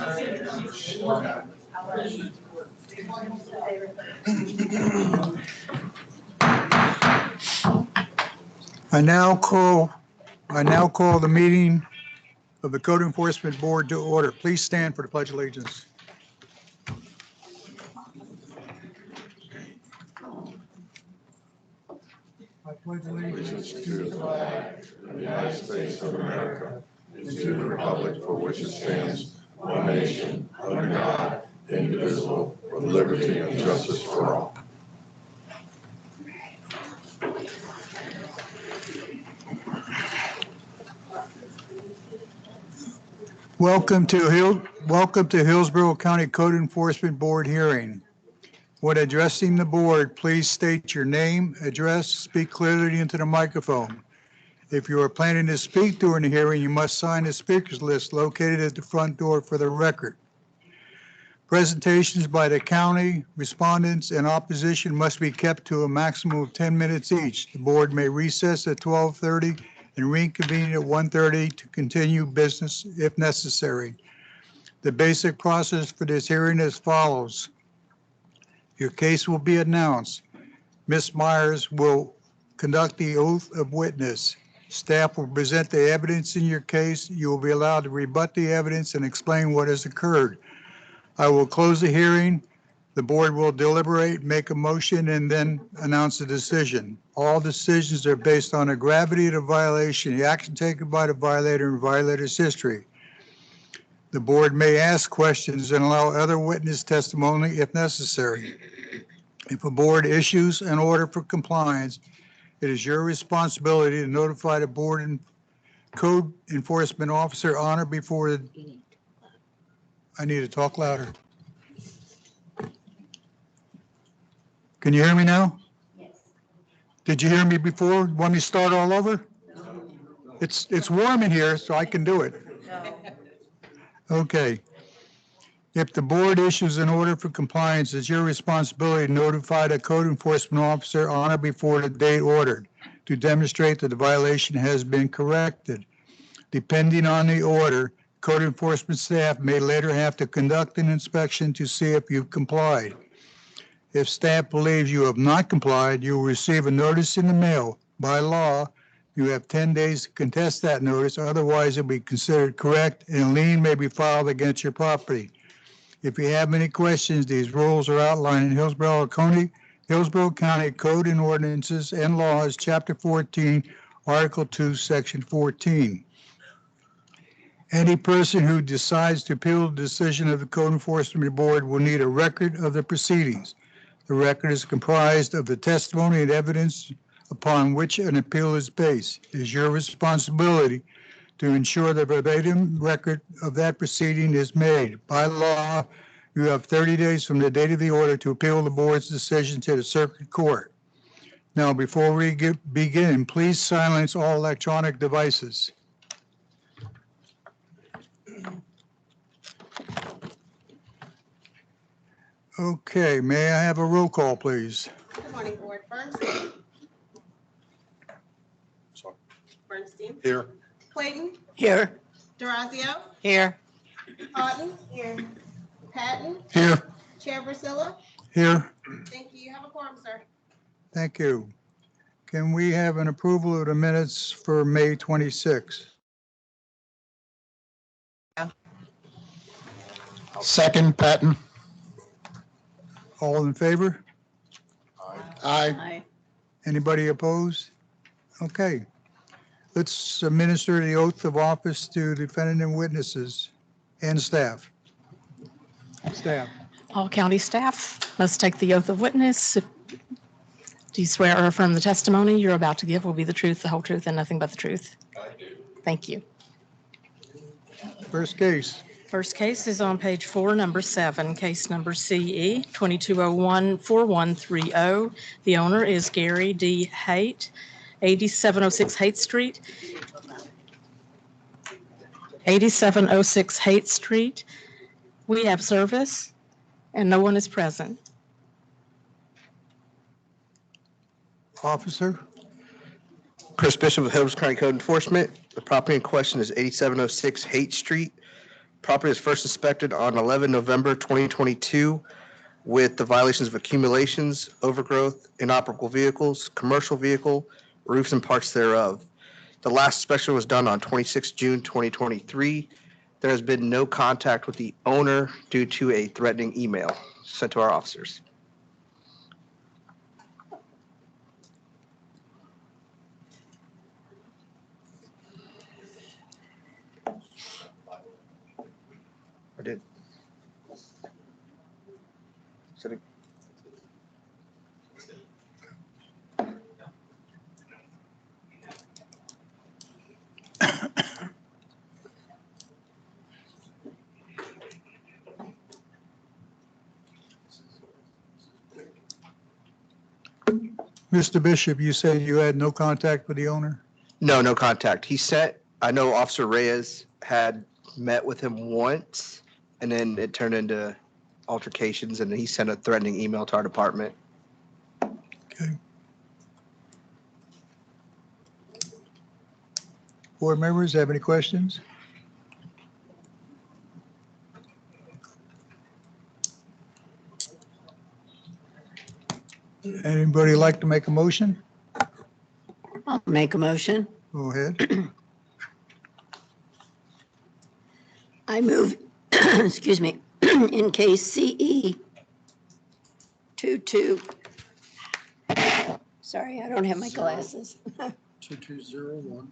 I now call the meeting of the Code Enforcement Board to order. Please stand for the Pledge of Allegiance. I pledge allegiance To the flag of the United States of America and to the republic for which it stands, one nation, under God, indivisible, with liberty and justice for all. Welcome to Hillsborough County Code Enforcement Board hearing. When addressing the board, please state your name, address, speak clearly into the microphone. If you are planning to speak during the hearing, you must sign the speakers list located at the front door for the record. Presentations by the county, respondents, and opposition must be kept to a maximum of 10 minutes each. The board may recess at 12:30 and reconvene at 1:30 to continue business if necessary. The basic process for this hearing is as follows. Your case will be announced. Ms. Myers will conduct the oath of witness. Staff will present the evidence in your case. You will be allowed to rebut the evidence and explain what has occurred. I will close the hearing. The board will deliberate, make a motion, and then announce a decision. All decisions are based on the gravity of the violation, the action taken by the violator, and violator's history. The board may ask questions and allow other witness testimony if necessary. If a board issues an order for compliance, it is your responsibility to notify the board and code enforcement officer on or before the... I need to talk louder. Can you hear me now? Yes. Did you hear me before? Want me to start all over? No. It's warm in here, so I can do it. No. Okay. If the board issues an order for compliance, it's your responsibility to notify the code enforcement officer on or before the date ordered to demonstrate that the violation has been corrected. Depending on the order, code enforcement staff may later have to conduct an inspection to see if you've complied. If staff believes you have not complied, you will receive a notice in the mail. By law, you have 10 days to contest that notice, otherwise it will be considered correct and a lien may be filed against your property. If you have any questions, these rules are outlined in Hillsborough County Code and Ordinances and Laws, Chapter 14, Article 2, Section 14. Any person who decides to appeal the decision of the Code Enforcement Board will need a record of the proceedings. The record is comprised of the testimony and evidence upon which an appeal is based. It is your responsibility to ensure the verbatim record of that proceeding is made. By law, you have 30 days from the date of the order to appeal the board's decision to the circuit court. Now, before we begin, please silence all electronic devices. Okay, may I have a roll call, please? Good morning, Board. Bernstein. Bernstein. Here. Clayton. Here. Durazio. Here. Houghton. Here. Patton. Here. Chair Priscilla. Here. Thank you. You have a quorum, sir. Thank you. Can we have an approval of the minutes for May 26th? Second, Patton. All in favor? Aye. Aye. Anybody opposed? Okay. Let's administer the oath of office to defendant and witnesses and staff. Staff. All county staff must take the oath of witness. Do you swear or affirm the testimony you're about to give will be the truth, the whole truth, and nothing but the truth? I do. Thank you. First case. First case is on page 4, number 7, case number CE 2201-4130. The owner is Gary D. Haight, 8706 Haight Street. 8706 Haight Street. We have service and no one is present. Officer. Chris Bishop of Hillsborough County Code Enforcement. The property in question is 8706 Haight Street. Property was first inspected on 11 November 2022 with the violations of accumulations, overgrowth, inoperable vehicles, commercial vehicle, roofs and parts thereof. The last inspection was done on 26 June 2023. There has been no contact with the owner due to a threatening email sent to our officers. I did. Should I- Mr. Bishop, you said you had no contact with the owner? No, no contact. I know Officer Reyes had met with him once, and then it turned into altercations, and he sent a threatening email to our department. Okay. Board members, have any questions? Anybody like to make a motion? I'll make a motion. Go ahead. I move, excuse me, in case CE 22. Sorry, I don't have my glasses. 2201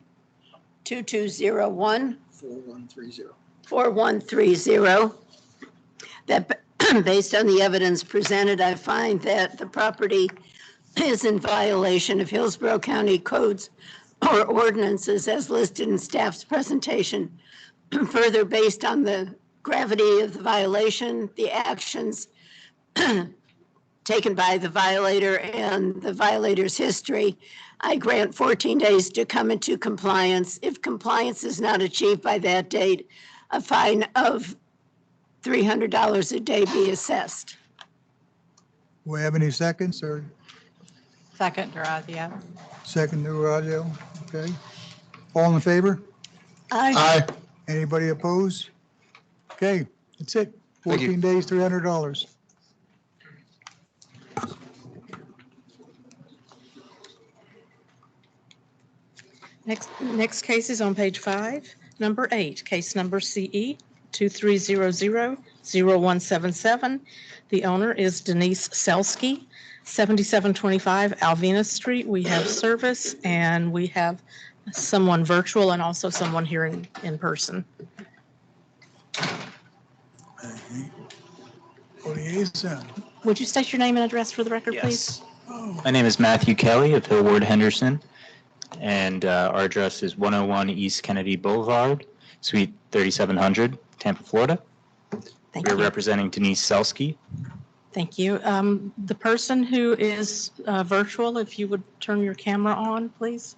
2201 4130. 4130. That based on the evidence presented, I find that the property is in violation of Hillsborough County codes or ordinances as listed in staff's presentation. Further, based on the gravity of the violation, the actions taken by the violator and the violator's history, I grant 14 days to come into compliance. If compliance is not achieved by that date, a fine of $300 a day be assessed. Do we have any seconds or Second, Durazio. second to Roger? Okay. All in favor? Aye. Anybody opposed? Okay, that's it. Thank you. 14 days, $300. Next case is on page 5, number 8, case number CE 2300-0177. The owner is Denise Selsky, 7725 Alvena Street. We have service and we have someone virtual and also someone here in person. Liaison. Would you state your name and address for the record, please? Yes. My name is Matthew Kelly of Hillward Henderson, and our address is 101 East Kennedy Boulevard, Suite 3700, Tampa, Florida. Thank We're you. representing Denise Selsky. Thank you. The person who is virtual, if you would turn your camera on, please.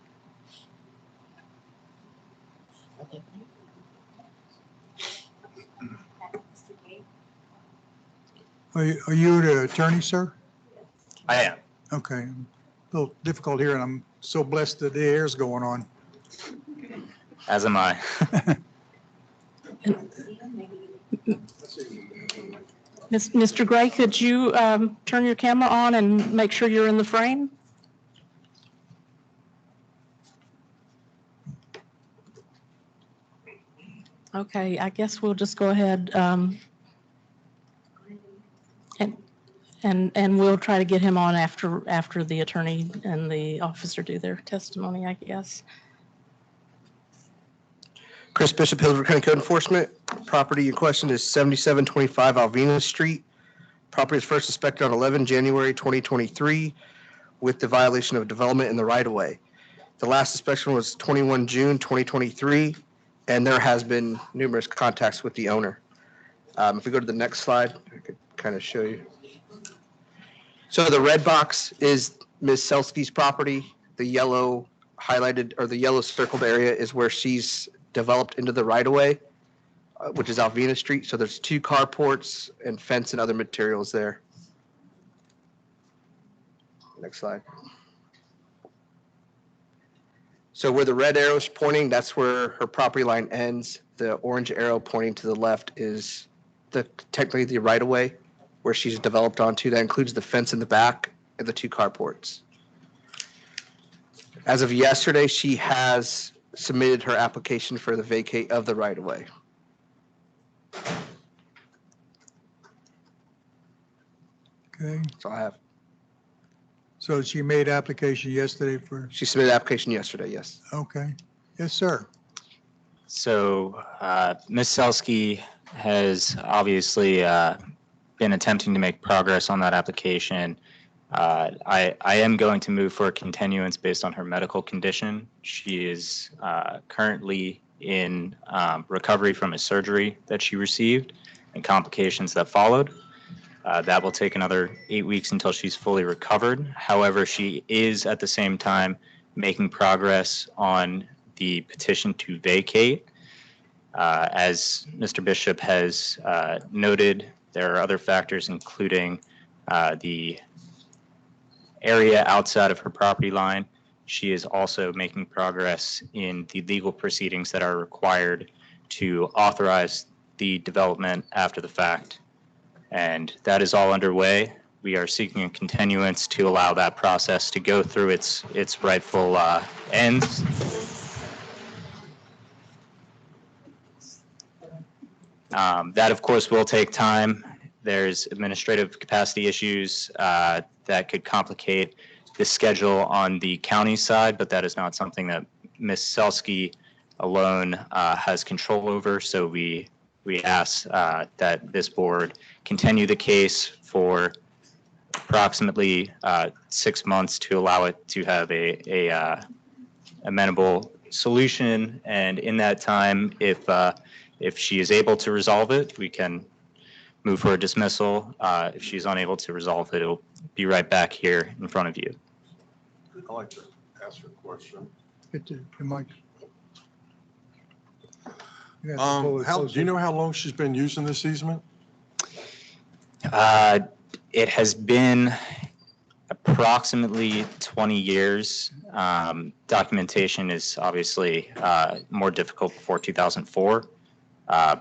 Are you the attorney, sir? I am. Okay. A little difficult here, and I'm so blessed that the air's going on. As am I. Mr. Gray, could you turn your camera on and make sure you're in the frame? Okay, I guess we'll just go ahead and we'll try to get him on after the attorney and the officer do their testimony, I guess. Chris Bishop, Hillsborough County Code Enforcement. Property in question is 7725 Alvena Street. Property was first inspected on 11 January 2023 with the violation of development in the right-of-way. The last inspection was 21 June 2023, and there has been numerous contacts with the owner. If we go to the next slide, I could kind of show you. So the red box is Ms. Selsky's property. The yellow highlighted, or the yellow circled area is where she's developed into the right-of-way, which is Alvena Street. So there's 2 carports and fence and other materials there. Next slide. So where the red arrow is pointing, that's where her property line ends. The orange arrow pointing to the left is technically the right of way where she's developed onto. That includes the fence in the back and the 2 carports. As of yesterday, she has submitted her application for the vacate of the right of way. Okay, That's all I have. so she made application yesterday for, She submitted application yesterday, yes. okay. Yes, sir. So Ms. Selsky has obviously been attempting to make progress on that application. I am going to move for a continuance based on her medical condition. She is currently in recovery from a surgery that she received and complications that followed. That will take another 8 weeks until she's fully recovered. However, she is at the same time making progress on the petition to vacate. As Mr. Bishop has noted, there are other factors, including the area outside of her property line. She is also making progress in the legal proceedings that are required to authorize the development after the fact. And that is all underway. We are seeking a continuance to allow that process to go through its rightful ends. That, of course, will take time. There's administrative capacity issues that could complicate the schedule on the county side, but that is not something that Ms. Selsky alone has control over. So we ask that this board continue the case for approximately 6 months to allow it to have a amenable solution. And in that time, if she is able to resolve it, we can move for a dismissal. If she's unable to resolve it, it'll be right back here in front of you. I'd like to ask a question. Get the mic. You have to pull it Do you closer. know how long she's been using this easement? It has been approximately 20 years. Documentation is obviously more difficult before 2004,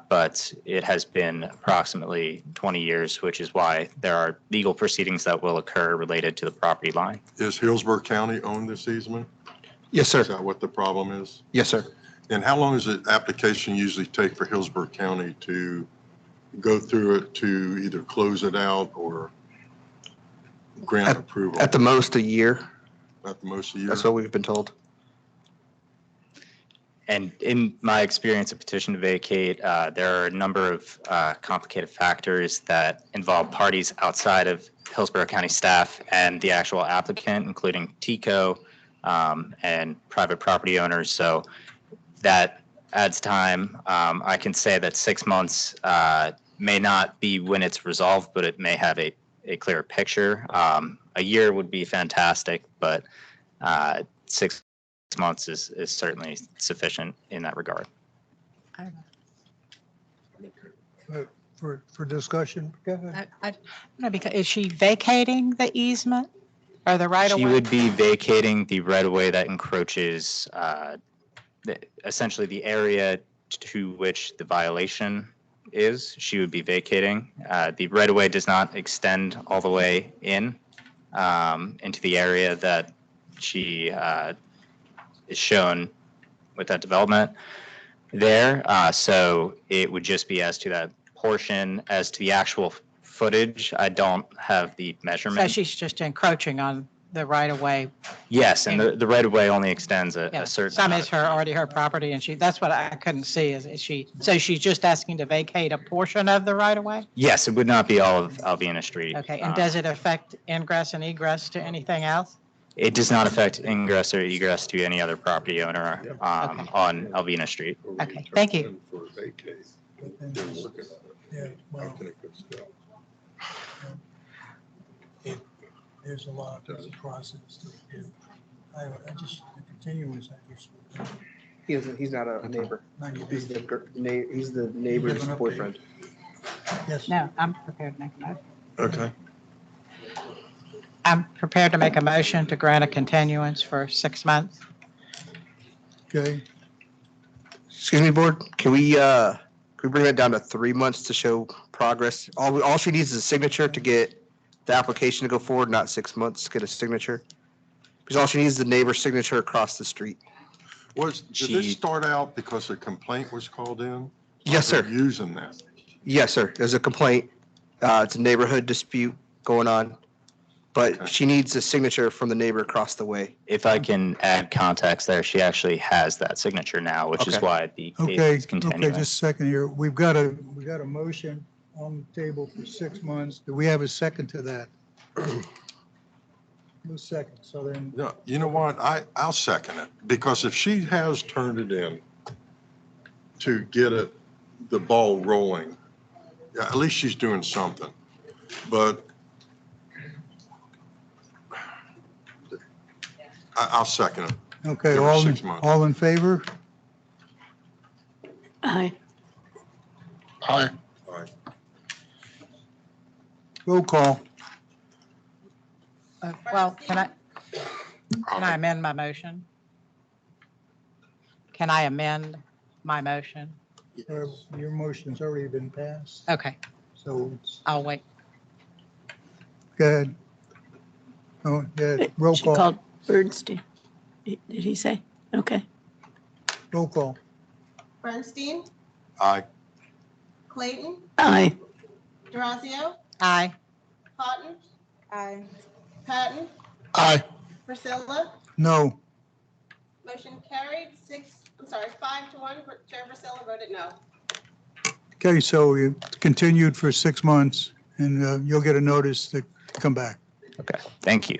but it has been approximately 20 years, which is why there are legal proceedings that will occur related to the property line. Is Hillsborough County own this easement? Yes, sir. Is that what the problem is? Yes, sir. And how long does the application usually take for Hillsborough County to go through it to either close it out or grant approval? At the most, a year. At the most a year? That's what we've been told. And in my experience, a petition to vacate, there are a number of complicated factors that involve parties outside of Hillsborough County staff and the actual applicant, including TICO and private property owners. So that adds time. I can say that 6 months may not be when it's resolved, but it may have a clearer picture. A year would be fantastic, but 6 months is certainly sufficient in that regard. For discussion, go ahead. No, because is she vacating the easement or the right of She way? would be vacating the right-of-way that encroaches essentially the area to which the violation is. She would be vacating. The right-of-way does not extend all the way into the area that she is shown with that development there. So it would just be as to that portion. As to the actual footage, I don't have the So measurement. she's just encroaching on the right of way. Yes, and the right-of-way only extends Yeah. a certain Some amount is of- already her property and that's what I couldn't see is she, so she's just asking to vacate a portion of the right of way? Yes, it would not be all of Alvena Street. Okay, and does it affect ingress and egress to anything else? It does not affect ingress or egress to any other property owner Okay. on Alvena Street. Okay, thank you. For vacate. They're looking at it. Yeah, How well, can it go still? there's a lot of process to do. I just, the continuance, I just. He's not a neighbor. Not you, He's Dave. the neighbor's Give an update. boyfriend. Yes. No, I'm prepared to make a motion. Okay. I'm prepared to make a motion to grant a continuance for 6 months. Okay, Excuse me, board, can we bring that down to 3 months to show progress? All she needs is a signature to get the application to go forward, not 6 months to get a signature. Because all she needs is the neighbor's signature across the street. Did this start out because a complaint was called in? Yes, Or sir. Using that? Yes, sir. There's a complaint. It's a neighborhood dispute going on. But Okay. she needs a signature from the neighbor across the way. If I can add context there, she actually has that signature now, which is Okay. why the case okay, is okay, continuing. just a second here. We got a motion on the table for 6 months. Do we have a second to that? No second, so then, No, you know what? I'll second it, because if she has turned it in to get the ball rolling, yeah, at least she's doing something. But I'll second it. okay, Give her 6 months. all in favor? Aye. Aye. All right. Roll call. Well, can I amend my motion? Can I amend my motion? Your motion's already been passed, Okay, so it's, I'll wait. go ahead. Oh, yeah, roll She call, called Bernstein. Did he say? Okay. roll call. Bernstein, Aye. Clayton, Aye. Durazio, Aye. Cotton, Aye. Patton, Aye. Priscilla. No, Motion carried, 5-1. Chair Priscilla voted no. okay, so you continued for 6 months, and you'll get a notice to come back. Okay, thank you.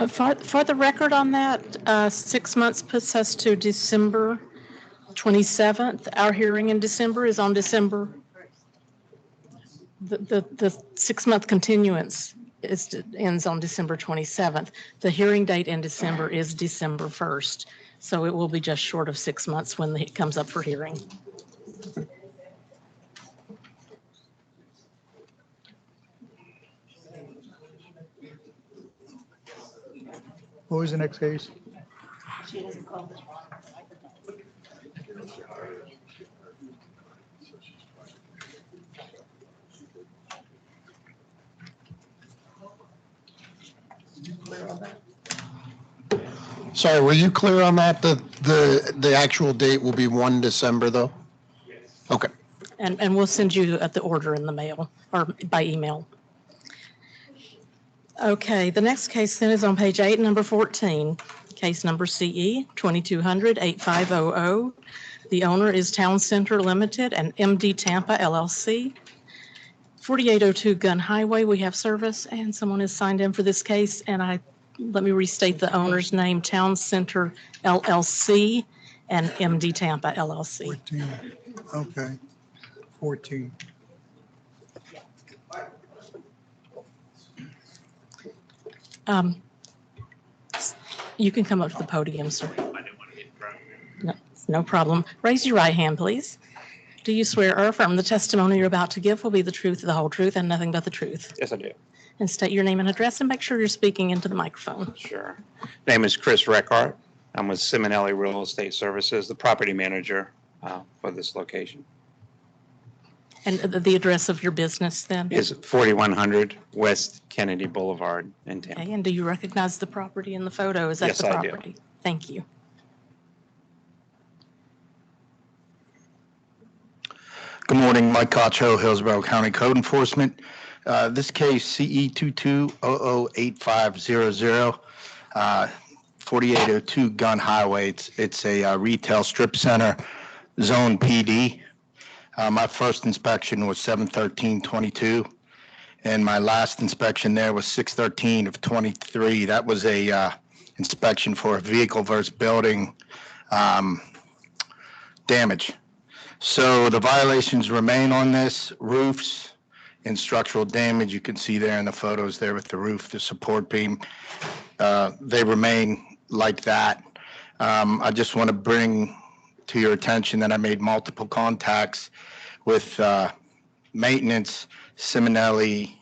For the record on that, 6 months puts us to December 27th. Our hearing in December is on December. The 6-month continuance ends on December 27th. The hearing date in December is December 1st. So it will be just short of 6 months when it comes up for hearing. What was the next case? Sorry, were you clear on that? The actual date will be 1 December, though? Okay. And we'll send you the order in the mail or by email. Okay, the next case then is on page 8, number 14, case number CE 2200-8500. The owner is Town Center Limited and MD Tampa LLC. 4802 Gun Highway, we have service, and someone has signed in for this case, and let me restate the owner's name, Town Center LLC and MD Tampa LLC. 14, okay, 14. You can come up to the podium, sir. No problem. Raise your right hand, please. Do you swear or affirm the testimony you're about to give will be the truth, the whole truth, and nothing but the truth? Yes, I do. And state your name and address and make sure you're speaking into the microphone. Sure. Name is Chris Reckart. I'm with Simonelli Real Estate Services, the property manager for this location. And the address of your business then? Is 4100 West Kennedy Boulevard in Tampa. Okay, and do you recognize the property in the photo? Is that Yes, the I do. property? Thank you. Good morning, Mike Cacho, Hillsborough County Code Enforcement. This case, CE 22008500, 4802 Gun Highway. It's a retail strip center, Zone PD. My first inspection was 7/13/22, and my last inspection there was 6/13 of 23. That was a inspection for a vehicle versus building damage. So the violations remain on this: roofs and structural damage. You can see there in the photos there with the roof, the support beam. They remain like that. I just want to bring to your attention that I made multiple contacts with maintenance, Simonelli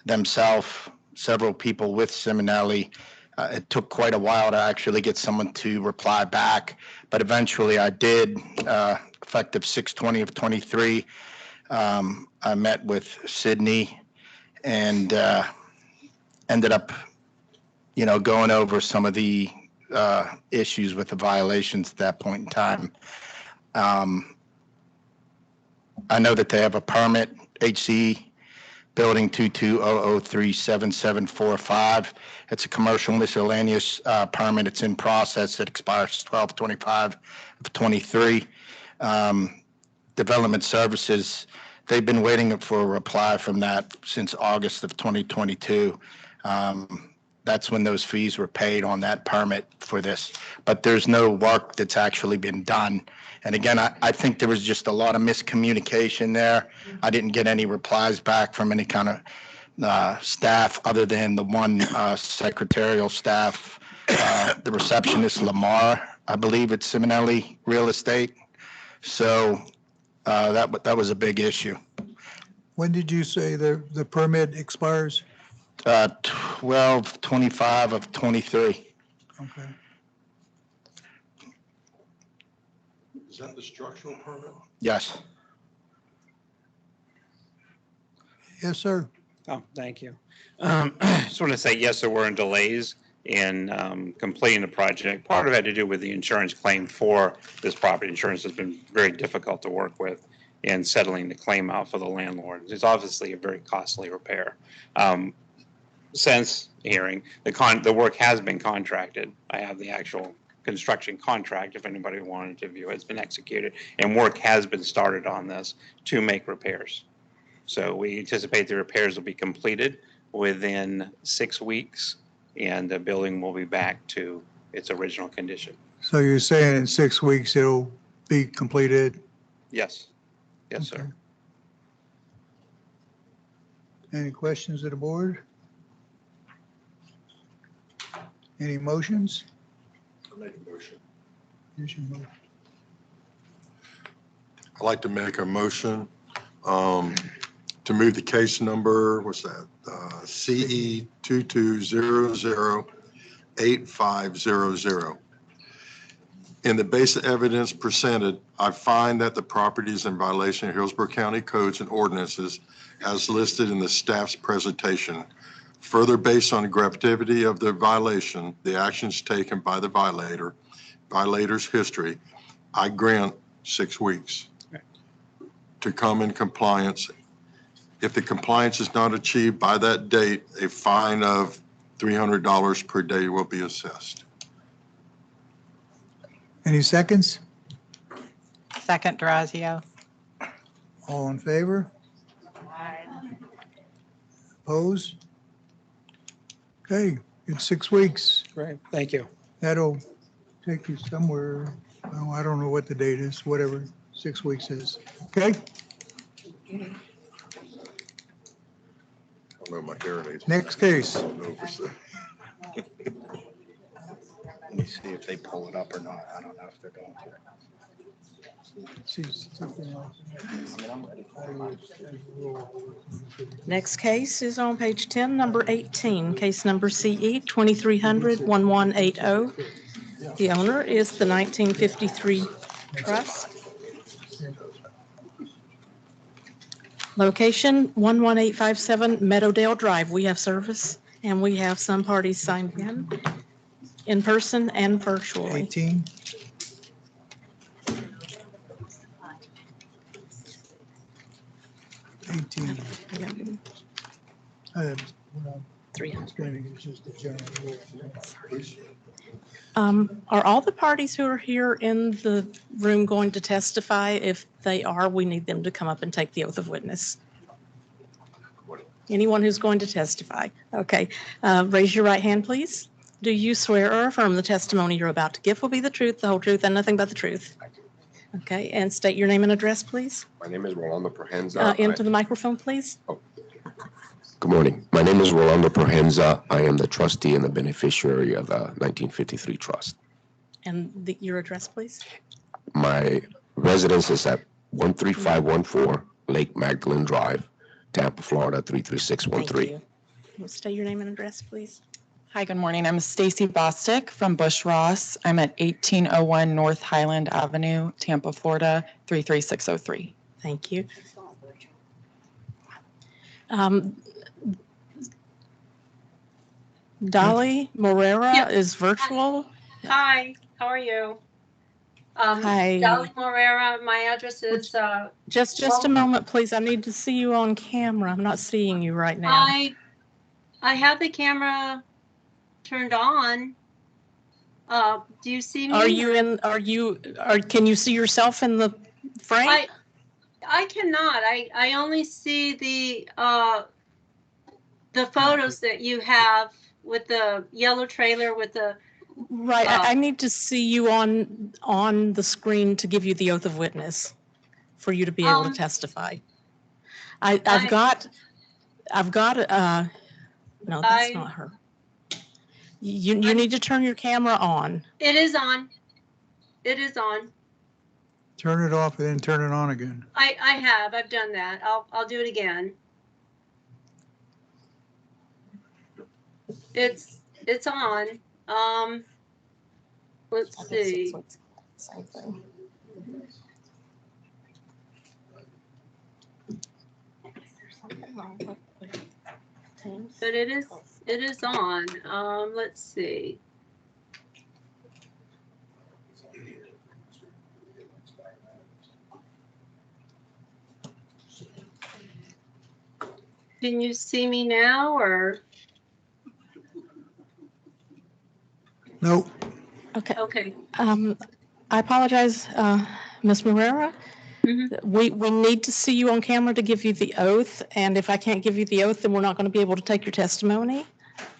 themselves, several people with Simonelli. It took quite a while to actually get someone to reply back, but eventually I did, effective 6/20 of 23. I met with Sydney and ended up, going over some of the issues with the violations at that point in time. I know that they have a permit, HC Building 2200377745. It's a commercial miscellaneous permit. It's in process. It expires 12/25 of 23. Development Services, they've been waiting for a reply from that since August of 2022. That's when those fees were paid on that permit for this. But there's no work that's actually been done. And again, I think there was just a lot of miscommunication there. I didn't get any replies back from any kind of staff other than the one secretarial staff, the receptionist, Lamar, I believe it's Simonelli Real Estate. So that was a big issue. When did you say the permit expires? 12/25 of 23. Okay. Is that the structural permit? Yes. Yes, sir. Oh, thank you. Just want to say, yes, there were delays in completing the project. Part of it had to do with the insurance claim for this property. Insurance has been very difficult to work with in settling the claim out for the landlord. It's obviously a very costly repair. Since hearing, the work has been contracted. I have the actual construction contract, if anybody wanted to view it. It's been executed, and work has been started on this to make repairs. So we anticipate the repairs will be completed within 6 weeks, and the building will be back to its original condition. So you're saying in 6 weeks it'll be completed? Yes. Yes, sir. Okay. Any questions of the board? Any motions? I'll make a motion. Here's your motion. I'd like to make a motion to move the case number, what's that? CE 22008500. In the basic evidence presented, I find that the property is in violation of Hillsborough County codes and ordinances as listed in the staff's presentation. Further, based on the gravity of the violation, the actions taken by the violator's history, I grant 6 weeks to come in compliance. If the compliance is not achieved by that date, a fine of $300 per day will be assessed. Any seconds? Second, Durazio. All in favor? Opposed? Okay, it's 6 weeks. Great, thank you. That'll take you somewhere, well, I don't know what the date is, whatever 6 weeks is. Okay, I don't know, my hearing aids. next case. Let me see if they pull it up or not. I don't know if they're going to. Next case is on page 10, number 18, case number CE 2300-1180. The owner is the 1953 Trust. Location 11857 Meadowdale Drive. We have service and we have some parties signed in person and virtually. 18. We're not 300. explaining, it's just a general rule. Are all the parties who are here in the room going to testify? If they are, we need them to come up and take the oath of witness. Anyone who's going to testify. Okay, raise your right hand, please. Do you swear or affirm the testimony you're about to give will be the truth, the whole truth, and nothing but the truth? Okay, and state your name and address, please. My name is Rolando Prohenza. Into the microphone, please. Good morning. My name is Rolando Prohenza. I am the trustee and the beneficiary of the 1953 Trust. And your address, please? My residence is at 13514 Lake Magdalene Drive, Tampa, Florida, Thank 33613. you. State your name and address, please. Hi, good morning. I'm Stacy Bostic from Bush Ross. I'm at 1801 North Highland Avenue, Tampa, Florida, 33603. Thank you. Dolly Morera Yep. is virtual. Hi, how are you? Hi. Dolly Morera, my address is, Just a moment, please. I need to see you on camera. I'm not seeing you right now. I have the camera turned on. Do you see me? Can you see yourself in the frame? I cannot. I only see the photos that you have with the yellow trailer with the. Right, I need to see you on the screen to give you the oath of witness for you to be able to testify. I've got, no, that's not her. You need to turn your camera on. It is on. It is on. Turn it off and then turn it on again. I've done that. I'll do it again. It's on. Let's see. But it is on. Let's see. Can you see me now or? Nope. Okay. Okay. I apologize, Ms. Morera. Mm-hmm. We need to see you on camera to give you the oath, and if I can't give you the oath, then we're not going to be able to take your testimony.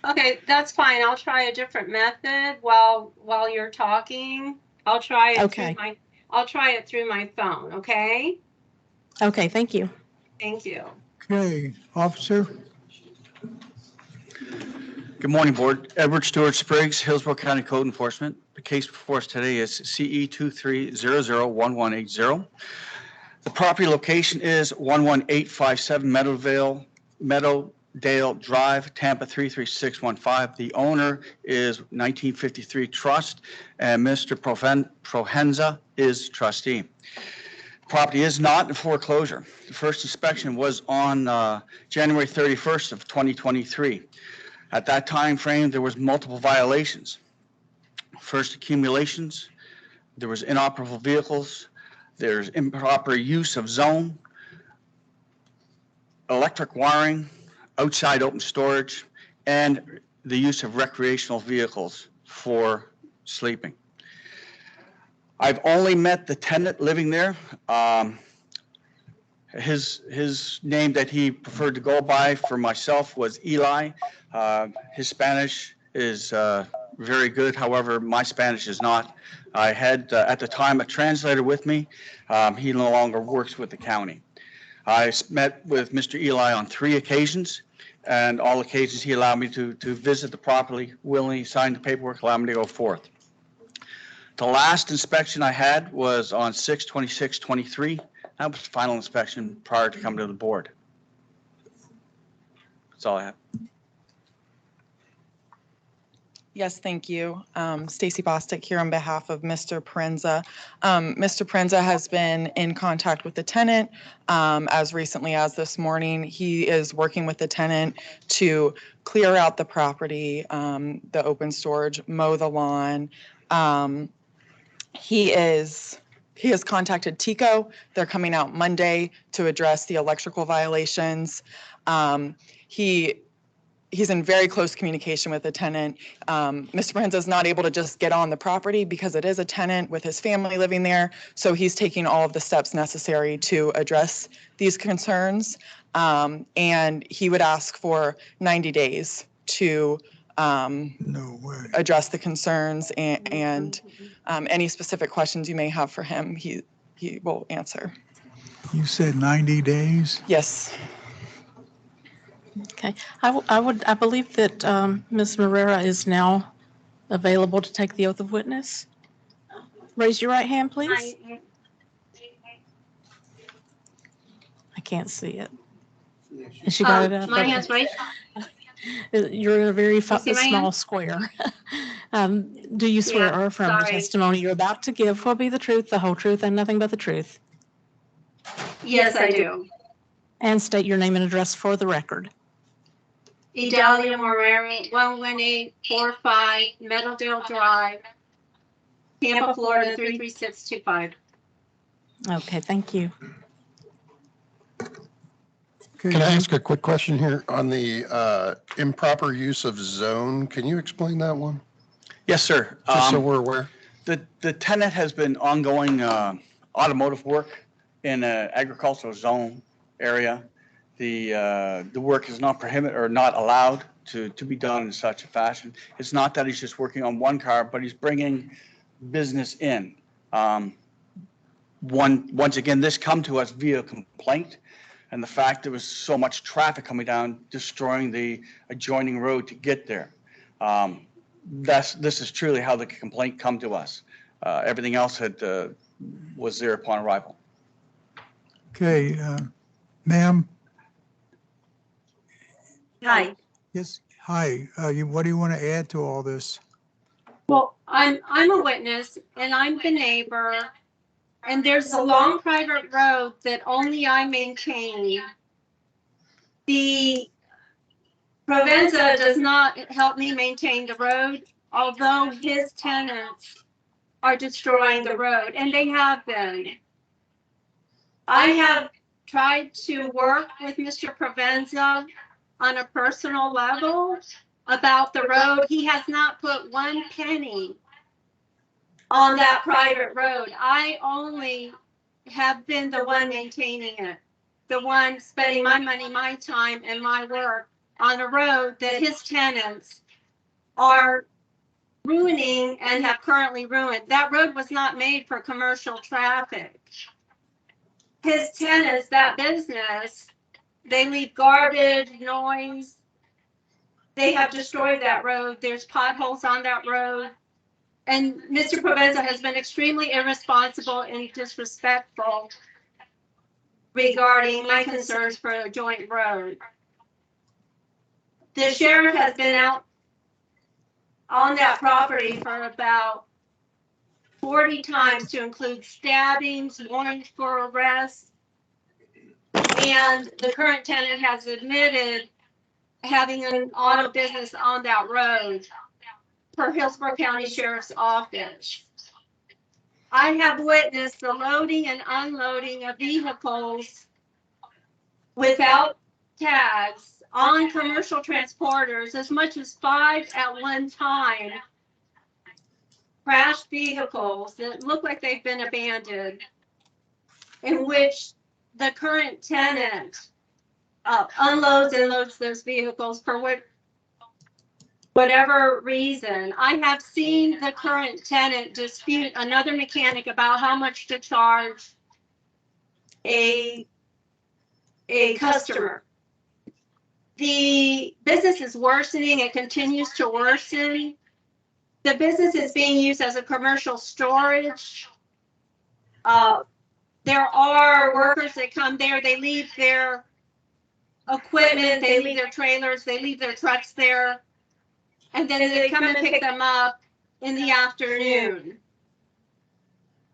Okay, that's fine. I'll try a different method while you're talking. I'll try it through my phone, okay? Okay, thank you. Thank you. Okay, officer. Good morning, Board. Edward Stewart Spriggs, Hillsborough County Code Enforcement. The case before us today is CE 23001180. The property location is 11857 Meadowdale Drive, Tampa 33615. The owner is 1953 Trust, and Mr. Prohenza is trustee. Property is not in foreclosure. The first inspection was on January 31st of 2023. At that time frame, there was multiple violations. First accumulations, there was inoperable vehicles, there's improper use of zone, electric wiring, outside open storage, and the use of recreational vehicles for sleeping. I've only met the tenant living there. His name that he preferred to go by for myself was Eli. His Spanish is very good. However, my Spanish is not. I had, at the time, a translator with me. He no longer works with the county. I met with Mr. Eli on 3 occasions, and all occasions he allowed me to visit the property, willingly signed the paperwork, allowed me to go forth. The last inspection I had was on 6/26/23. That was the final inspection prior to coming to the board. That's all I have. Yes, thank you. Stacy Bostic here on behalf of Mr. Parenza. Mr. Parenza has been in contact with the tenant as recently as this morning. He is working with the tenant to clear out the property, the open storage, mow the lawn. He has contacted TICO. They're coming out Monday to address the electrical violations. He's in very close communication with the tenant. Mr. Parenza is not able to just get on the property because it is a tenant with his family living there. So he's taking all of the steps necessary to address these concerns. And he would ask for 90 days to address the concerns and any specific questions you may have for him, he will answer. You said 90 days? Yes. Okay, I believe that Ms. Morera is now available to take the oath of witness. Raise your right hand, please. I can't see it. Has she got it up? My hand's right. You're in a very see my small hand? square. Do you swear Yeah, or affirm the sorry. testimony you're about to give will be the truth, the whole truth, and nothing but the truth? Yes, I do. And state your name and address for the record. Idalia Morera, 11845 Meadowdale Drive, Tampa, Florida, 33625. Okay, thank you. Okay, Can I ask a quick question here on the improper use of zone? Can you explain that one? Yes, sir. Just so we're aware. The tenant has been ongoing automotive work in an agricultural zone area. The work is not prohibited or not allowed to be done in such a fashion. It's not that he's just working on one car, but he's bringing business in. Once again, this come to us via complaint, and the fact there was so much traffic coming down, destroying the adjoining road to get there. This is truly how the complaint come to us. Everything else was there upon arrival. Okay, ma'am, Hi. yes, hi, what do you want to add to all this? Well, I'm a witness and I'm the neighbor, and there's a long private road that only I maintain. The Provenza does not help me maintain the road, although his tenants are destroying the road, and they have been. I have tried to work with Mr. Provenza on a personal level about the road. He has not put one penny on that private road. I only have been the one maintaining it, the one spending my money, my time, and my work on a road that his tenants are ruining and have currently ruined. That road was not made for commercial traffic. His tenants, that business, they leave garbage, noise. They have destroyed that road. There's potholes on that road. And Mr. Provenza has been extremely irresponsible and disrespectful regarding my concerns for a joint road. The sheriff has been out on that property for about 40 times, to include stabbings, warrants for arrest, and the current tenant has admitted having an auto business on that road per Hillsborough County Sheriff's Office. I have witnessed the loading and unloading of vehicles without tags on commercial transporters, as much as 5 at one time. Crashed vehicles that look like they've been abandoned, in which the current tenant unloads and loads those vehicles for whatever reason. I have seen the current tenant dispute another mechanic about how much to charge a customer. The business is worsening. It continues to worsen. The business is being used as a commercial storage. There are workers that come there. They leave their equipment, they leave their trailers, they leave their trucks there, and then they come and pick them up in the afternoon.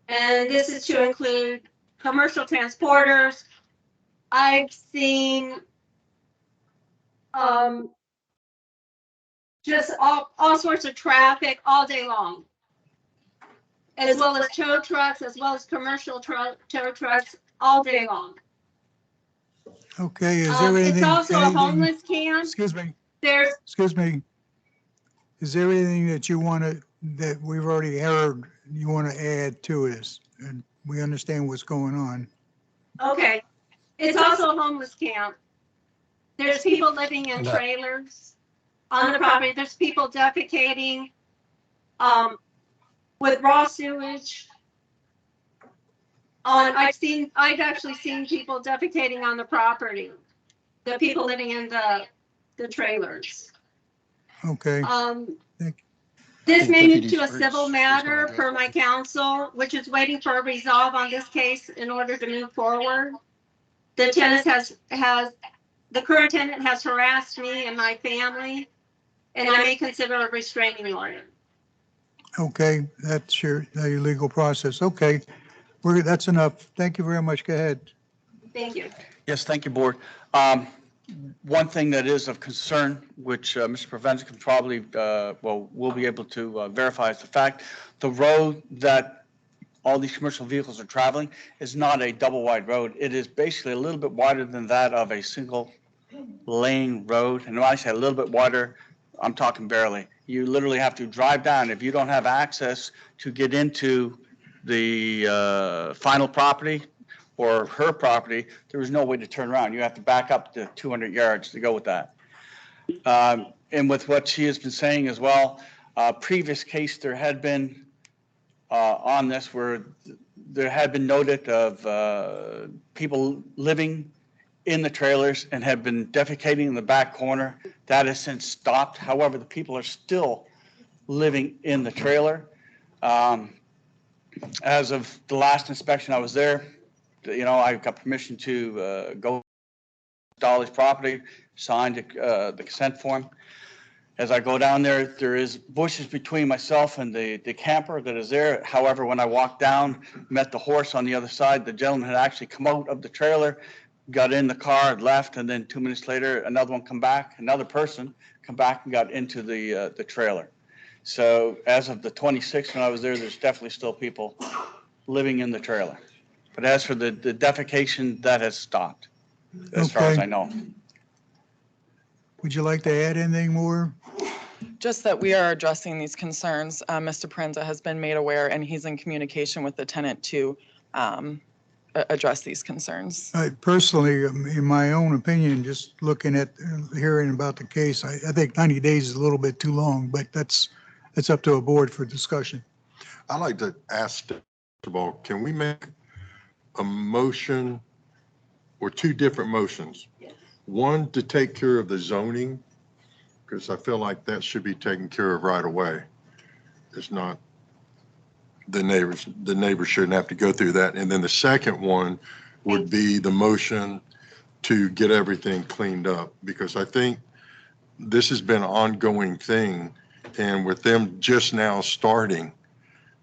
And this is to include commercial transporters. I've seen just all sorts of traffic all day long, as well as tow trucks, as well as commercial tow trucks all day long. Okay, is there anything? It's also a anything- homeless camp. Excuse me, There's excuse me. Is there anything that you want to, that we've already heard, you want to add to this? And we understand what's going on. okay. It's also a homeless camp. There's people living in trailers on the property. There's people defecating with raw sewage. I've actually seen people defecating on the property. The people living in the trailers. Okay, This may move Deputy to a Spriggs civil is matter gonna per my counsel, which is waiting for a resolve on this case in order to move forward. The tenant the current tenant has harassed me and my family, and I may consider a restraining order. Okay, that's your legal process. Okay, that's enough. Thank you very much. Go ahead. Thank you. Yes, thank you, Board. One thing that is of concern, which Mr. Provenza can probably, will be able to verify, is the fact the road that all these commercial vehicles are traveling is not a double-wide road. It is basically a little bit wider than that of a single-lane road. And when I say a little bit wider, I'm talking barely. You literally have to drive down. If you don't have access to get into the final property or her property, there is no way to turn around. You have to back up to 200 yards to go with that. And with what she has been saying as well, previous case there had been on this where there had been noted of people living in the trailers and have been defecating in the back corner. That has since stopped. However, the people are still living in the trailer. As of the last inspection I was there, I got permission to go to Dolly's property, signed the consent form. As I go down there, there is bushes between myself and the camper that is there. However, when I walked down, met the horse on the other side, the gentleman had actually come out of the trailer, got in the car, left, and then 2 minutes later, another person come back and got into the trailer. So as of the 26th, when I was there, there's definitely still people living in the trailer. But as for the defecation, that has stopped, as far as I know. Would you like to add anything more? Just that we are addressing these concerns. Mr. Prenza has been made aware, and he's in communication with the tenant to address these concerns. Personally, in my own opinion, just looking at, hearing about the case, I think 90 days is a little bit too long, but that's up to a board for discussion. I'd like to ask, first of all, can we make a motion or two different motions? One, to take care of the zoning, because I feel like that should be taken care of right away. It's not, the neighbors shouldn't have to go through that. And then the second one would be the motion to get everything cleaned up, because I think this has been an ongoing thing. And with them just now starting,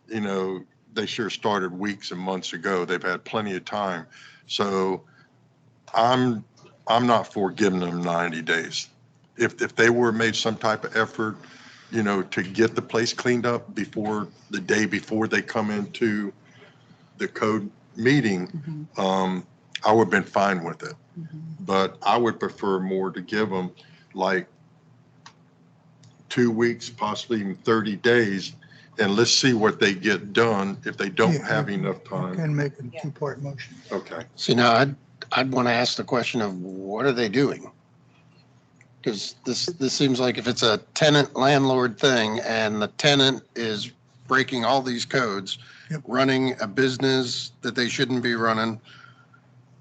they sure started weeks and months ago. They've had plenty of time. So I'm not for giving them 90 days. If they were made some type of effort, to get the place cleaned up before the day before they come into the code meeting, I would have been fine with it. But I would prefer more to give them like 2 weeks, possibly even 30 days, and let's see what they get done if they don't have enough time. Can make a two-part motion. Okay. See, now I'd want to ask the question of what are they doing? Because this seems like if it's a tenant landlord thing and the tenant is breaking all these codes, running a business that they shouldn't be running,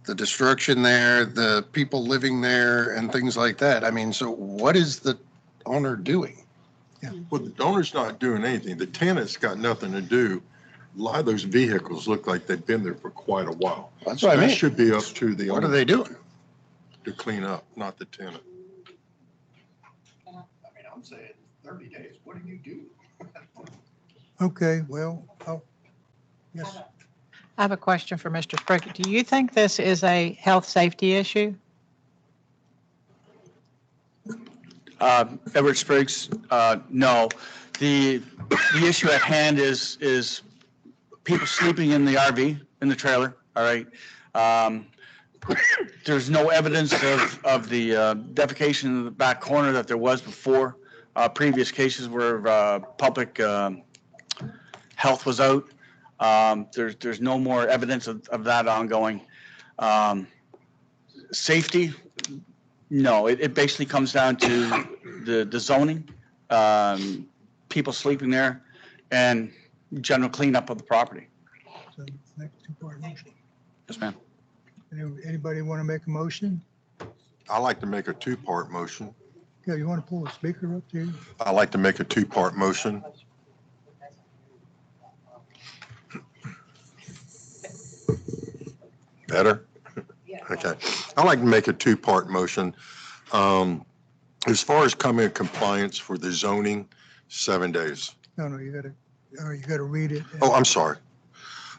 the destruction there, the people living there and things like that. I mean, so what is the owner doing? Well, the owner's not doing anything. The tenant's got nothing to do. A lot of those vehicles look like they've been there for quite a while. That's what I That mean. should be up to the What owner are they doing? to clean up, not the tenant. I mean, I'm saying 30 days. What do you do? Okay, well, yes. I have a question for Mr. Spriggs. Do you think this is a health safety issue? Edward Spriggs, no. The issue at hand is people sleeping in the RV, in the trailer, all right? There's no evidence of the defecation in the back corner that there was before. Previous cases where public health was out. There's no more evidence of that ongoing. Safety, no, it basically comes down to the zoning, people sleeping there, and general cleanup of the property. So next two-part motion. Yes, ma'am. Anybody want to make a motion? I like to make a two-part motion. Yeah, you want to pull the speaker up to you? I like to make a two-part motion. Better? Okay. I'd like to make a two-part motion. As far as coming in compliance for the zoning, 7 days. No, you gotta read it. Oh, I'm sorry.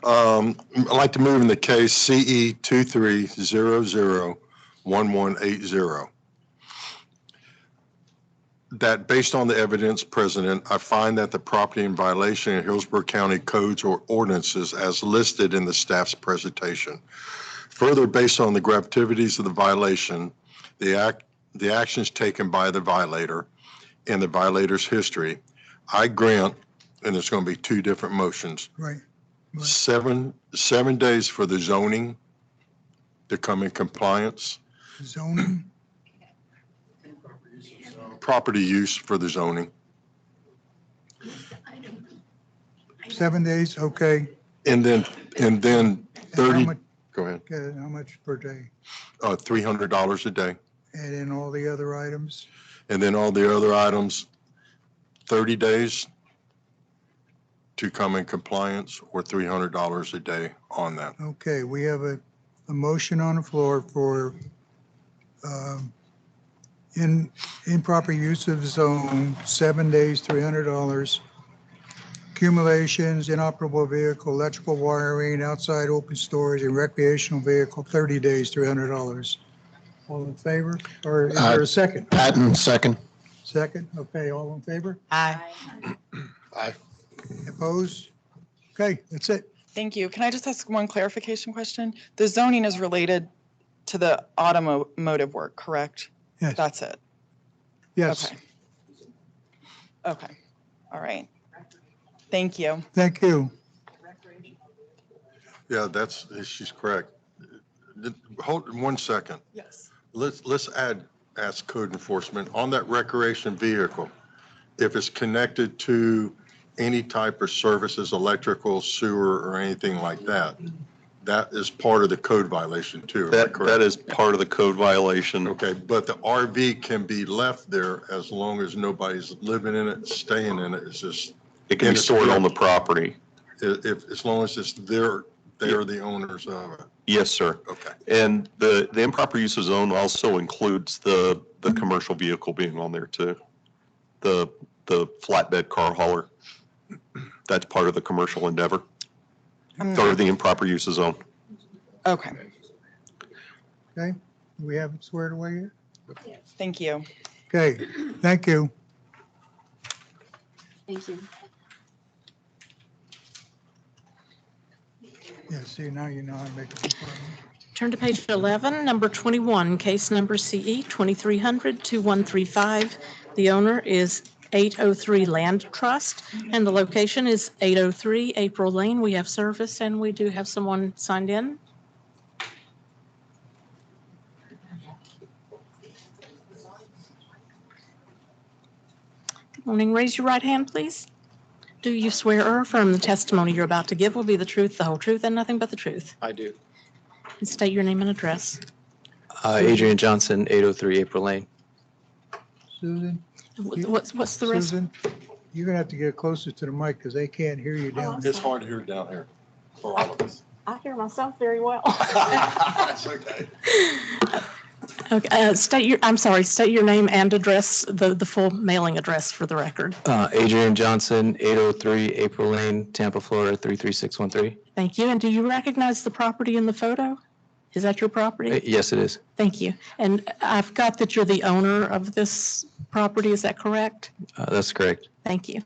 I'd like to move in the case CE 23001180. That based on the evidence present, I find that the property in violation of Hillsborough County codes or ordinances as listed in the staff's presentation. Further, based on the gravitations of the violation, the actions taken by the violator and the violator's history, I grant, and there's going to be two different motions. Right. 7 days for the zoning to come in compliance. Zoning, Property use for the zoning. 7 days, okay. And then And how 30, much- go ahead, How much per day? $300 a day. And then all the other items? And then all the other items, 30 days to come in compliance or $300 a day on that. Okay, we have a motion on the floor for improper use of zone, 7 days, $300. Accumulations, inoperable vehicle, electrical wiring, outside open storage, and recreational vehicle, 30 days, $300. All in favor? Or is there a second? Patton, second. Second? Okay, all in favor? Aye. Aye. Opposed? Okay, that's it. Thank you. Can I just ask one clarification question? The zoning is related to the automotive work, correct? Yes. That's it? Yes, Okay. Okay. All right. Thank you. thank you. Yeah, she's correct. Hold 1 second. Yes. Let's ask code enforcement on that recreation vehicle. If it's connected to any type of services, electrical, sewer, or anything like that, that is part of the code violation too. Am I That correct? is part of the code violation. Okay, but the RV can be left there as long as nobody's living in it, staying in it. It's just, It can be stored on the property. as long as it's they're the owners of it. Yes, sir. Okay. And the improper use of zone also includes the commercial vehicle being on there too. The flatbed car hauler. That's part of the commercial endeavor or the improper use of zone. Okay. Okay, do we have it squared away yet? Thank you. Okay, thank you. Thank you. Yeah, see, now you know how to make a complaint. Turn to page 11, number 21, case number CE 2300-2135. The owner is 803 Land Trust, and the location is 803 April Lane. We have service, and we do have someone signed in. Good morning. Raise your right hand, please. Do you swear or affirm the testimony you're about to give will be the truth, the whole truth, and nothing but the truth? I do. And state your name and address. Adrian Johnson, 803 April Lane. Susan? What's the rest? Susan, you're gonna have to get closer to the mic because they can't hear you down. It's hard to hear down here for all of us. I hear myself very well. That's okay. Okay, state your name and address, the full mailing address for the record. Adrian Johnson, 803 April Lane, Tampa, Florida, 33613. Thank you. And do you recognize the property in the photo? Is that your property? Yes, it is. Thank you. And I've got that you're the owner of this property. Is that correct? That's correct. Thank you.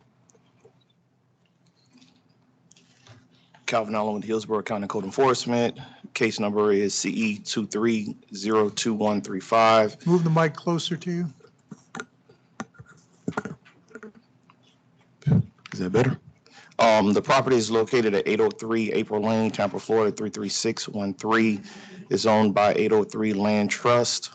Calvin Allen with Hillsborough County Code Enforcement. Case number is CE 23-02135. Move the mic closer to you. Is that better? The property is located at 803 April Lane, Tampa, Florida, 33613. It's owned by 803 Land Trust.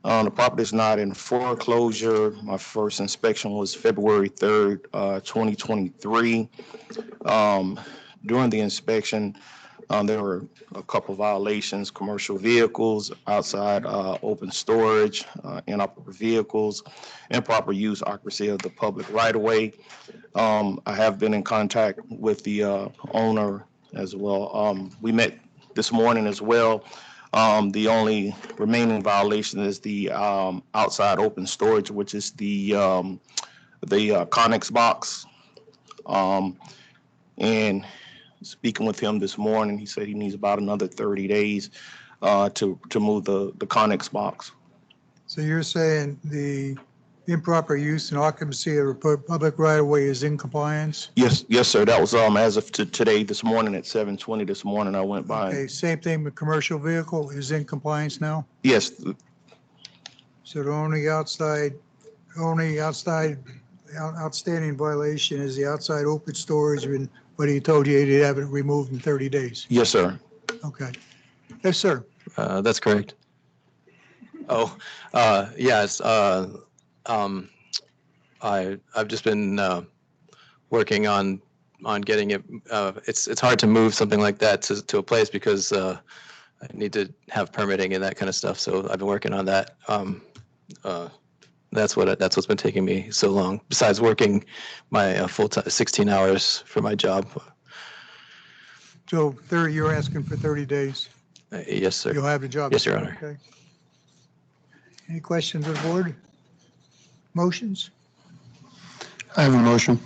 The property is not in foreclosure. My first inspection was February 3rd, 2023. During the inspection, there were a couple violations: commercial vehicles, outside open storage, inoperable vehicles, improper use, occupancy of the public right-of-way. I have been in contact with the owner as well. We met this morning as well. The only remaining violation is the outside open storage, which is the Connex box. And speaking with him this morning, he said he needs about another 30 days to move the Connex box. So you're saying the improper use and occupancy of a public right-of-way is in compliance? Yes, sir. That was as of today, this morning at 7:20 this morning, I went by. Okay, same thing with commercial vehicle is in compliance now? Yes, So the only outstanding violation is the outside open storage, but he told you he'd have it removed in 30 days. yes, sir. Okay. Yes, sir. That's correct. Oh, yes. I've just been working on getting it. It's hard to move something like that to a place because I need to have permitting and that kind of stuff. So I've been working on that. That's what's been taking me so long. Besides working my full time 16 hours for my job. So you're asking for 30 days. Yes, sir. You'll have the job. Yes, Your Honor. Okay. Any questions of the board? Motions? I have a motion.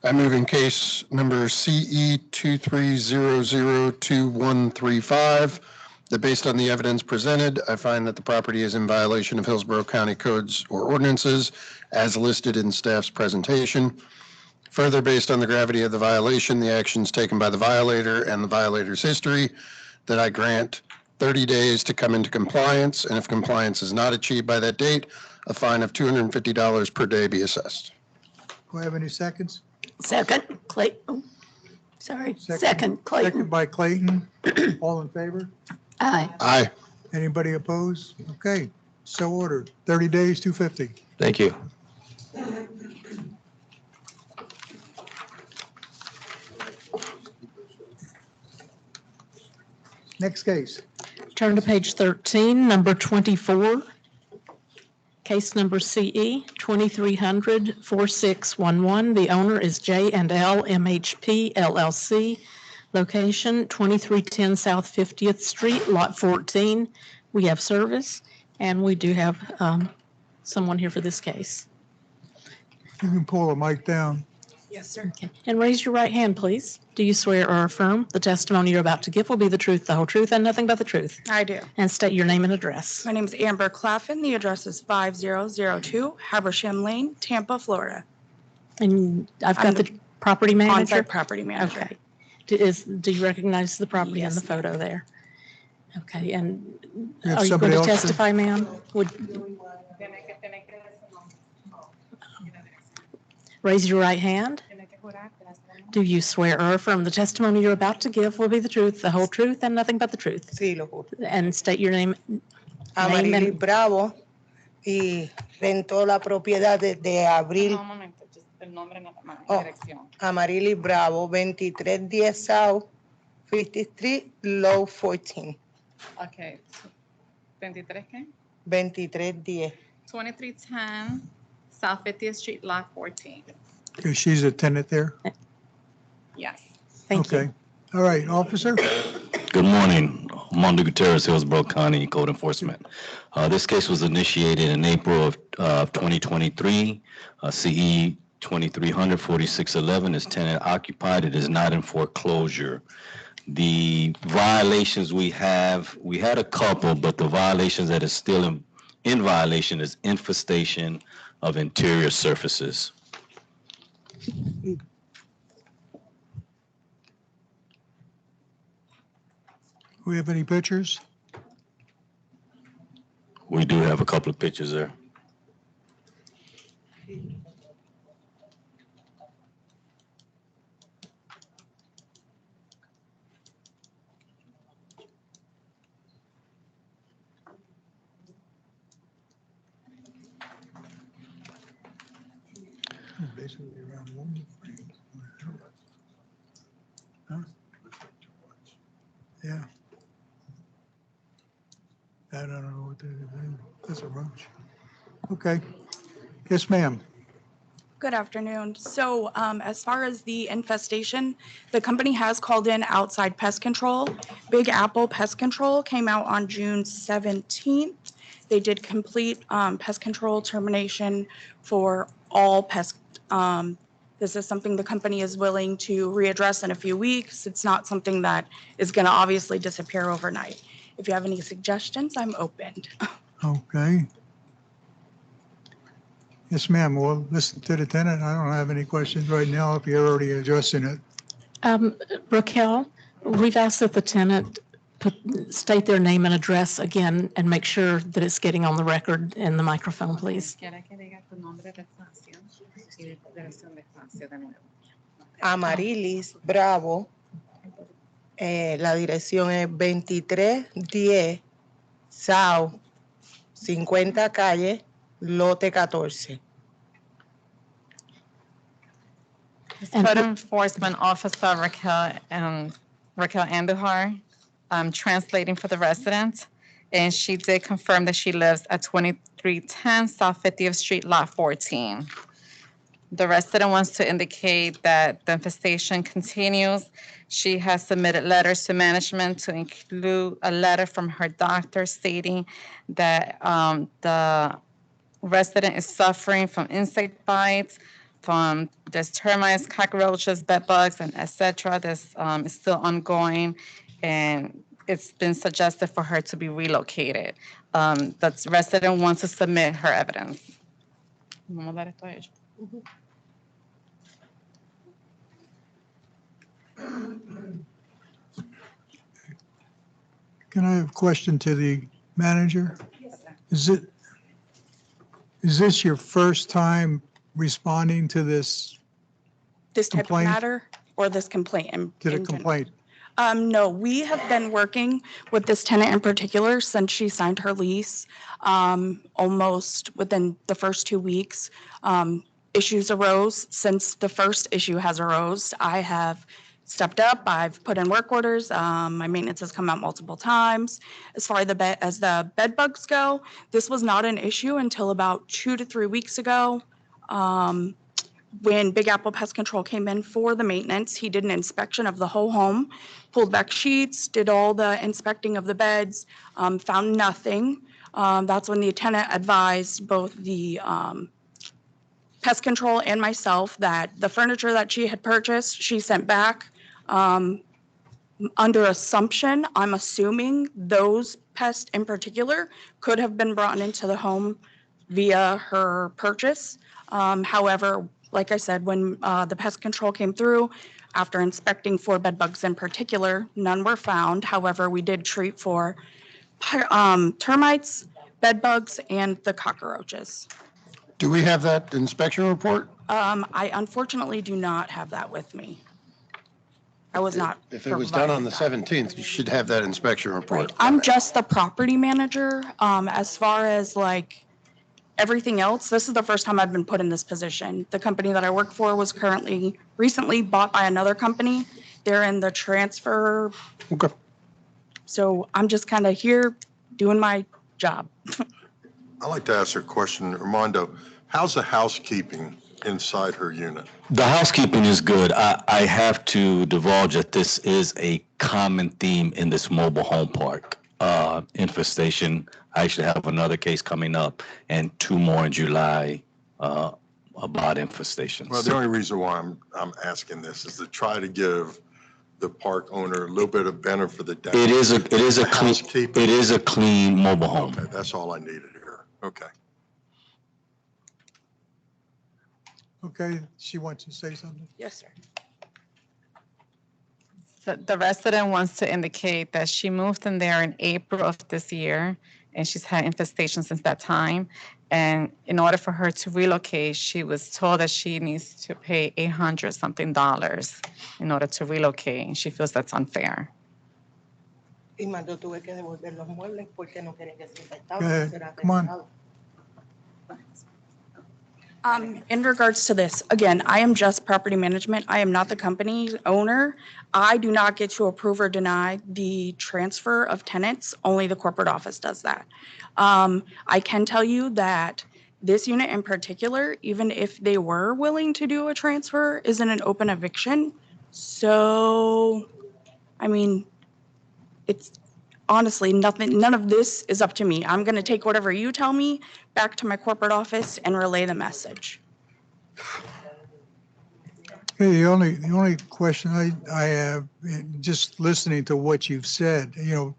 I move in case number CE 23002135, that based on the evidence presented, I find that the property is in violation of Hillsborough County codes or ordinances as listed in staff's presentation. Further, based on the gravity of the violation, the actions taken by the violator, and the violator's history, that I grant 30 days to come into compliance, and if compliance is not achieved by that date, a fine of $250 per day be assessed. Do I have any seconds? Second, Clayton. Sorry, second, Clayton. Second by Clayton. All in favor? Aye. Aye. Anybody opposed? Okay, so ordered. 30 days, 250. Thank you. Next case. Turn to page 13, number 24. Case number CE 2300-4611. The owner is J&L MHP LLC. Location 2310 South 50th Street, Lot 14. We have service, and we do have someone here for this case. You can pull the mic down. Yes, sir. Okay. And raise your right hand, please. Do you swear or affirm the testimony you're about to give will be the truth, the whole truth, and nothing but the truth? I do. And state your name and address. My name is Amber Claffin. The address is 5002 Habersham Lane, Tampa, Florida. And I've I'm got the property manager? On-site property manager. Okay. Do you recognize the property in the photo there? Okay, and You have are you going somebody to else? testify, ma'am? Raise your right hand. Do you swear or affirm the testimony you're about to give will be the truth, the whole truth, and nothing but the truth? Sí, lo juro. And state your name. Amarilis Bravo, y rentó la propiedad de abril. Un momento, el nombre nada más, Oh. dirección. Amarilis Bravo, 2310 South 50th Street, Low 14. Okay. 23 qué? 2310. 2310 South 50th Street, Lot 14. Okay, she's a tenant there? Yes. Thank you. Okay. All right, officer? Good morning. Mondo Gutierrez, Hillsborough County Code Enforcement. This case was initiated in April of 2023. CE 2300-4611 is tenant occupied. It is not in foreclosure. The violations we had a couple, but the violations that is still in violation is infestation of interior surfaces. We have any pictures? We do have a couple of pictures there. Basically around one. Huh? Yeah. I don't know what they're doing. That's a roach. Okay. Yes, ma'am. Good afternoon. So as far as the infestation, the company has called in outside pest control. Big Apple Pest Control came out on June 17th. They did complete pest control termination for all pest. This is something the company is willing to readdress in a few weeks. It's not something that is going to obviously disappear overnight. If you have any suggestions, I'm open. Okay. Yes, ma'am. Well, listen to the tenant. I don't have any questions right now if you're already addressing it. Raquel, we've asked that the tenant state their name and address again and make sure that it's getting on the record in the microphone, please. Amarilis Bravo. La dirección es 2310 South 50 Calle, Lote 14. Code Enforcement Officer Raquel Andujar, translating for the resident. And she did confirm that she lives at 2310 South 50th Street, Lot 14. The resident wants to indicate that the infestation continues. She has submitted letters to management to include a letter from her doctor stating that the resident is suffering from insect bites, from there's termites, cockroaches, bed bugs, and etc. This is still ongoing, and it's been suggested for her to be relocated. The resident wants to submit her evidence. Vamos a dar esto a ella. Can I have a question to the manager? Is this your first time responding to this This type complaint? of matter or this complaint? To the complaint? No, we have been working with this tenant in particular since she signed her lease. Almost within the first 2 weeks, issues arose. Since the first issue has arose, I have stepped up. I've put in work orders. My maintenance has come out multiple times. As far as the bed bugs go, this was not an issue until about 2 to 3 weeks ago. When Big Apple Pest Control came in for the maintenance, he did an inspection of the whole home, pulled back sheets, did all the inspecting of the beds, found nothing. That's when the tenant advised both the pest control and myself that the furniture that she had purchased, she sent back. Under assumption, I'm assuming those pests in particular could have been brought into the home via her purchase. However, like I said, when the pest control came through, after inspecting for bed bugs in particular, none were found. However, we did treat for termites, bed bugs, and the cockroaches. Do we have that inspection report? I unfortunately do not have that with me. I was not. If it was done on the 17th, you should have that inspection report. I'm just the property manager. As far as like everything else, this is the first time I've been put in this position. The company that I work for was recently bought by another company. They're in the transfer. Okay. So I'm just kind of here doing my job. I'd like to ask her a question. Armando, how's the housekeeping inside her unit? The housekeeping is good. I have to divulge that this is a common theme in this mobile home park infestation. I actually have another case coming up and 2 more in July about infestations. Well, the only reason why I'm asking this is to try to give the park owner a little bit of benefit for the doubt. It is a clean mobile home. Okay, that's all I needed here. Okay. Okay, she wants to say something? Yes, sir. The resident wants to indicate that she moved in there in April of this year, and she's had infestation since that time. And in order for her to relocate, she was told that she needs to pay $800 something in order to relocate, and she feels that's unfair. Y más yo tuve que devolver los muebles porque no quería que se Go ahead, come on. In regards to this, again, I am just property management. I am not the company owner. I do not get to approve or deny the transfer of tenants. Only the corporate office does that. I can tell you that this unit in particular, even if they were willing to do a transfer, isn't an open eviction. So, I mean, it's honestly nothing, none of this is up to me. I'm going to take whatever you tell me back to my corporate office and relay the message. Hey, the only question I have, just listening to what you've said, you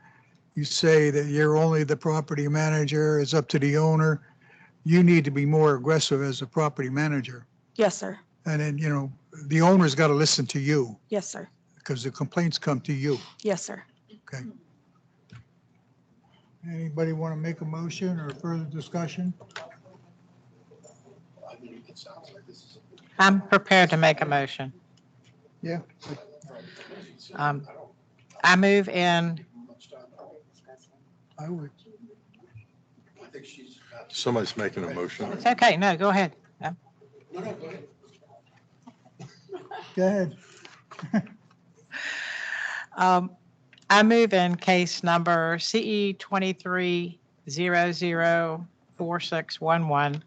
say that you're only the property manager, it's up to the owner. You need to be more aggressive as a property manager. Yes, sir. And then, the owner's got to listen to you Yes, sir. because the complaints come to you. Yes, sir. Okay. Anybody want to make a motion or further discussion? I'm prepared to make a motion. Yeah. I move in, I would. Somebody's making a motion. it's okay, no, go ahead. Go ahead. I move in case number CE 23004611,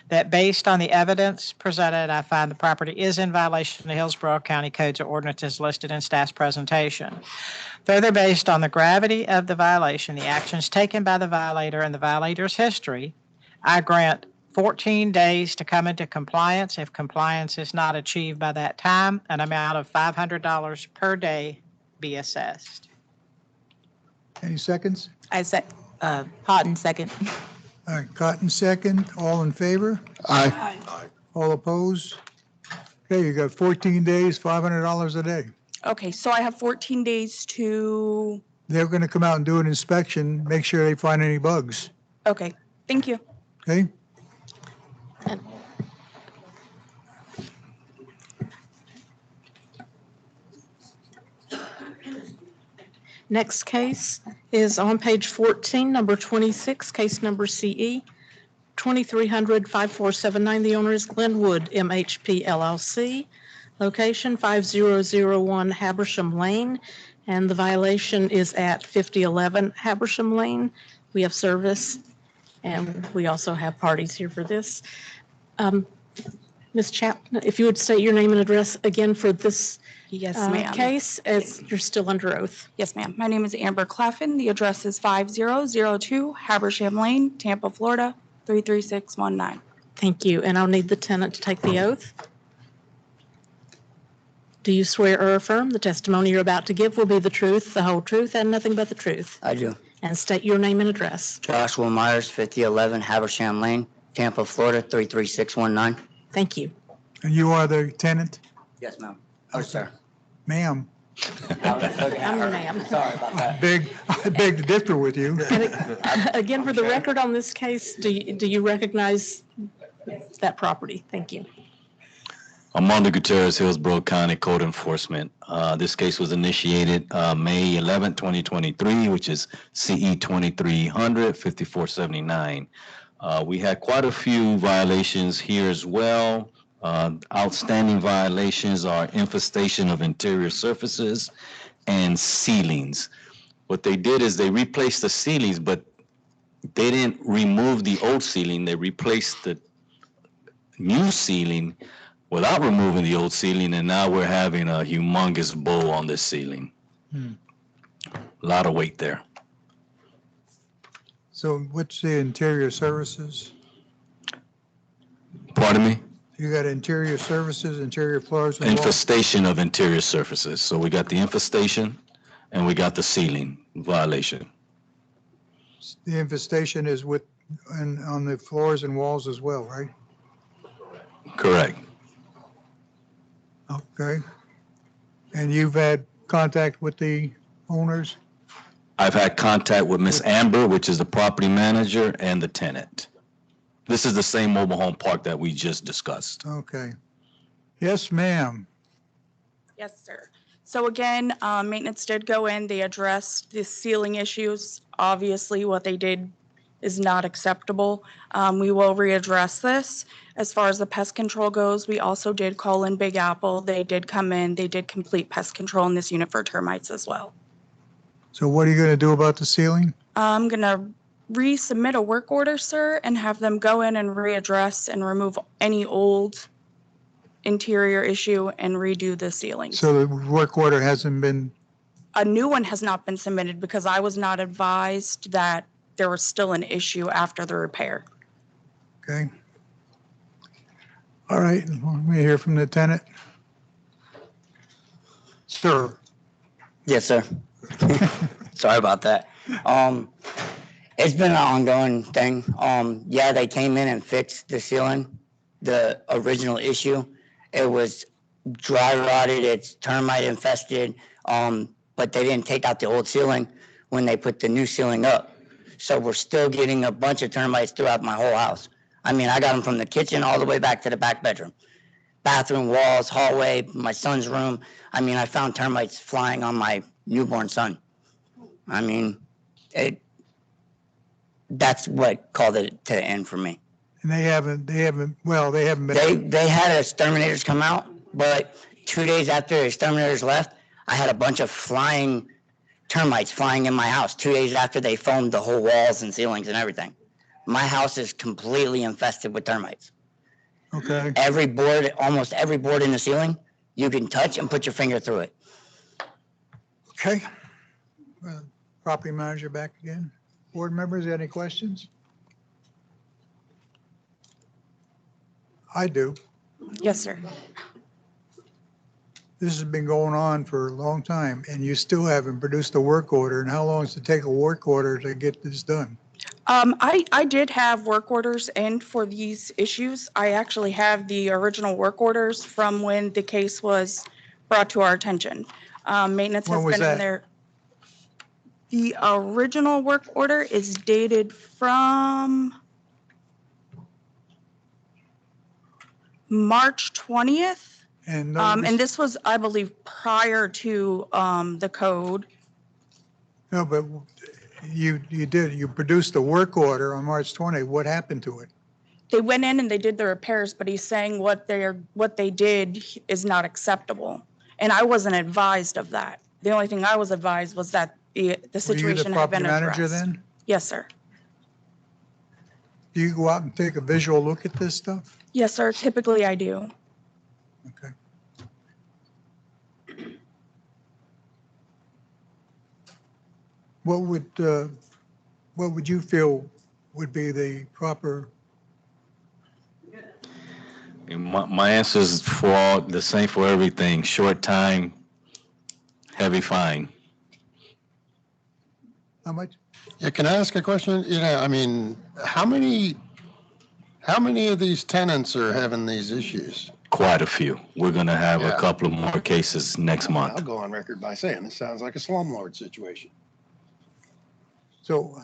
that based on the evidence presented, I find the property is in violation of the Hillsborough County Codes of Ordinances listed in staff's presentation. Further, based on the gravity of the violation, the actions taken by the violator, and the violator's history, I grant 14 days to come into compliance. If compliance is not achieved by that time, an amount of $500 per day be assessed. Any seconds? I said, Houghton second. All right, Cotton second. All in favor? Aye. All opposed? Okay, you got 14 days, $500 a day. Okay, so I have 14 days to, They're going to come out and do an inspection, make sure they find any bugs. okay, thank you. Okay? Next case is on page 14, number 26, case number CE 2300-5479. The owner is Glenwood MHP LLC, location 5001 Habersham Lane, and the violation is at 5011 Habersham Lane. We have service, and we also have parties here for this. Ms. Chapman, if you would state your name and address again for this Yes, ma'am. case, as you're still under oath. Yes, ma'am. My name is Amber Claffin. The address is 5002 Habersham Lane, Tampa, Florida, 33619. Thank you, and I'll need the tenant to take the oath. Do you swear or affirm the testimony you're about to give will be the truth, the whole truth, and nothing but the truth? I do. And state your name and address. Joshua Myers, 5011 Habersham Lane, Tampa, Florida, 33619. Thank you. And you are the tenant? Yes, ma'am. Oh, sir. Ma'am. I was looking at I'm her. the ma'am. Sorry about that. I beg to differ with you. Again, for the record on this case, do you recognize that property? Thank you. Armando Gutierrez, Hillsborough County Code Enforcement. This case was initiated May 11, 2023, which is CE 2300-5479. We had quite a few violations here as well. Outstanding violations are infestation of interior surfaces and ceilings. What they did is they replaced the ceilings, but they didn't remove the old ceiling. They replaced the new ceiling without removing the old ceiling, and now we're having a humongous bow on this ceiling. A lot of weight there. So what's the interior services? Pardon me? You got interior services, interior floors and walls? Infestation of interior surfaces. So we got the infestation and we got the ceiling violation. The infestation is on the floors and walls as well, right? Correct. Okay. And you've had contact with the owners? I've had contact with Miss Amber, which is the property manager, and the tenant. This is the same mobile home park that we just discussed. Okay. Yes, ma'am. Yes, sir. So again, maintenance did go in. They addressed the ceiling issues. Obviously, what they did is not acceptable. We will readdress this. As far as the pest control goes, we also did call in Big Apple. They did come in. They did complete pest control in this unit for termites as well. So what are you going to do about the ceiling? I'm going to resubmit a work order, sir, and have them go in and readdress and remove any old interior issue and redo the ceilings. So the work order hasn't been, A new one has not been submitted because I was not advised that there was still an issue after the repair. okay? All right, let me hear from the tenant. Sir. Yes, sir. Sorry about that. It's been an ongoing thing. Yeah, they came in and fixed the ceiling, the original issue. It was dry rotted, it's termite infested, but they didn't take out the old ceiling when they put the new ceiling up. So we're still getting a bunch of termites throughout my whole house. I mean, I got them from the kitchen all the way back to the back bedroom. Bathroom walls, hallway, my son's room. I mean, I found termites flying on my newborn son. I mean, that's what called it to the end for me. And they haven't been. They had exterminators come out, but 2 days after the exterminators left, I had a bunch of flying termites flying in my house 2 days after they foamed the whole walls and ceilings and everything. My house is completely infested with termites. Okay. Every board, almost every board in the ceiling, you can touch and put your finger through it. Okay. Property manager back again. Board members, any questions? I do. Yes, sir. This has been going on for a long time, and you still haven't produced a work order. And how long does it take a work order to get this done? I did have work orders in for these issues. I actually have the original work orders from when the case was brought to our attention. Maintenance When has was been in that? there. The original work order is dated from March 20th. And And this was, I believe, prior to the code. No, but you produced a work order on March 20. What happened to it? They went in and they did the repairs, but he's saying what they did is not acceptable. And I wasn't advised of that. The only thing I was advised was that the situation had been Were you the property manager addressed. then? Yes, sir. Do you go out and take a visual look at this stuff? Yes, sir. Typically I do. Okay. What would you feel would be the proper? My answer is for all the same for everything. Short time, heavy fine. How much? Yeah, can I ask a question? I mean, how many of these tenants are having these issues? Quite a few. We're gonna have Yeah. a couple of more cases next I'll month. go on record by saying this sounds like a slumlord situation. So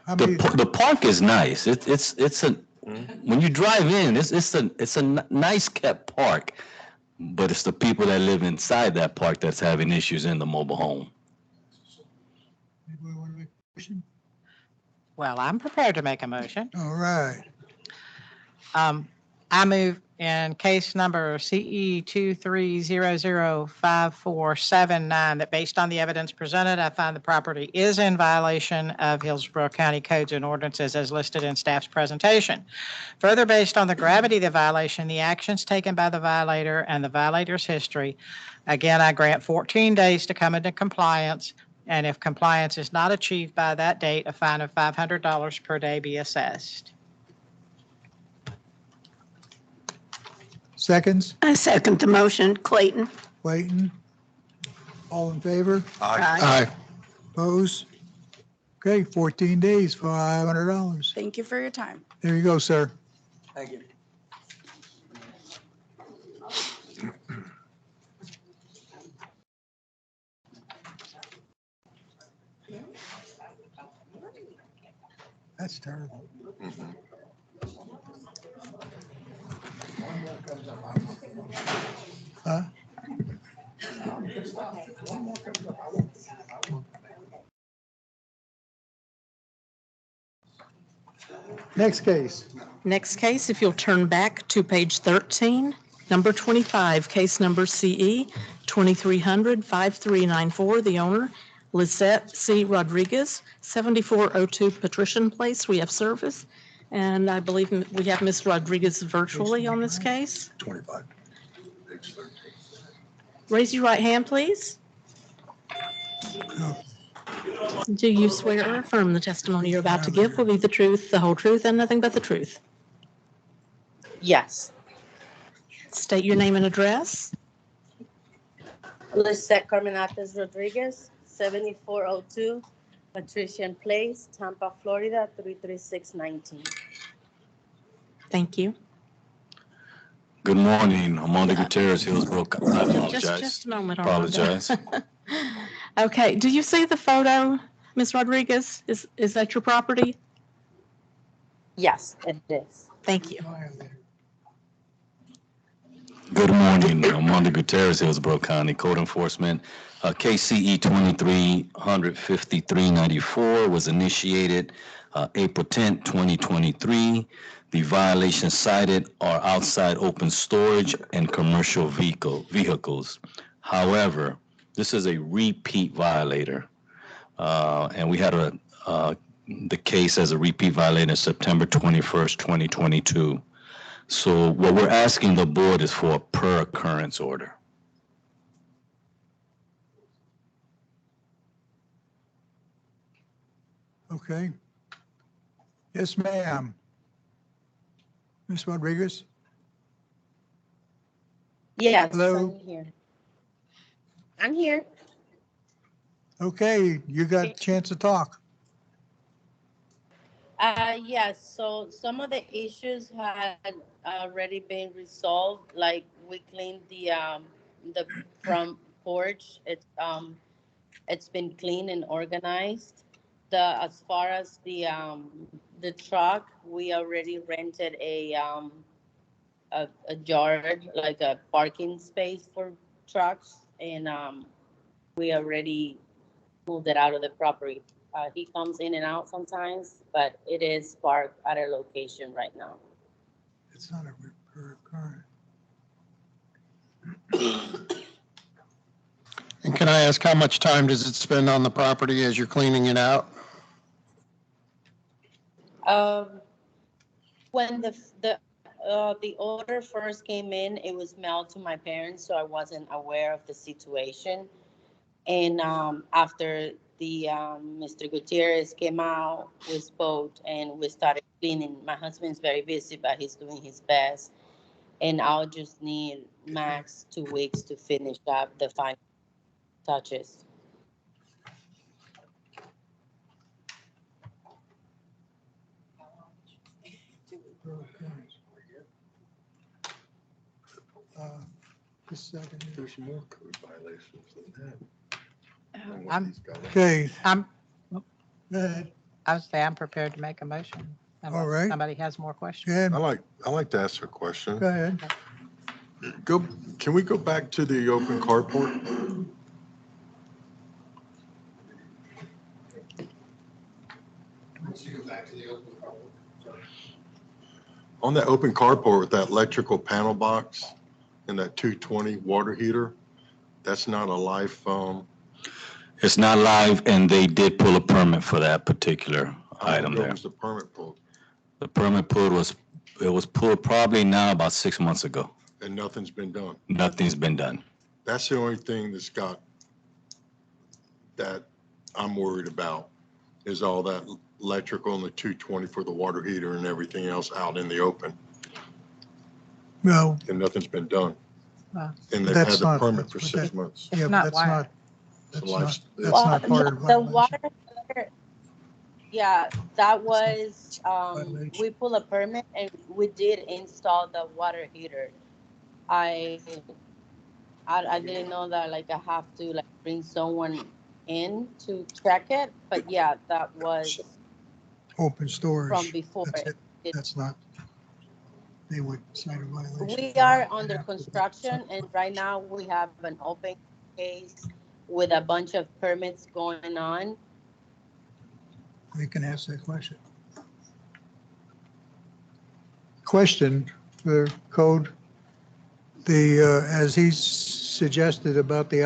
how many? The park is nice. It's a, when you drive in, it's a nice kept park, but it's the people that live inside that park that's having issues in the mobile home. Anybody want to make a motion? Well, I'm prepared to make a motion. All right. I move in case number CE 23005479 that based on the evidence presented, I find the property is in violation of Hillsborough County codes and ordinances as listed in staff's presentation. Further, based on the gravity of the violation, the actions taken by the violator and the violator's history, again, I grant 14 days to come into compliance. And if compliance is not achieved by that date, a fine of $500 per day be assessed. Seconds? I second the motion. Clayton? Clayton? All in favor? Aye. Opposed? Okay, 14 days, $500. Thank you for your time. There you go, sir. Thank you. That's terrible. Huh? Next case. Next case, if you'll turn back to page 13, number 25, case number CE 2300-5394. The owner, Lizette C. Rodriguez, 7402 Patrician Place. We have service. And I believe we have Ms. Rodriguez virtually on this case. 25. Raise your right hand, please. Do you swear or affirm the testimony you're about to give will be the truth, the whole truth, and nothing but the truth? Yes. State your name and address. Lisette Carmenates Rodriguez, 7402 Patrician Place, Tampa, Florida, 33619. Thank you. Good morning, Armando Gutierrez, Hillsborough. I apologize. Just a moment. Armando. Apologize. Okay, do you see the photo, Ms. Rodriguez? Is that your property? Yes, it is. Thank you. Good morning, Armando Gutierrez, Hillsborough County Code Enforcement. KCE 235394 was initiated April 10, 2023. The violations cited are outside open storage and commercial vehicles. However, this is a repeat violator. And we had the case as a repeat violator September 21st, 2022. So what we're asking the board is for a per occurrence order. Okay. Yes, ma'am. Ms. Rodriguez? Yes, Hello? I'm here. I'm here. Okay, you got a chance to talk. Yes, so some of the issues had already been resolved, like we cleaned the front porch. It's been cleaned and organized. As far as the truck, we already rented a yard, like a parking space for trucks, and we already moved it out of the property. He comes in and out sometimes, but it is parked at a location right now. It's not a per occurrence. And can I ask, how much time does it spend on the property as you're cleaning it out? When the order first came in, it was mailed to my parents, so I wasn't aware of the situation. And after the Mr. Gutierrez came out, we spoke and we started cleaning. My husband's very busy, but he's doing his best. And I'll just need max 2 weeks to finish up the final touches. Just a second. There's more code violations than that. Okay. I'm Go ahead. I would say I'm prepared to make a motion. All right. Somebody has more questions. Go ahead. I like to ask a question. Go ahead. Can we go back to the open carport? On that open carport with that electrical panel box and that 220 water heater, that's not a live It's not live, and they did pull a permit for that particular item there. was the permit pulled? The permit was pulled probably now about 6 months ago. And nothing's been done. Nothing's been done. That's the only thing that I'm worried about, is all that electrical and the 220 for the water heater and everything else out in the open. No. And nothing's been done. Well, And they've had That's the not- permit that's for what 6 that- months. Yeah, but not that's wired. not, that's Well, not, that's Well, not part of the violation. water, yeah, that was, we pulled a permit and we did install the water heater. I didn't know that, like, I have to, like, bring someone in to check it, but yeah, that was Open storage. from before. That's it. That's not, they would cite a violation. We for are that. under construction, and right now we have an open case with a bunch of permits going on. We can ask that question. Question for code. As he suggested about the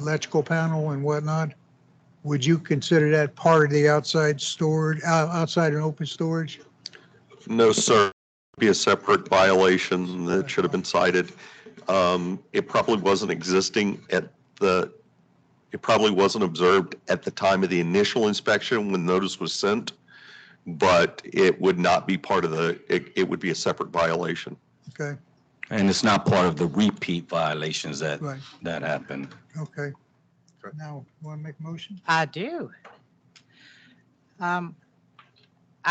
electrical panel and whatnot, would you consider that part of the outside storage, outside and open storage? No, sir. Be a separate violation that should have been cited. It probably wasn't it probably wasn't observed at the time of the initial inspection when notice was sent, but it would not be part of it would be a separate violation. Okay, And it's not part of the repeat violations that right, happen. okay. Now, want to make a motion? I do. I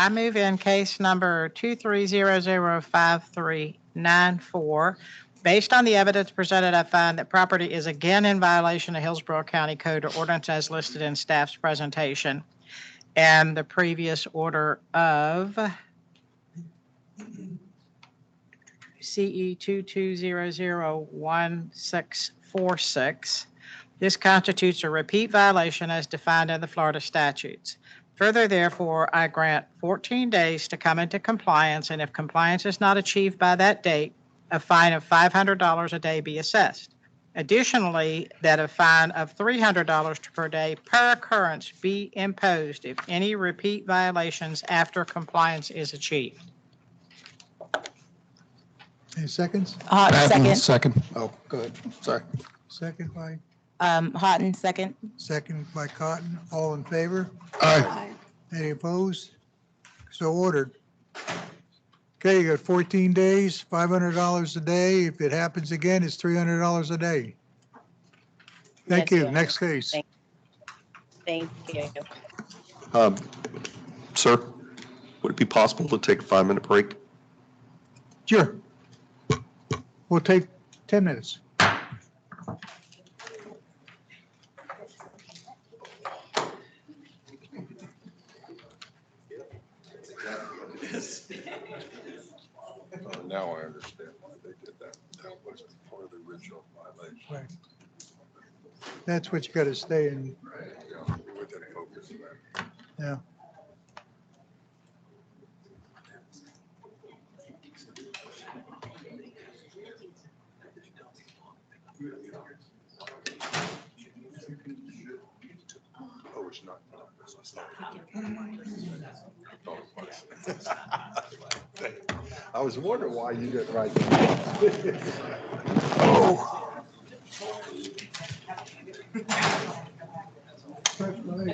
move in case number 2300539 Based on the evidence presented, I find that property is again in violation of Hillsborough County Code or ordinance as listed in staff's presentation. And the previous order of CE 22001646. This constitutes a repeat violation as defined in the Florida statutes. Further, therefore, I grant 14 days to come into compliance, and if compliance is not achieved by that date, a fine of $500 a day be assessed. Additionally, that a fine of $300 per day per occurrence be imposed if any repeat violations after compliance is achieved. Any seconds? Second. Second. Oh, good. Sorry. Second by, Houghton, second. second by Cotton. All in favor? Aye. Any opposed? So ordered. Okay, you got 14 days, $500 a day. If it happens again, it's $300 a day. Thank Yes, you. sir. Next case. Thank you. Sir, would it be possible to take a 5-minute break? Sure. We'll take 10 minutes. Now I understand why they did that. That wasn't part of the original violation. Right. That's what you got to stay in. Within focus of that. Yeah. Oh, it's not. I was wondering why you didn't write that. Oh.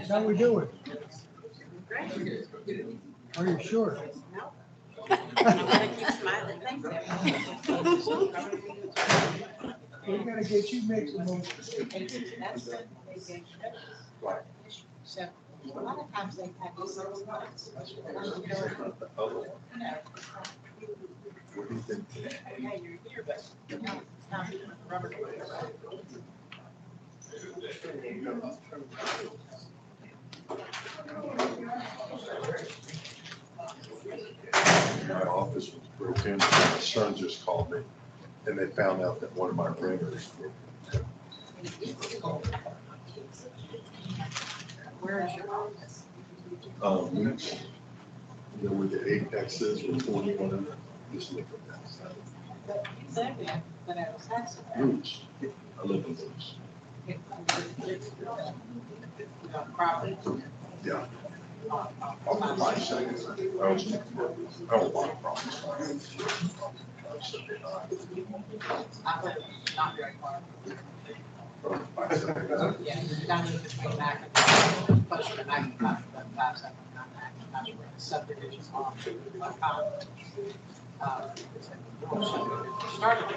How we doing? Are you sure? We gotta get you make some motion. Right. So a lot of times they have 6 months. What do you think? Yeah, you're here, but you know, it's not rubber. My office was broken. My son just called me and they found out that one of my renters. Where is your office? You know where the apex is with 41 in it? Just look at that side. But exactly, but I was asking. Roots. I live in Roots. Property. Yeah. On the right side. I was, I don't want a problem. I live not very far. Yeah, down in between Mac and closer to 95, but 579 Mac, that's where the subdivisions are. Started. I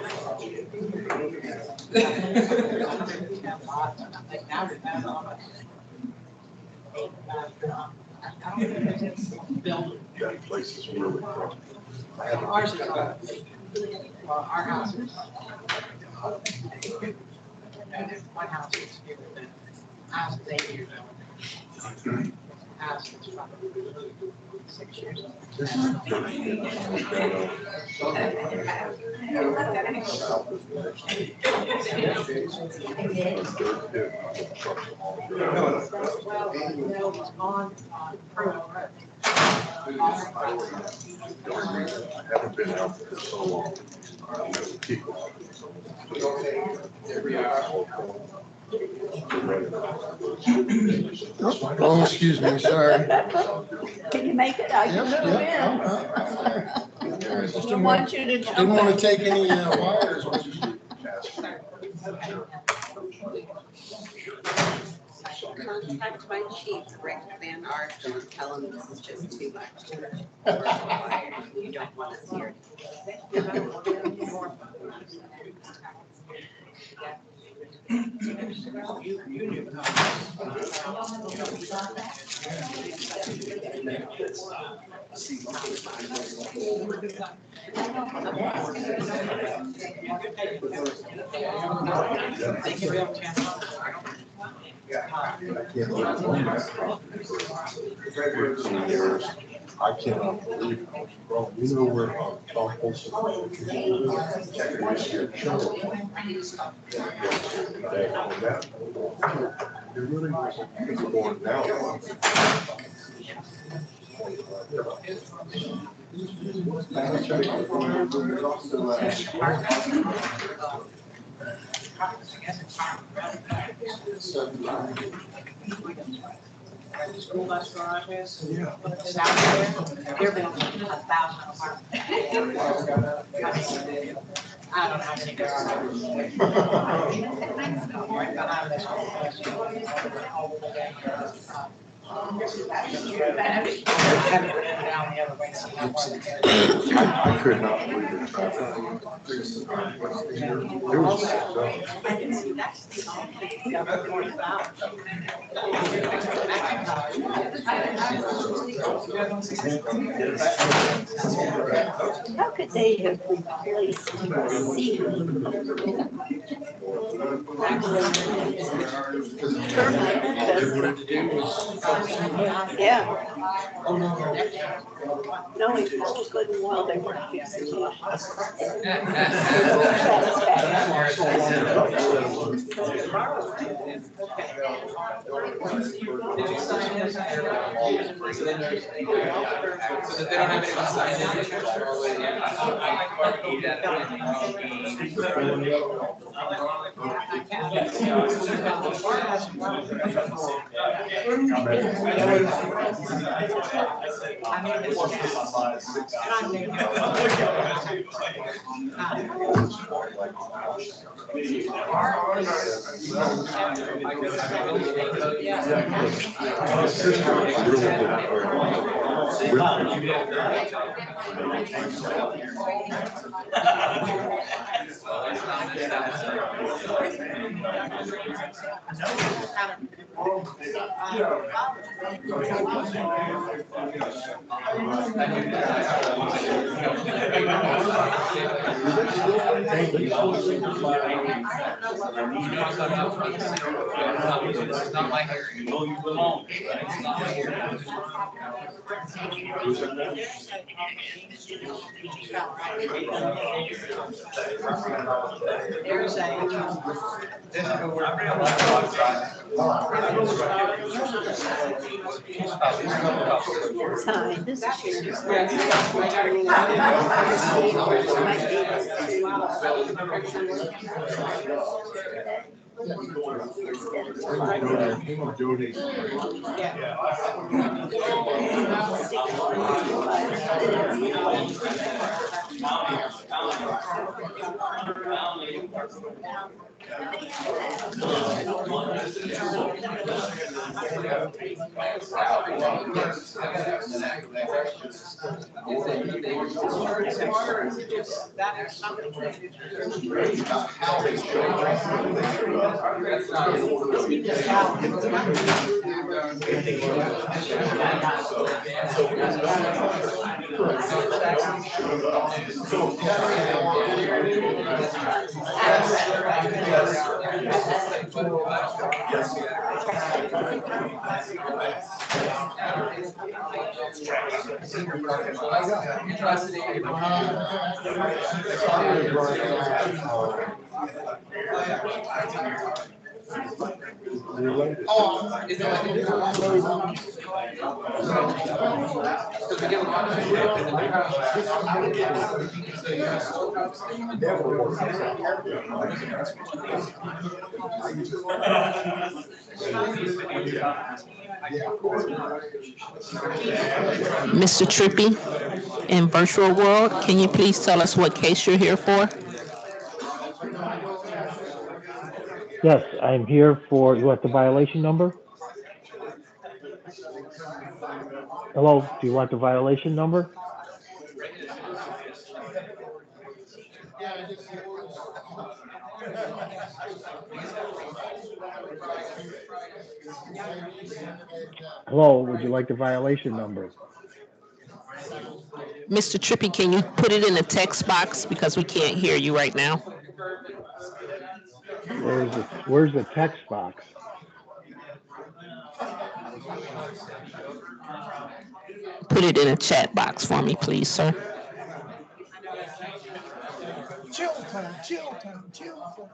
think now we've had all of That place is really rough. ours is all, well, our house is. One house is here, the house is 8 years old. House is probably 6 years old. I haven't been out there so long. I know people. Oh, excuse me, sorry. Can you make it? I can Yep, move yep. in. Just Don't want you to jump. didn't want to take any wires. Contact my chief, Rick Van Art, and tell him this is just too much. You don't want us here. I cannot believe how strong, you know where it's going down. School bus garages, south there, they're building 1,000 apartments. I don't know how many garages. Right behind this whole place. Down the other way. I could not believe it. It was I can see that's the only thing I've ever worried about. How could they have replaced the ceiling? Yeah. Knowing full good and well they weren't fixing it. Did you sign this? So that they don't have anyone sign It's not my hair. It's not my hair. There's a. Hi, this is Sharon. Mr. Trippy, in virtual world, can you please tell us what case you're here for? Yes, I'm here for, you want the violation number? Hello, do you want the violation number? Hello, would you like the violation number? Mr. Trippy, can you put it in the text box because we can't hear you right now? Where's the text box? Put it in a chat box for me, please, sir. Chill time, chill time, chill time.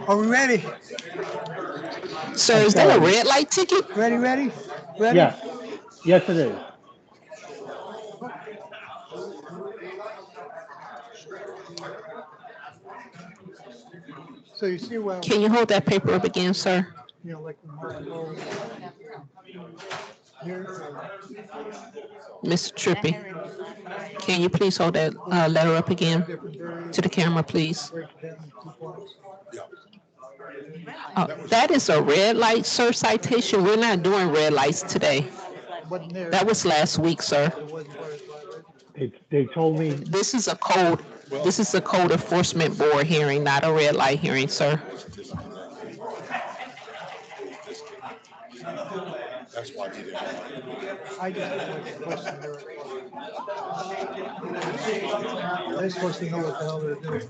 Are we ready? Sir, is that a red light ticket? Ready? Ready? Yes, yes it is. So you see, well, Can you hold that paper up again, sir? you know, like here. Mr. Trippy, can you please hold that letter up again to the camera, please? That is a red light, sir, citation. We're not doing red lights today. That was last week, sir. They told me. This is a code enforcement board hearing, not a red light hearing, sir. That's why he didn't. I just like to question their. They're supposed to know what the hell they're doing.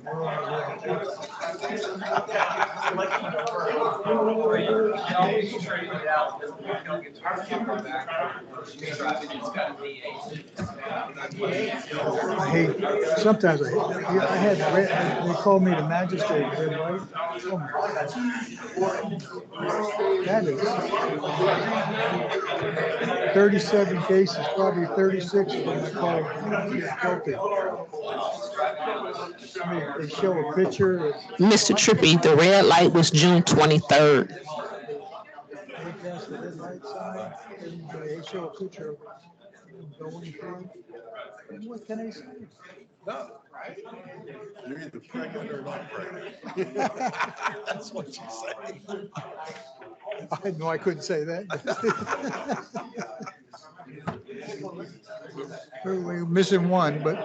I hate, sometimes I had, they called me the magistrate at red light. Oh my God. That is 37 cases, probably 36 of them I called guilty. They show a picture. Mr. Trippy, the red light was June 23rd. They pass the red light sign, and they show a picture of it going through. And what can I say? No, right? You're either pregnant or not pregnant. That's what you say. I know I couldn't say that. We're missing one, but.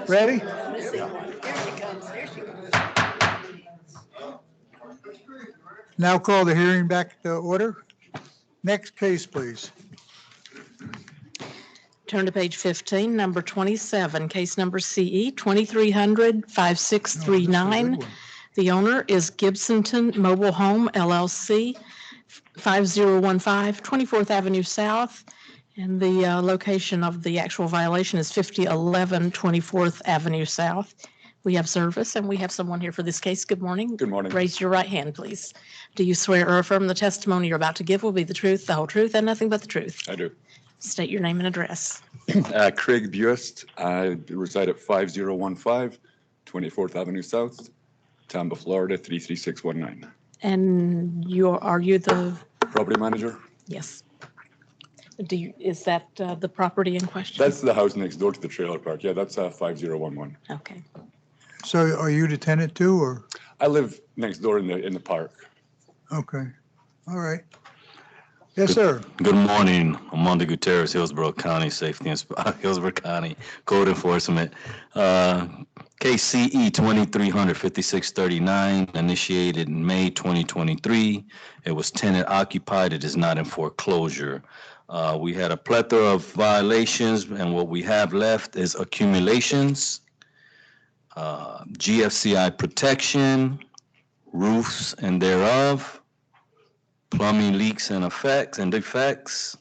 Ready? Here she comes, here she comes. Now call the hearing back to order. Next case, please. Turn to page 15, number 27, case number CE 2300-5639. The owner is Gibsonton Mobile Home LLC, 5015 24th Avenue South. And the location of the actual violation is 5011 24th Avenue South. We have service and we have someone here for this case. Good morning. Good morning. Raise your right hand, please. Do you swear or affirm the testimony you're about to give will be the truth, the whole truth, and nothing but the truth? I do. State your name and address. Craig Buist. I reside at 5015 24th Avenue South, Tampa, Florida, 33619. And are you the? Property manager? Yes. Is that the property in question? That's the house next door to the trailer park. Yeah, that's 5011. Okay. So are you the tenant too, or? I live next door in the park. Okay. All right. Yes, sir. Good morning. Armando Gutierrez, Hillsborough County Safety Hillsborough County Code Enforcement. Case CE 2300-5639, initiated in May 2023. It was tenant occupied. It is not in foreclosure. We had a plethora of violations, and what we have left is accumulations, GFCI protection, roofs and thereof, plumbing leaks and effects and defects.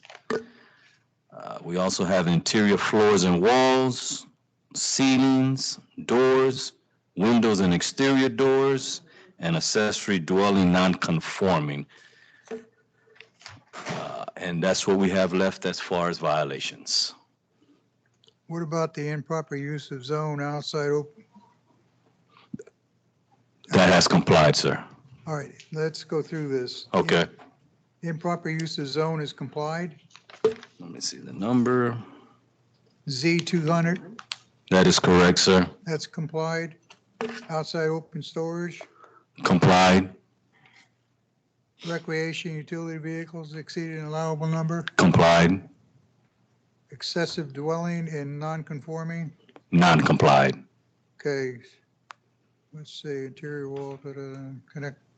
We also have interior floors and walls, ceilings, doors, windows and exterior doors, and accessory dwelling non-conforming. And that's what we have left as far as violations. What about the improper use of zone outside open? That has complied, sir. All right, let's go through this. Okay. Improper use of zone is complied. Let me see the number. Z200, That is correct, sir. that's complied. Outside open storage, Complied, recreation utility vehicles exceeding allowable number, complied, excessive dwelling in non-conforming. non-complied, Okay, let's see, interior wall,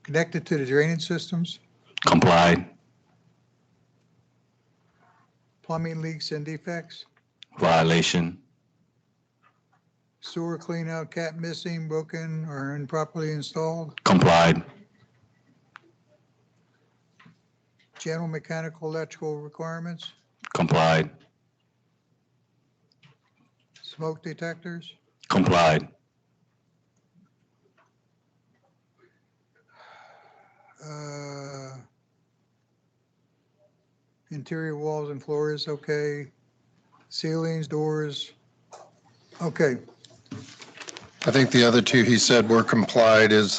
connected to the drainage systems, complied, plumbing leaks and defects, violation, sewer cleanout cap missing, broken, or improperly installed, complied, general mechanical electrical requirements, complied, smoke detectors, complied, interior walls and floors, okay, ceilings, doors, okay. I think the other two he said were complied is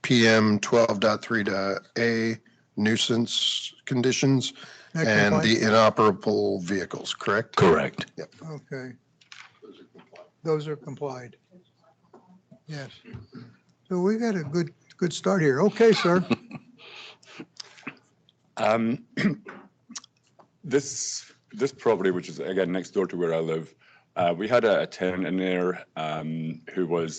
PM 12.3 nuisance conditions That and complied? the inoperable vehicles, correct? correct. Okay. Those are complied. Yes. So we got a good start here. Okay, sir. This property, which is again next door to where I live, we had a tenant in there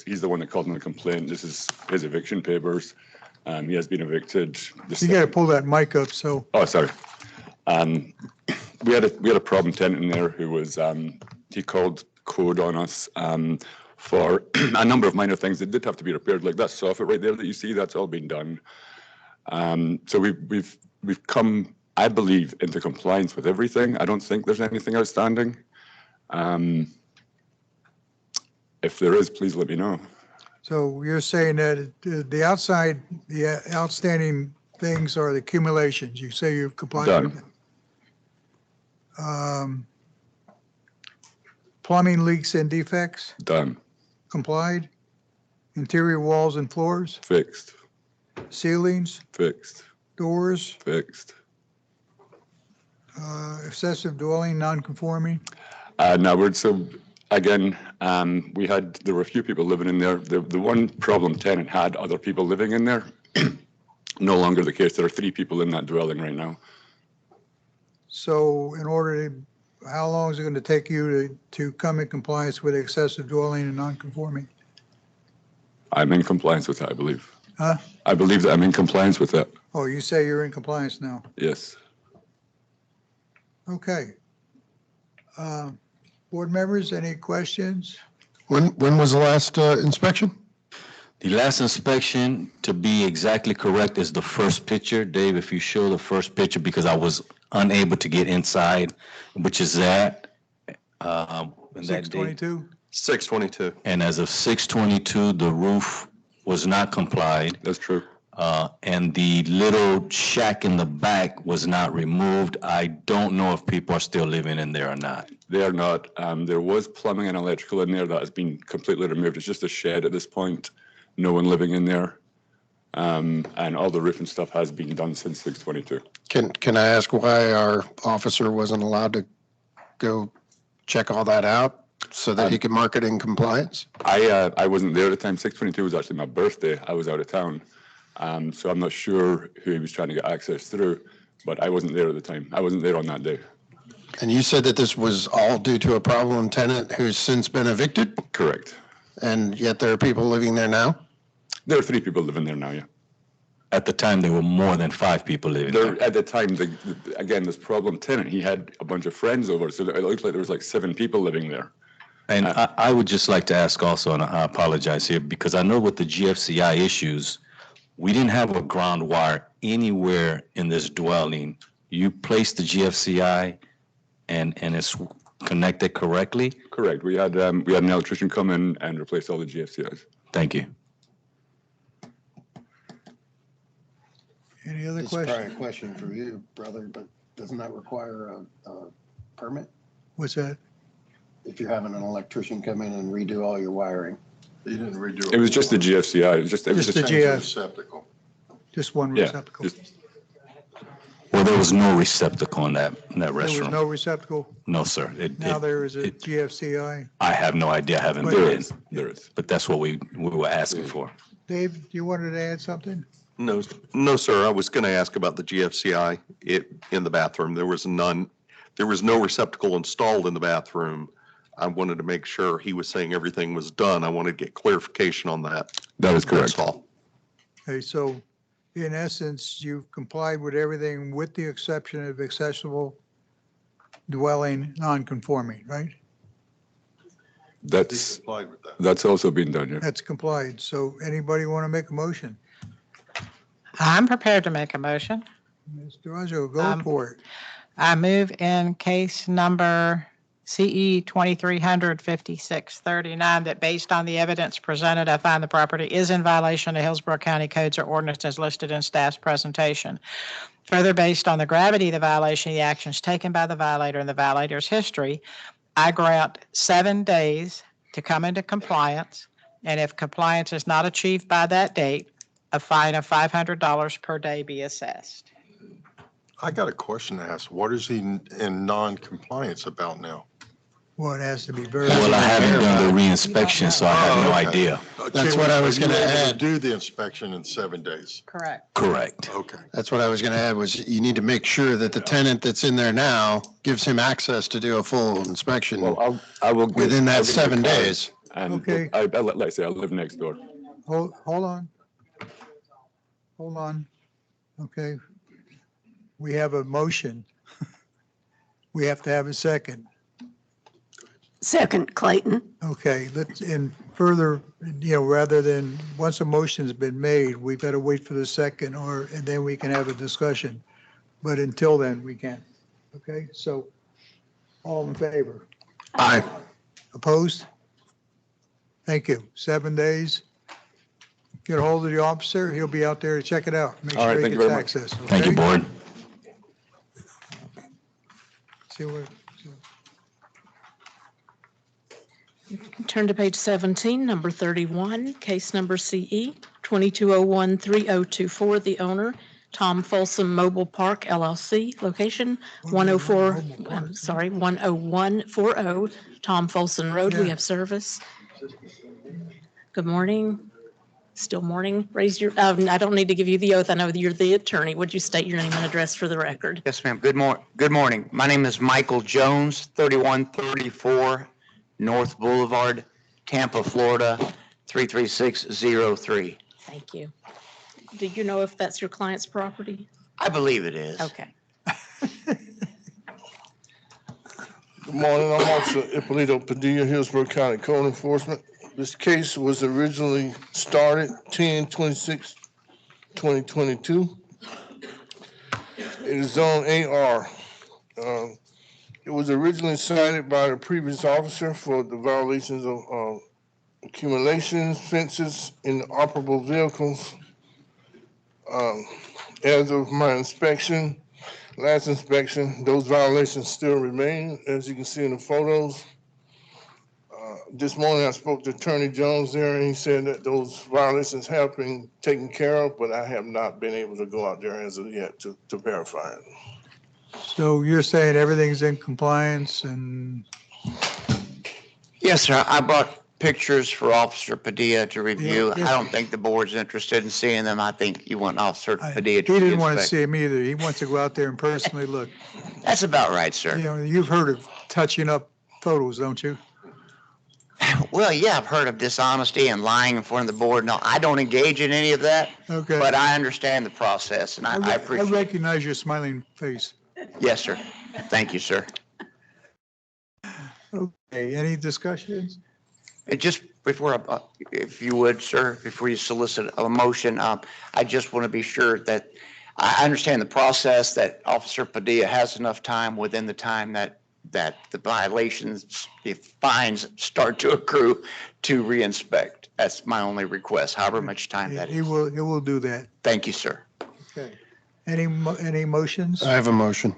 he's the one that called in the complaint. This is his eviction papers. He has been evicted. You got to pull that mic up, so. Oh, sorry. We had a problem tenant in there who was he called code on us for a number of minor things that did have to be repaired, like that soffit right there that you see. That's all been done. So we've come, I believe, into compliance with everything. I don't think there's anything outstanding. If there is, please let me know. So you're saying that the outside, the outstanding things are the accumulations. You say you've complied with them. Plumbing leaks and defects, Done. complied. Interior walls and floors, Fixed. ceilings, Fixed. doors, Fixed. excessive dwelling, non-conforming. So again, there were a few people living in there. The one problem tenant had other people living in there. No longer the case. There are 3 people in that dwelling right now. So in order to, how long is it going to take you to come in compliance with excessive dwelling and non-conforming? I'm in compliance with that, I believe. Huh? I believe that I'm in compliance with that. Oh, you say you're in compliance now. Yes. Okay. Board members, any questions? When was the last inspection? The last inspection, to be exactly correct, is the first picture. Dave, if you show the first picture, because I was unable to get inside, which is that. 622? 622. And as of 622, the roof was not complied. That's true. And the little shack in the back was not removed. I don't know if people are still living in there or not. They are not. There was plumbing and electrical in there that has been completely removed. It's just a shed at this point. No one living in there. And all the roof and stuff has been done since 622. Can I ask why our officer wasn't allowed to go check all that out so that he could mark it in compliance? I wasn't there at the time. 622 was actually my birthday. I was out of town. So I'm not sure who he was trying to get access through, but I wasn't there at the time. I wasn't there on that day. And you said that this was all due to a problem tenant who's since been evicted? Correct. And yet there are people living there now? There are 3 people living there now, yeah. At the time, there were more than 5 people living there. At the time, again, this problem tenant, he had a bunch of friends over, so it looked like there was like 7 people living there. And I would just like to ask also, and I apologize here, because I know with the GFCI issues, We didn't have a ground wire anywhere in this dwelling. You placed the GFCI and it's connected correctly? Correct. We had an electrician come in and replace all the GFCIs. Thank you. Any other This is probably a questions? question for you, brother, but doesn't that require a permit? What's that? If you're having an electrician come in and redo all your wiring? He didn't redo it. It was just the GFCI. It was just, it was Just the just, GF. Receptacle. Just one yeah. receptacle? just- Well, there was no receptacle in that There was restroom. no receptacle? No, sir. Now there is a it- GFCI? I have no idea. I haven't But- been in, There is. but that's what we were asking for. Dave, you wanted to add something? No, no, sir. I was going to ask about the GFCI in the bathroom. There was none. There was no receptacle installed in the bathroom. I wanted to make sure he was saying everything was done. I wanted to get clarification on that. That is correct. That's all. Okay, so in essence, you've complied with everything with the exception of accessible dwelling non-conforming, right? He That's, complied with that. that's also been done, yeah. That's complied. So anybody want to make a motion? I'm prepared to make a motion. Mr. Rajo, go for it. I move in case number CE 2300-5639 that based on the evidence presented, I find the property is in violation of Hillsborough County codes or ordinances listed in staff's presentation. Further, based on the gravity of the violation, the actions taken by the violator and the violator's history, I grant 7 days to come into compliance. And if compliance is not achieved by that date, a fine of $500 per day be assessed. I got a question to ask. What is he in non-compliance about now? Well, it has to be very. Well, I haven't done the reinspection, so I have no Oh, okay. idea. That's what I was gonna Are you able to add. do the inspection in 7 days? Correct. Correct. Okay. That's what I was going to add was you need to make sure that the tenant that's in there now gives him access to do a full inspection Well, I will. get- within I'll that get my 7 card. days. And Okay. like I say, I live next door. Hold on. Hold on. Okay. We have a motion. We have to have a second. Second, Clayton. Okay, let's, in further, rather than, once a motion's been made, we've got to wait for the second and then we can have a discussion. But until then, we can't. Okay, so all in favor? Aye. Opposed? Thank you. 7 days. Get a hold of the officer. He'll be out there to check it out. Make All right, sure he thank you gets very much. access. Thank you, okay? board. See what, Turn to page 17, number 31, case number CE 22013024. The owner, Tom Folsom Mobile Park LLC, location 10140 Tom Folsom Road. We Yeah. have service. Good morning. Still morning. Raise your, I don't need to give you the oath. I know that you're the attorney. Would you state your name and address for the record? Yes, ma'am. Good morning. My name is Michael Jones, 3134 North Boulevard, Tampa, Florida, 33603. Thank you. Do you know if that's your client's property? I believe it is. Okay. Good morning, I'm Officer Ippolito Padilla, Hillsborough County Code Enforcement. This case was originally started 10/26/2022. It is zone AR. It was originally cited by the previous officer for the violations of accumulations, fences, inoperable vehicles. As of my inspection, last inspection, those violations still remain, as you can see in the photos. This morning I spoke to Attorney Jones there and he said that those violations have been taken care of, but I have not been able to go out there as of yet to verify it. so you're saying everything's in compliance and, Yes, sir. I brought pictures for Officer Padilla to review. Yeah, I don't think the board's interested in seeing them. I think you want Officer he Padilla to didn't want to inspect. see him either. He wants to go out there and personally look. That's about right, sir. You've heard of touching up photos, don't you? Well, yeah, I've heard of dishonesty and lying in front of the board. No, I don't engage in any of that, Okay. but I understand the process and I I appreciate it. recognize your smiling face. Yes, sir. Thank you, sir. Okay, any discussions? It just If you would, sir, before you solicit a motion, I just want to be sure that I understand the process, that Officer Padilla has enough time within the time that the violations, the fines start to accrue to reinspect. That's my only request, however much time that He is. will do that. Thank you, sir. Okay. Any motions? I have a motion.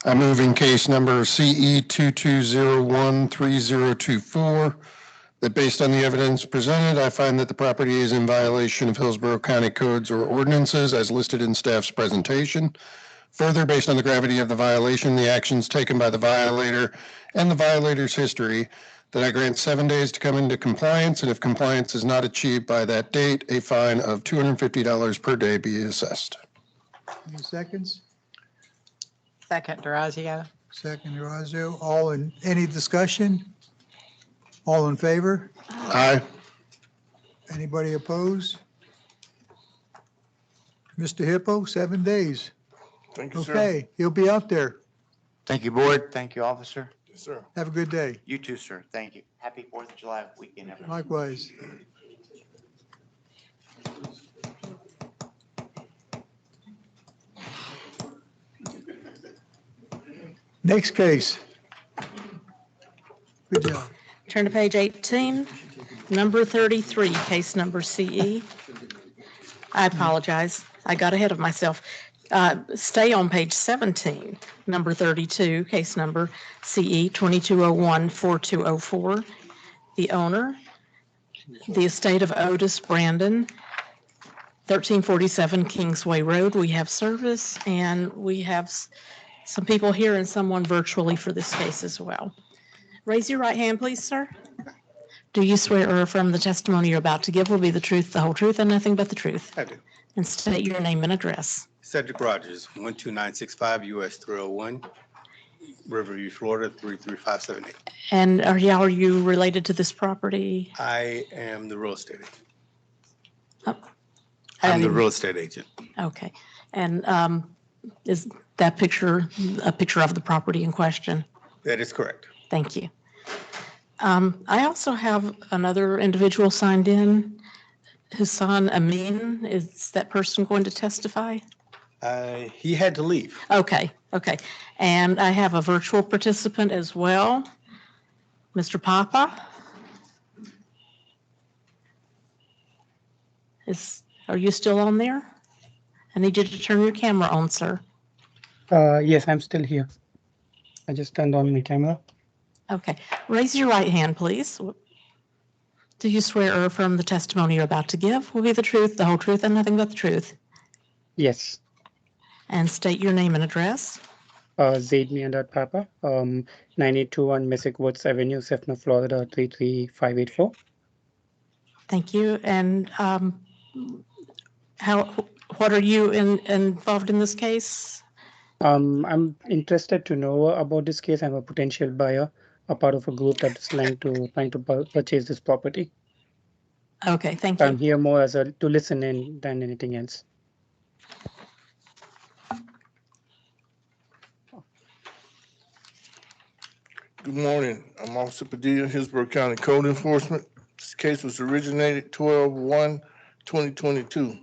I move in case number CE 22013024, that based on the evidence presented, I find that the property is in violation of Hillsborough County codes or ordinances as listed in staff's presentation. Further, based on the gravity of the violation, the actions taken by the violator, and the violator's history, that I grant 7 days to come into compliance, and if compliance is not achieved by that date, a fine of $250 per day be assessed. Any seconds? Second, Durazio. Second, Durazio. Any discussion? All in favor? Aye. Anybody opposed? Mr. Hippo, 7 days. Thank you, sir. Okay, he'll be out there. Thank you, board. Thank you, officer. Yes, sir. Have a good day. You too, sir. Thank you. Happy 4th of July weekend, everyone. Likewise. Next case. Good job. Turn to page 18, number 33, case number CE. I apologize. I got ahead of myself. Stay on page 17, number 32, case number CE 22014204. The owner, the estate of Otis Brandon, 1347 Kingsway Road. We have service, and we have some people here and someone virtually for this case as well. Raise your right hand, please, sir. Do you swear or affirm the testimony you're about to give will be the truth, the whole truth, and nothing but the truth? I do. And state your name and address. Cedric Rogers, 12965 US 301, Riverview, Florida, 33578. And are you related to this property? I am the real estate agent. Oh, I'm the real estate agent. Okay. And is that picture a picture of the property in question? That is correct. Thank you. I also have another individual signed in, Hassan Amin. Is that person going to testify? He had to leave. Okay. And I have a virtual participant as well, Mr. Papa. Are you still on there? I need you to turn your camera on, sir. Yes, I'm still here. I just turned on my camera. Okay. Raise your right hand, please. Do you swear or affirm the testimony you're about to give will be the truth, the whole truth, and nothing but the truth? Yes. And state your name and address. Zaid Mia.Papa, 9821 Messick Woods Avenue, Sefner, Florida, 33584. Thank you. And what are you involved in this case? I'm interested to know about this case. I'm a potential buyer, a part of a group that is trying to purchase this property. Okay, thank you. I'm here more as to listen in than anything else. Good morning. I'm Officer Padilla, Hillsborough County Code Enforcement. This case was originated 12/1/2022.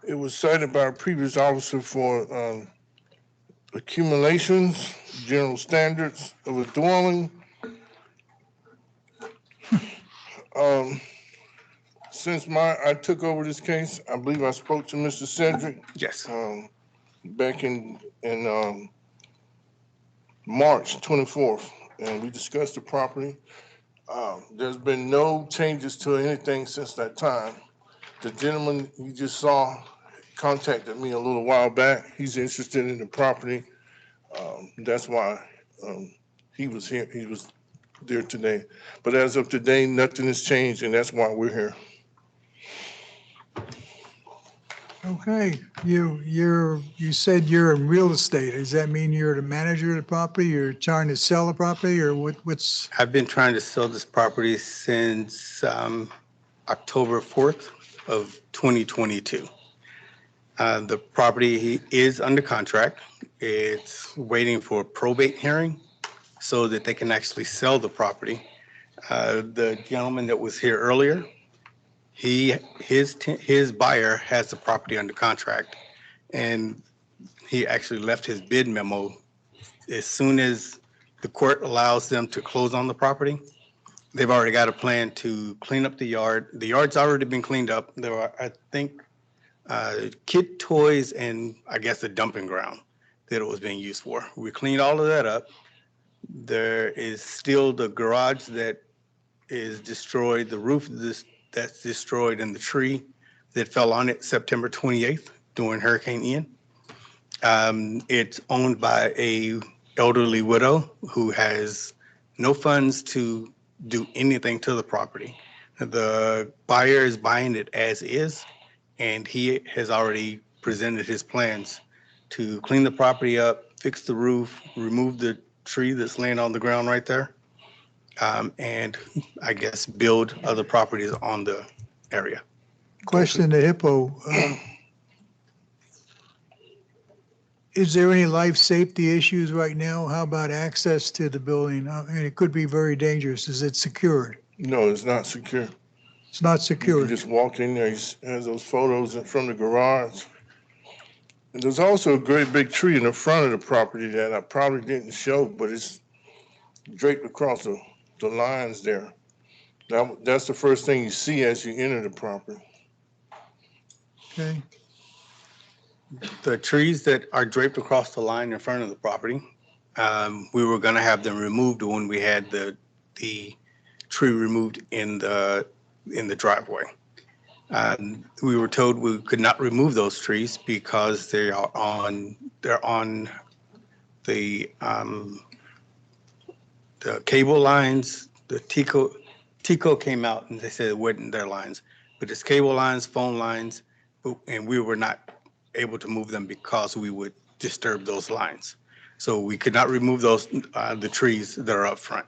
It was cited by a previous officer for accumulations, general standards of a dwelling. Since I took over this case, I believe I spoke to Mr. Cedric. Yes. Back in March 24th, and we discussed the property. There's been no changes to anything since that time. The gentleman you just saw contacted me a little while back. He's interested in the property. That's why he was here. He was there today. But as of today, nothing has changed, and that's why we're here. Okay, you said you're in real estate. Does that mean you're the manager of the property? You're trying to sell the property, or what's? I've been trying to sell this property since October 4th of 2022. The property is under contract. It's waiting for a probate hearing so that they can actually sell the property. The gentleman that was here earlier, his buyer has the property under contract, and he actually left his bid memo as soon as the court allows them to close on the property. They've already got a plan to clean up the yard. The yard's already been cleaned up. There are, I think, kid toys and I guess a dumping ground that it was being used for. We cleaned all of that up. There is still the garage that is destroyed, the roof that's destroyed, and the tree that fell on it September 28th during Hurricane Ian. It's owned by a elderly widow who has no funds to do anything to the property. The buyer is buying it as is, and he has already presented his plans to clean the property up, fix the roof, remove the tree that's laying on the ground right there, and I guess build other properties on the area. Question to Hippo. Is there any life safety issues right now? How about access to the building? I mean, it could be very dangerous. Is it secured? No, it's not secure. It's not You secured. just walk in there, he has those photos from the garage. And there's also a great big tree in the front of the property that I probably didn't show, but it's draped across the lines there. That's the first thing you see as you enter the property. Okay. The trees that are draped across the line in front of the property, we were going to have them removed when we had the tree removed in the driveway. We were told we could not remove those trees because they're on the cable lines. The TECO came out and they said it wasn't their lines, but it's cable lines, phone lines, and we were not able to move them because we would disturb those lines. So we could not remove those the trees that are up front.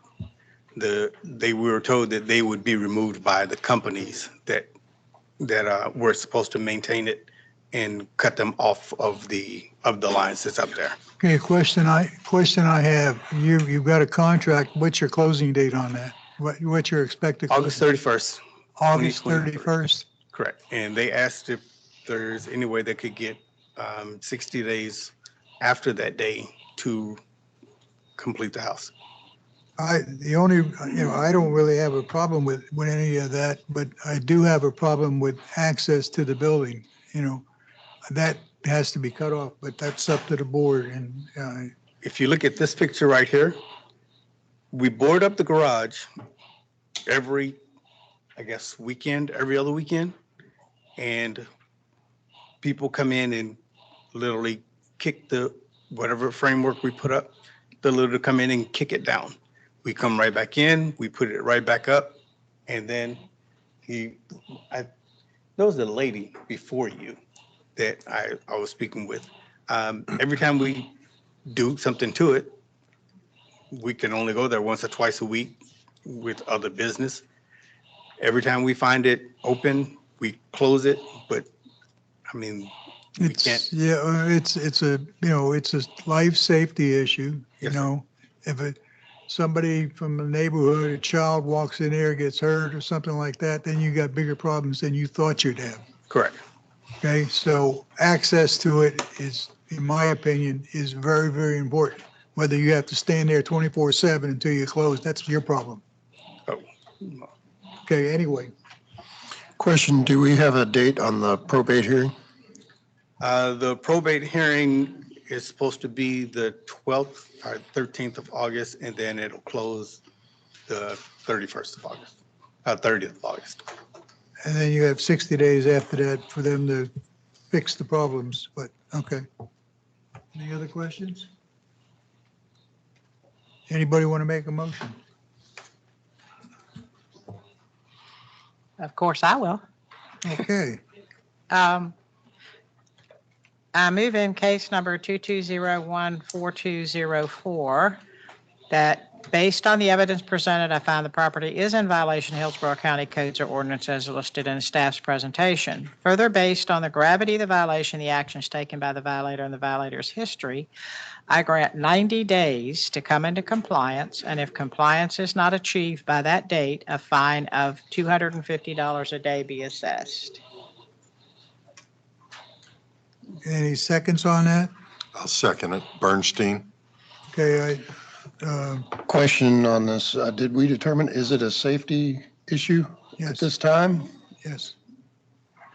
We were told that they would be removed by the companies that were supposed to maintain it and cut them off of the lines that's up there. Okay, question I have, you've got a contract. What's your closing date on that? What's your expected? August 31st. August 2023. 31st? Correct. And they asked if there's any way they could get 60 days after that day to complete the house. I don't really have a problem with any of that, but I do have a problem with access to the building. That has to be cut off, but that's up to the board. And If you look at this picture right here, we board up the garage every, I guess, weekend, every other weekend. And people come in and literally kick whatever framework we put up, they'll literally come in and kick it down. We come right back in, we put it right back up, and then there was a lady before you that I was speaking with. Every time we do something to it, we can only go there once or twice a week with other business. Every time we find it open, we close it, but I mean, we can't. Yeah, it's a life safety issue, if somebody from the neighborhood, a child walks in there, gets hurt or something like that, then you got bigger problems than you thought you'd have. Correct. Okay, so access to it is, in my opinion, is very, very important. Whether you have to stand there 24/7 until you close, that's your problem. Oh. Okay, anyway. Question, do we have a date on the probate hearing? The probate hearing is supposed to be the 12th or 13th of August, and then it'll close the 31st of August, 30th of August. And then you have 60 days after that for them to fix the problems, but, okay. Any other questions? Anybody want to make a motion? Of course, I will. Okay. I move in case number 22014204 that Based on the evidence presented, I find the property is in violation of Hillsborough County codes or ordinances listed in staff's presentation. Further, based on the gravity of the violation, the actions taken by the violator and the violator's history, I grant 90 days to come into compliance, and if compliance is not achieved by that date, a fine of $250 a day be assessed. Any seconds on that? I'll second it. Bernstein? Okay, Question on this, did we determine, is it a safety issue at Yes. this time? yes,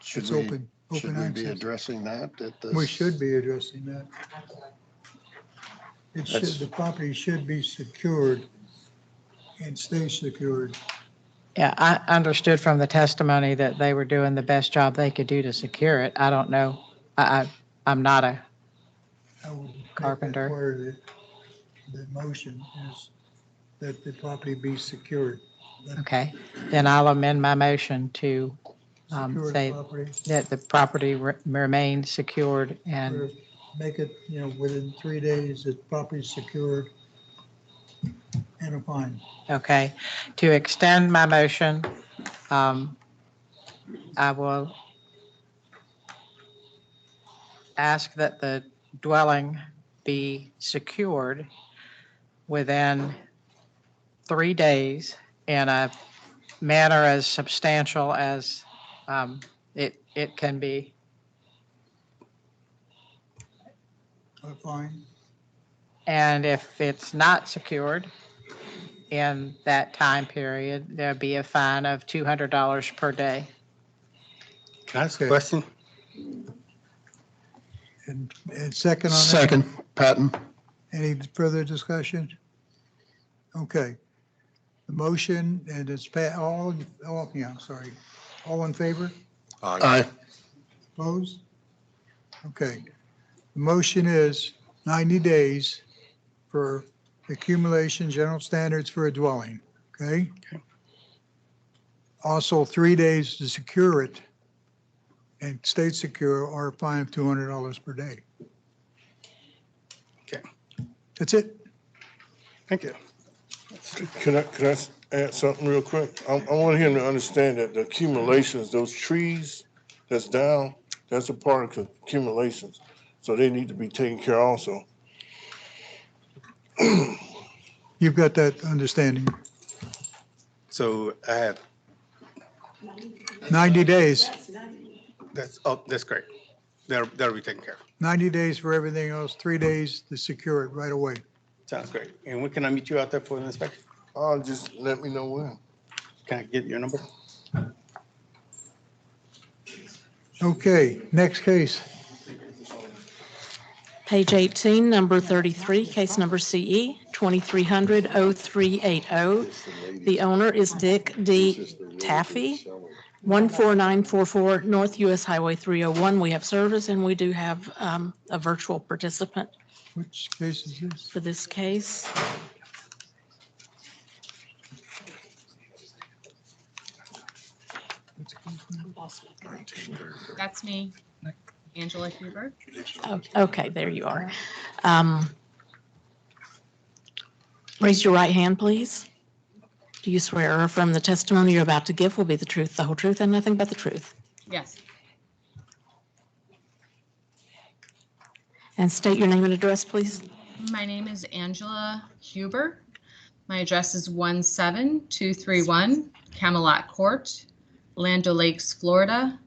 Should it's we- open Should we be access. addressing that at this? We should be addressing that. It should, That's- the property should be secured and stay secured. Yeah, I understood from the testimony that they were doing the best job they could do to secure it. I don't know. I'm not a I would make that Carpenter. part of the motion is that the property be secured. Okay, then I'll amend my motion to Secure the say property, that the property remain secured and, or make it, within 3 days, the property's secured and a fine. okay. To extend my motion, I will ask that the dwelling be secured within 3 days in a manner as substantial as it can be. A fine, And if it's not secured in that time period, there'll be a fine of $200 per day. Can I ask a question? and second on that? Second, Patton. Any further discussion? Okay. The motion, and it's all in favor? Aye. Opposed? Okay. The motion is 90 days for accumulation, general standards for a dwelling, okay? Also, 3 days to secure it and stay secure, or a fine of $200 per day. Okay. That's it. Thank you. Can I add something real quick? I want him to understand that the accumulations, those trees that's down, that's a part of accumulations. So they need to be taken care of also. You've got that understanding. So I have, 90 days, that's great. That'll be taken care of. 90 days for everything else, 3 days to secure it right away. Sounds great. And when can I meet you out there for an inspection? Just let me know when. Can I get your number? Okay, next case. Page 18, number 33, case number CE 2300-0380. The owner is Dick D. Taffy, 14944 North US Highway 301. We have service and we do have a virtual participant Which case is this? for this case. That's me, Angela Huber. Okay, there you are. Raise your right hand, please. Do you swear or affirm the testimony you're about to give will be the truth, the whole truth, and nothing but the truth? Yes, And state your name and address, please. my name is Angela Huber. My address is 17231 Camelot Court, Land O'Lakes, Florida,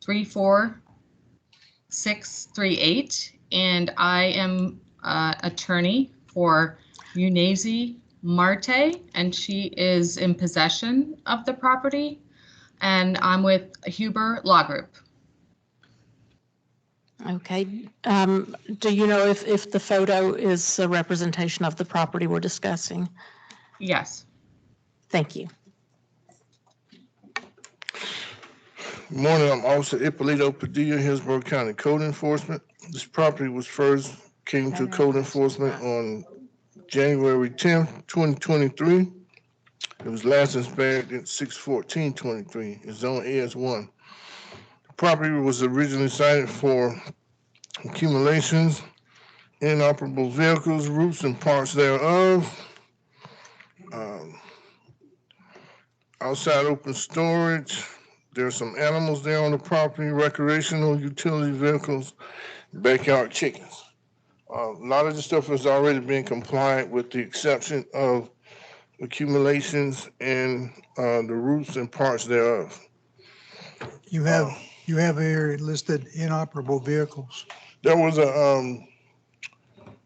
34638. And I am attorney for Unazi Marte, and she is in possession of the property. And I'm with Huber Law Group. Okay. Do you know if the photo is a representation of the property we're discussing? Yes. Thank you. Good morning, I'm Officer Ippolito Padilla, Hillsborough County Code Enforcement. This property was first came to code enforcement on January 10th, 2023. It was last inspected 6/14/23. It's zone AS1. The property was originally cited for accumulations, inoperable vehicles, routes and parts thereof. Um, Outside open storage, there's some animals there on the property, recreational utility vehicles, backyard chickens. A lot of the stuff has already been compliant with the exception of accumulations and the roofs and parts thereof. You have here listed inoperable vehicles. There was a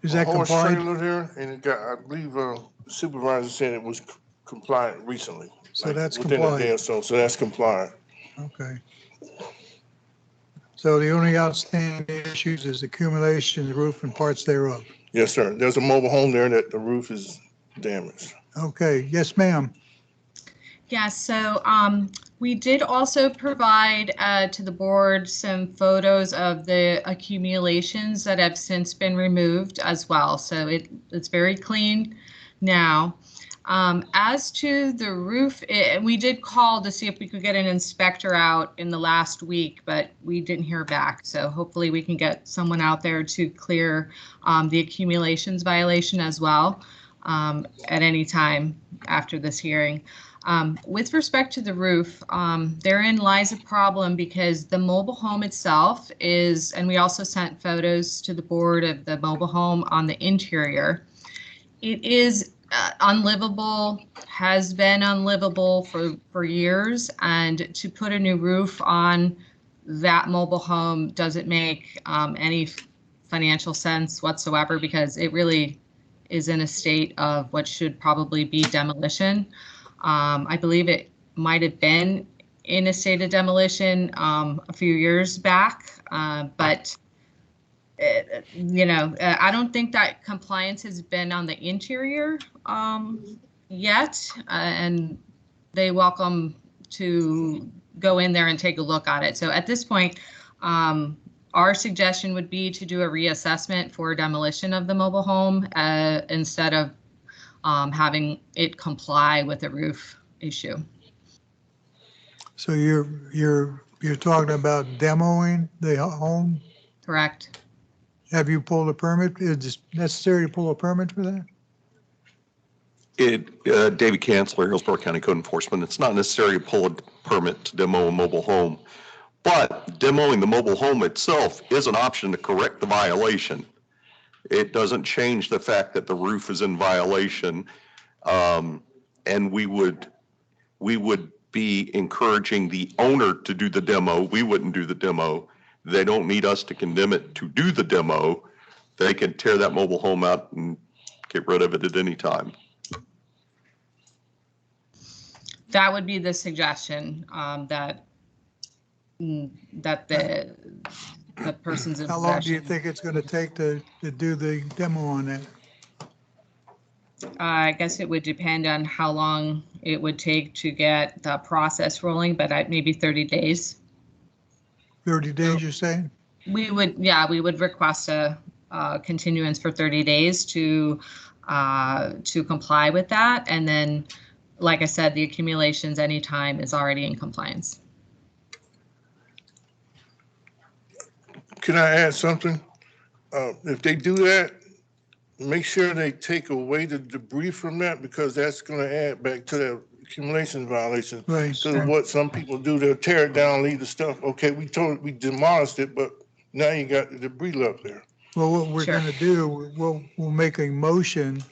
Is that horse compliant? trailer there, and it got, I believe, supervisor said it was compliant recently. So like that's within a day or compliant. so that's compliant. Okay. So the only outstanding issues is accumulation, the roof and parts thereof. Yes, sir. There's a mobile home there that the roof is damaged. Okay, yes, ma'am. Yeah, so we did also provide to the board some photos of the accumulations that have since been removed as well. So it's very clean now. As to the roof, we did call to see if we could get an inspector out in the last week, but we didn't hear back. So hopefully we can get someone out there to clear the accumulations violation as well at any time after this hearing. With respect to the roof, therein lies a problem because the mobile home itself is, and we also sent photos to the board of the mobile home on the interior. It is unlivable, has been unlivable for years, and to put a new roof on that mobile home doesn't make any financial sense whatsoever because it really is in a state of what should probably be demolition. I believe it might have been in a state of demolition a few years back, but I don't think that compliance has been on the interior yet, and they welcome to go in there and take a look at it. So at this point, our suggestion would be to do a reassessment for demolition of the mobile home instead of having it comply with the roof issue. So you're talking about demoing the home? Correct. Have you pulled a permit? Is it necessary to pull a permit for that? David Kanzler, Hillsborough County Code Enforcement, it's not necessary to pull a permit to demo a mobile home, but demoing the mobile home itself is an option to correct the violation. It doesn't change the fact that the roof is in violation, and we would be encouraging the owner to do the demo. We wouldn't do the demo. They don't need us to condemn it to do the demo. They can tear that mobile home out and get rid of it at any time. That would be the suggestion that the person's in How long do you possession. think it's going to take to do the demo on that? I guess it would depend on how long it would take to get the process rolling, but maybe 30 days. 30 days, you're saying? We would request a continuance for 30 days to comply with that. And then, like I said, the accumulations anytime is already in compliance. Can I add something? If they do that, make sure they take away the debris from that because that's going to add back to the accumulation violation. Right. Because what some people do, they'll tear it down, leave the stuff. Okay, we demolished it, but now you got the debris left there. Well, what we're going to do, we'll make a motion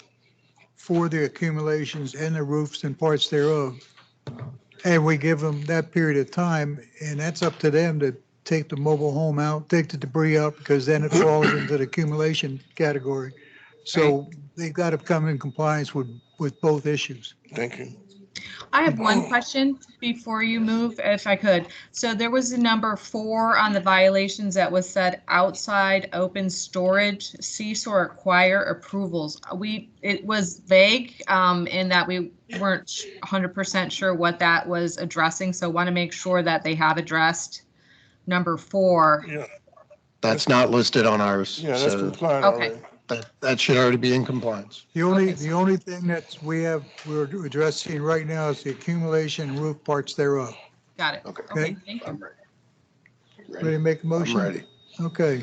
for the accumulations and the roofs and parts thereof. And we give them that period of time, and that's up to them to take the mobile home out, take the debris out, because then it falls into the accumulation category. So they've got to come in compliance with both issues. Thank you. I have one question before you move, if I could. So there was a number 4 on the violations that was said outside open storage, cease or acquire approvals. It was vague in that we weren't 100% sure what that was addressing. So want to make sure that they have addressed number 4. Yeah. That's not listed on ours. Yeah, that's so compliant Okay. already. That should already be in compliance. The only thing that we're addressing right now is the accumulation and roof parts thereof. Got it. Okay, thank you. Ready to make a motion? I'm ready. Okay.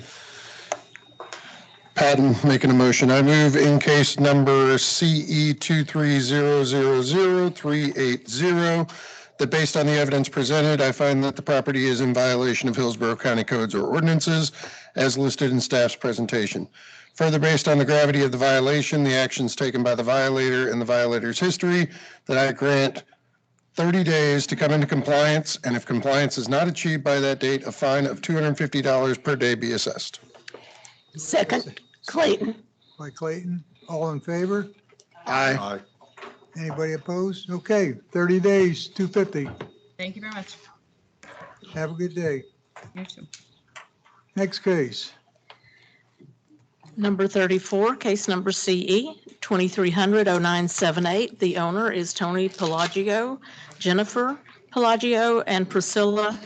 Patton making a motion. I move in case number CE 230000380, that based on the evidence presented, I find that the property is in violation of Hillsborough County codes or ordinances as listed in staff's presentation. Further, based on the gravity of the violation, the actions taken by the violator, and the violator's history, that I grant 30 days to come into compliance, and if compliance is not achieved by that date, a fine of $250 per day be assessed. Second, Clayton. By Clayton, all in favor? Aye. Anybody opposed? Okay, 30 days, 250. Thank you very much. Have a good day. You too. Next case. Number 34, case number CE 2300-0978. The owner is Tony Pelagio, Jennifer Pelagio, and Priscilla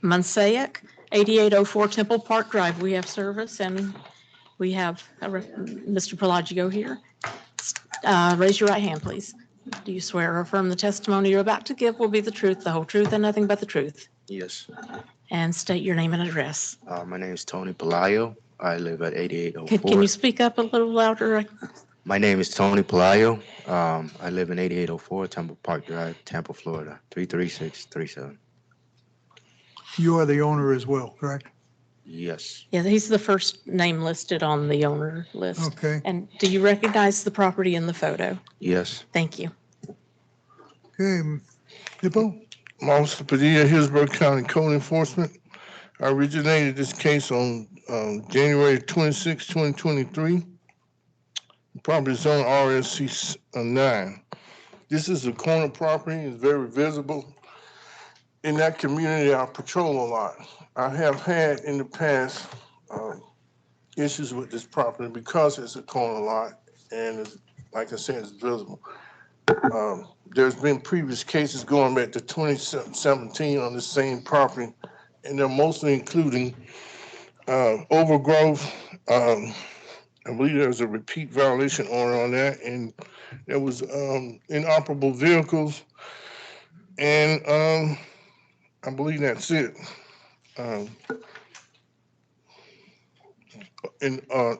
Mansayek, 8804 Temple Park Drive. We have service, and we have Mr. Pelagio here. Raise your right hand, please. Do you swear or affirm the testimony you're about to give will be the truth, the whole truth, and nothing but the truth? Yes. And state your name and address. My name is Tony Pelayo. I live at 8804. Can you speak up a little louder? My name is Tony Pelayo. I live in 8804 Temple Park Drive, Tampa, Florida, 33637. You are the owner as well, correct? Yes. Yeah, he's the first name listed on the owner list. Okay. And do you recognize the property in the photo? Yes. Thank you. Okay, Hippo? Officer Padilla, Hillsborough County Code Enforcement. I originated this case on January 26, 2023. The property is on RSC 9. This is a corner property. It's very visible. In that community, I patrol a lot. I have had in the past issues with this property because it's a corner lot and it's, like I said, it's visible. There's been previous cases going back to 2017 on the same property, and they're mostly including overgrowth. I believe there was a repeat violation order on that, and there was inoperable vehicles, and I believe that's it.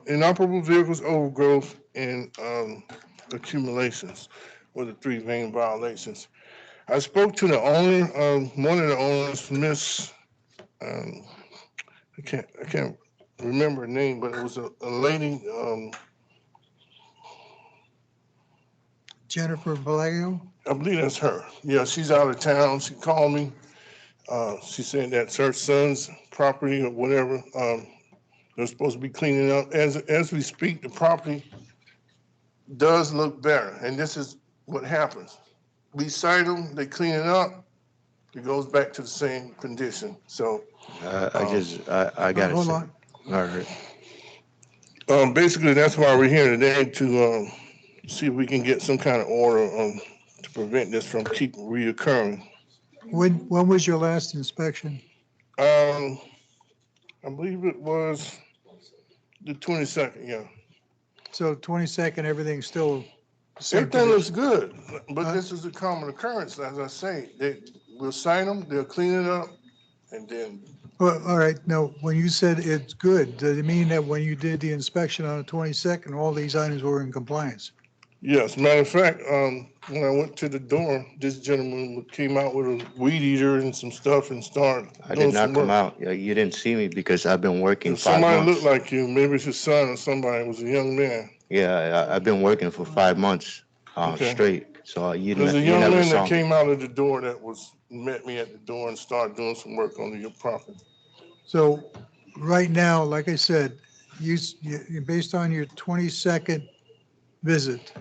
Inoperable vehicles, overgrowth, and accumulations were the three main violations. I spoke to the owner, one of the owners, Miss, I can't remember her name, but it was a lady. Jennifer Vallejo? I believe that's her. Yeah, she's out of town. She called me. She said that's her son's property or whatever. They're supposed to be cleaning up. As we speak, the property does look better, and this is what happens. We cite them, they clean it up, it goes back to the same condition. So I got it. Hold on. All right. basically, that's why we're here today, to see if we can get some kind of order to prevent this from keep reoccurring. When was your last inspection? I believe it was the 22nd, yeah. So 22nd, everything's still the same Everything looks condition? good, but this is a common occurrence, as I say. We'll sign them, they'll clean it up, and then, Well, all right, now, when you said it's good, does it mean that when you did the inspection on the 22nd, all these items were in compliance? yes, matter of fact, when I went to the door, this gentleman came out with a weed eater and some stuff and started I doing did not some come work. out. Yeah, you didn't see me because I've been working 5 Somebody months. looked like you, maybe it's his son or somebody, was a young man. Yeah, I've been working for 5 months Okay. straight. So you There's a you young never man saw that me. came out of the door that met me at the door and started doing some work on your property. So right now, like I said, based on your 22nd visit,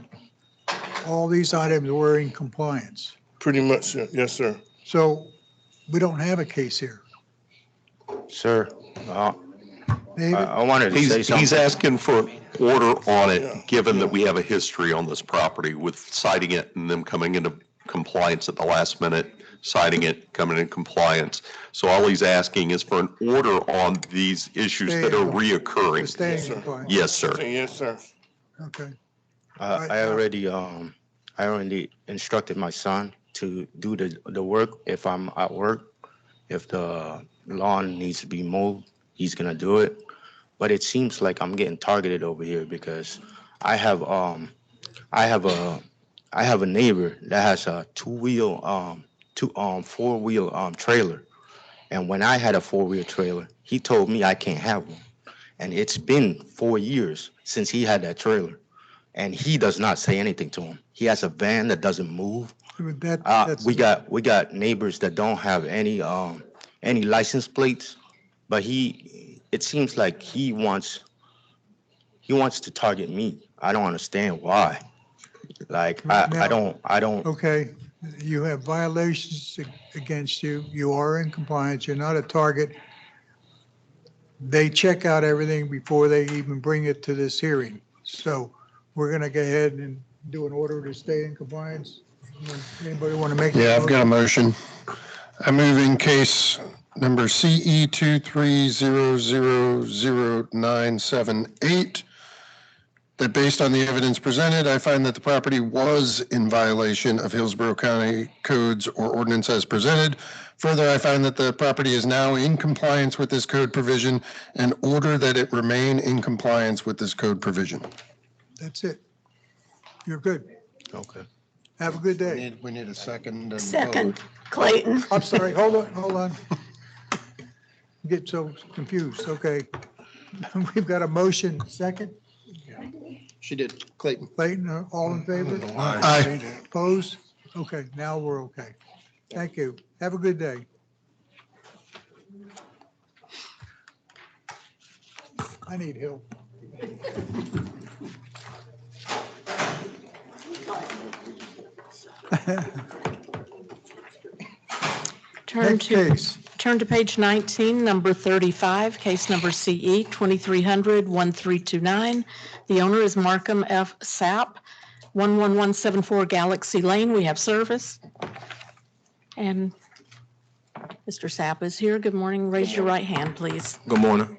all these items were in compliance. Pretty much, yes, sir. So we don't have a case here. Sir, David? I wanted to say something. He's asking for an order on it, given that we have a history on this property with citing it and them coming into compliance at the last minute, citing it, coming in compliance. So all he's asking is for an order on these issues that are reoccurring. Stay in compliance. Yes, sir. Yes, sir. Okay. I already instructed my son to do the work if I'm at work. If the lawn needs to be mowed, he's gonna do it. but it seems like I'm getting targeted over here because I have I have a I have a neighbor that has a four-wheel trailer. And when I had a four-wheel trailer, he told me I can't have one. And it's been 4 years since he had that trailer. And he does not say anything to him. He has a van that doesn't move. That's We got neighbors that don't have any license plates, but it seems like he wants to target me. I don't understand why. Like I don't. Okay, you have violations against you. You are in compliance. You're not a target. They check out everything before they even bring it to this hearing. So we're going to go ahead and do an order to stay in compliance. Anybody want to make? Yeah, I've got a motion. I move in case number CE 230000978 that based on the evidence presented, I find that the property was in violation of Hillsborough County codes or ordinance as presented. Further, I find that the property is now in compliance with this code provision and order that it remain in compliance with this code provision. That's it. You're good. Okay. Have a good day. We need a second. And Second, Clayton. I'm sorry, hold on. Get so confused, okay. We've got a motion, second. She did. Clayton. Clayton, all in favor? Aye. Opposed? Okay, now we're okay. Thank you. Have a good day. I need help. Next case. Turn to page 19, number 35, case number CE 2300-1329. The owner is Markham F. Sapp, 11174 Galaxy Lane. We have service. And Mr. Sapp is here. Good morning. Raise your right hand, please. Good morning.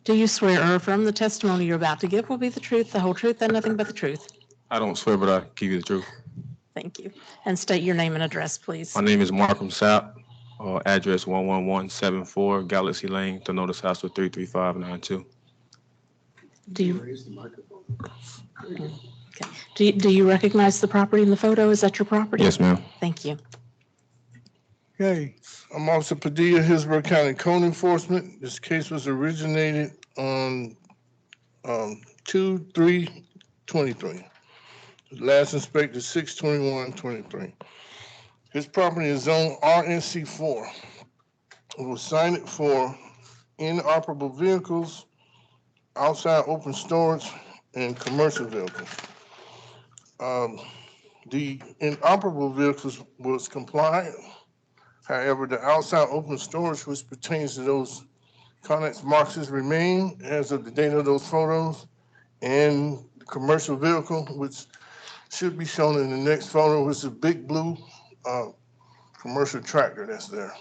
Do you swear or affirm the testimony you're about to give will be the truth, the whole truth, and nothing but the truth? I don't swear, but I give you the truth. Thank you. And state your name and address, please. My name is Markham Sapp, address 11174 Galaxy Lane, the notice house with 33592. Do you recognize the property in the photo? Is that your property? Yes, ma'am. Thank you. Okay, I'm Officer Padilla, Hillsborough County Code Enforcement. This case was originated on 2/3/23. Last inspected 6/21/23. His property is zoned RNC4. It was signed for inoperable vehicles, outside open storage, and commercial vehicles. The inoperable vehicles was compliant. However, the outside open storage, which pertains to those Connex boxes, remain as of the date of those photos. And the commercial vehicle, which should be shown in the next photo, which is a big blue commercial tractor that's there.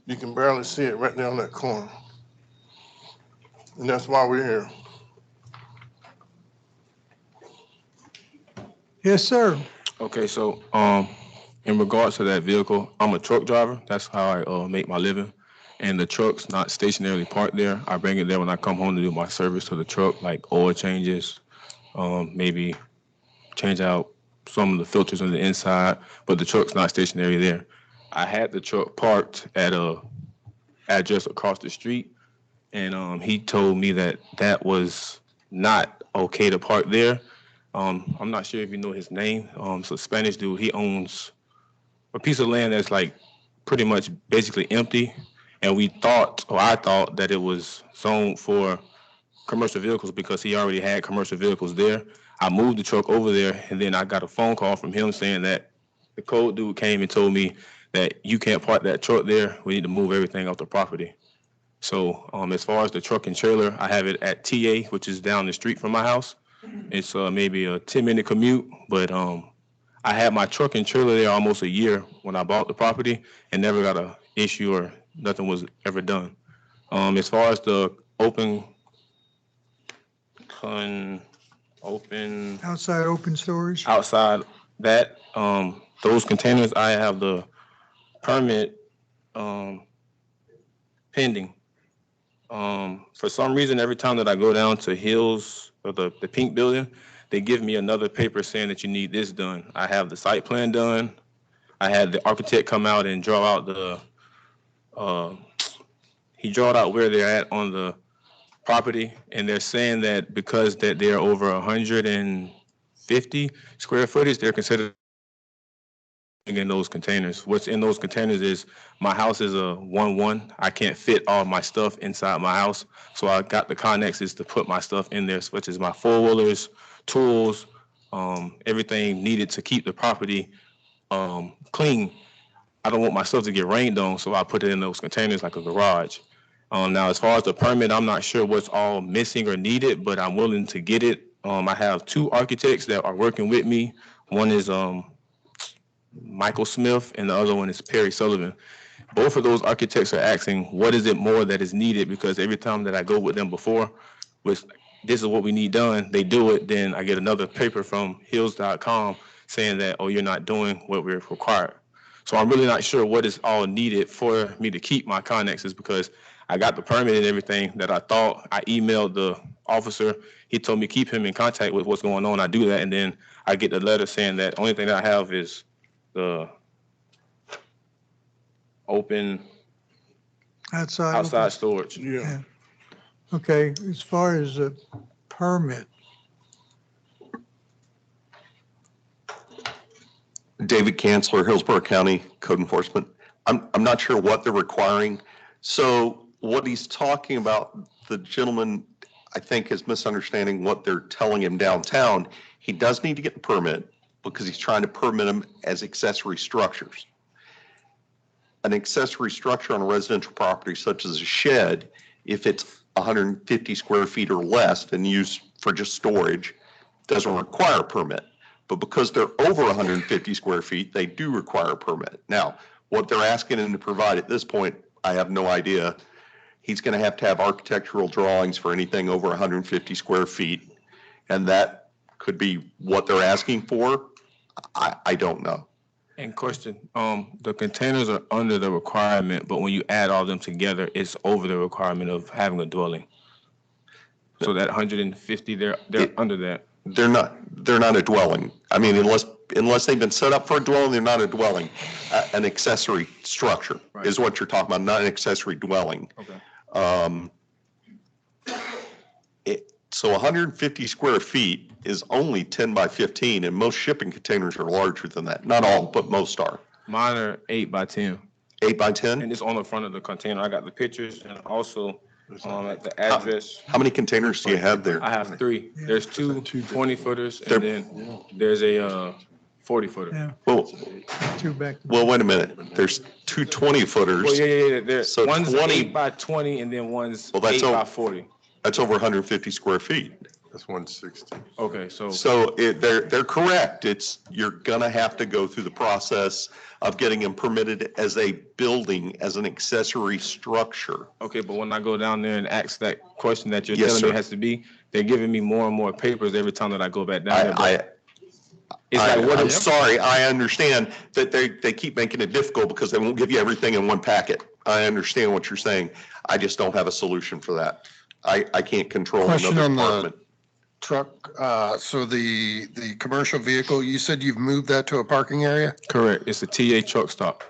You can barely see it right there on that corner. And that's why we're here. Yes, sir. Okay, so in regards to that vehicle, I'm a truck driver. That's how I make my living. And the truck's not stationarily parked there. I bring it there when I come home to do my service to the truck, like oil changes, maybe change out some of the filters on the inside, but the truck's not stationary there. I had the truck parked at a address across the street, and he told me that that was not okay to park there. I'm not sure if you know his name. It's a Spanish dude. He owns a piece of land that's like pretty much basically empty, and I thought that it was zoned for commercial vehicles because he already had commercial vehicles there. I moved the truck over there, and then I got a phone call from him saying that the code dude came and told me that you can't park that truck there. We need to move everything off the property. So as far as the truck and trailer, I have it at TA, which is down the street from my house. It's maybe a 10-minute commute, but I had my truck and trailer there almost a year when I bought the property and never got an issue or nothing was ever done. As far as the Outside open storage? Outside that, those containers, I have the permit pending. For some reason, every time that I go down to Hills or the pink building, they give me another paper saying that you need this done. I have the site plan done. I had the architect come out and draw out he drawed out where they're at on the property, and they're saying that because that they're over 150 square footage, they're considered in those containers. What's in those containers is my house is a 1-1. I can't fit all my stuff inside my house. So I got the connexes to put my stuff in there, such as my four-wheelers, tools, everything needed to keep the property clean. I don't want my stuff to get rained on, so I put it in those containers like a garage. Now, as far as the permit, I'm not sure what's all missing or needed, but I'm willing to get it. I have 2 architects that are working with me. One is Michael Smith, and the other one is Perry Sullivan. Both of those architects are asking, what is it more that is needed? Because every time that I go with them before, with this is what we need done, they do it, then I get another paper from hills.com saying that, oh, you're not doing what we're required. So I'm really not sure what is all needed for me to keep my connexes, because I got the permit and everything that I thought. I emailed the officer. He told me keep him in contact with what's going on. I do that, and then I get the letter saying that the only thing that I have is the open outside storage. Yeah. Okay, as far as the permit, David Kanzler, Hillsborough County Code Enforcement. I'm not sure what they're requiring. So what he's talking about, the gentleman, I think, is misunderstanding what they're telling him downtown. He does need to get the permit because he's trying to permit them as accessory structures. An accessory structure on a residential property, such as a shed, if it's 150 square feet or less and used for just storage, doesn't require a permit. But because they're over 150 square feet, they do require a permit. Now, what they're asking him to provide at this point, I have no idea. He's going to have architectural drawings for anything over 150 square feet, and that could be what they're asking for. I don't know. And question, the containers are under the requirement, but when you add all them together, it's over the requirement of having a dwelling. So that 150, they're under that. They're not a dwelling. I mean, unless they've been set up for a dwelling, they're not a dwelling. An accessory structure is what you're talking about, not an accessory dwelling. Okay. So 150 square feet is only 10 by 15, and most shipping containers are larger than that. Not all, but most are. Mine are 8 by 10. 8 by 10? And it's on the front of the container. I got the pictures and also at the address. How many containers do you have there? I have 3. There's 2 20-footers, and then there's a 40-footer. yeah, Well, 2 back. well, wait a minute. There's 2 20-footers. Well, yeah. There's So one's 20 8 by 20, and then one's Well, that's 8 by all- 40. That's over 150 square feet. That's 160. Okay, so They're correct. You're gonna have to go through the process of getting them permitted as a building, as an accessory structure. okay, but when I go down there and ask that question that you're Yes, telling sir. me it has to be, they're giving me more and more papers every time that I go back down there. but it's like, what I'm if- sorry, I understand that they keep making it difficult because they won't give you everything in one packet. I understand what you're saying. I just don't have a solution for that. I can't control Question another on the department. truck, so the commercial vehicle, you said you've moved that to a parking area? Correct. It's a TA truck stop.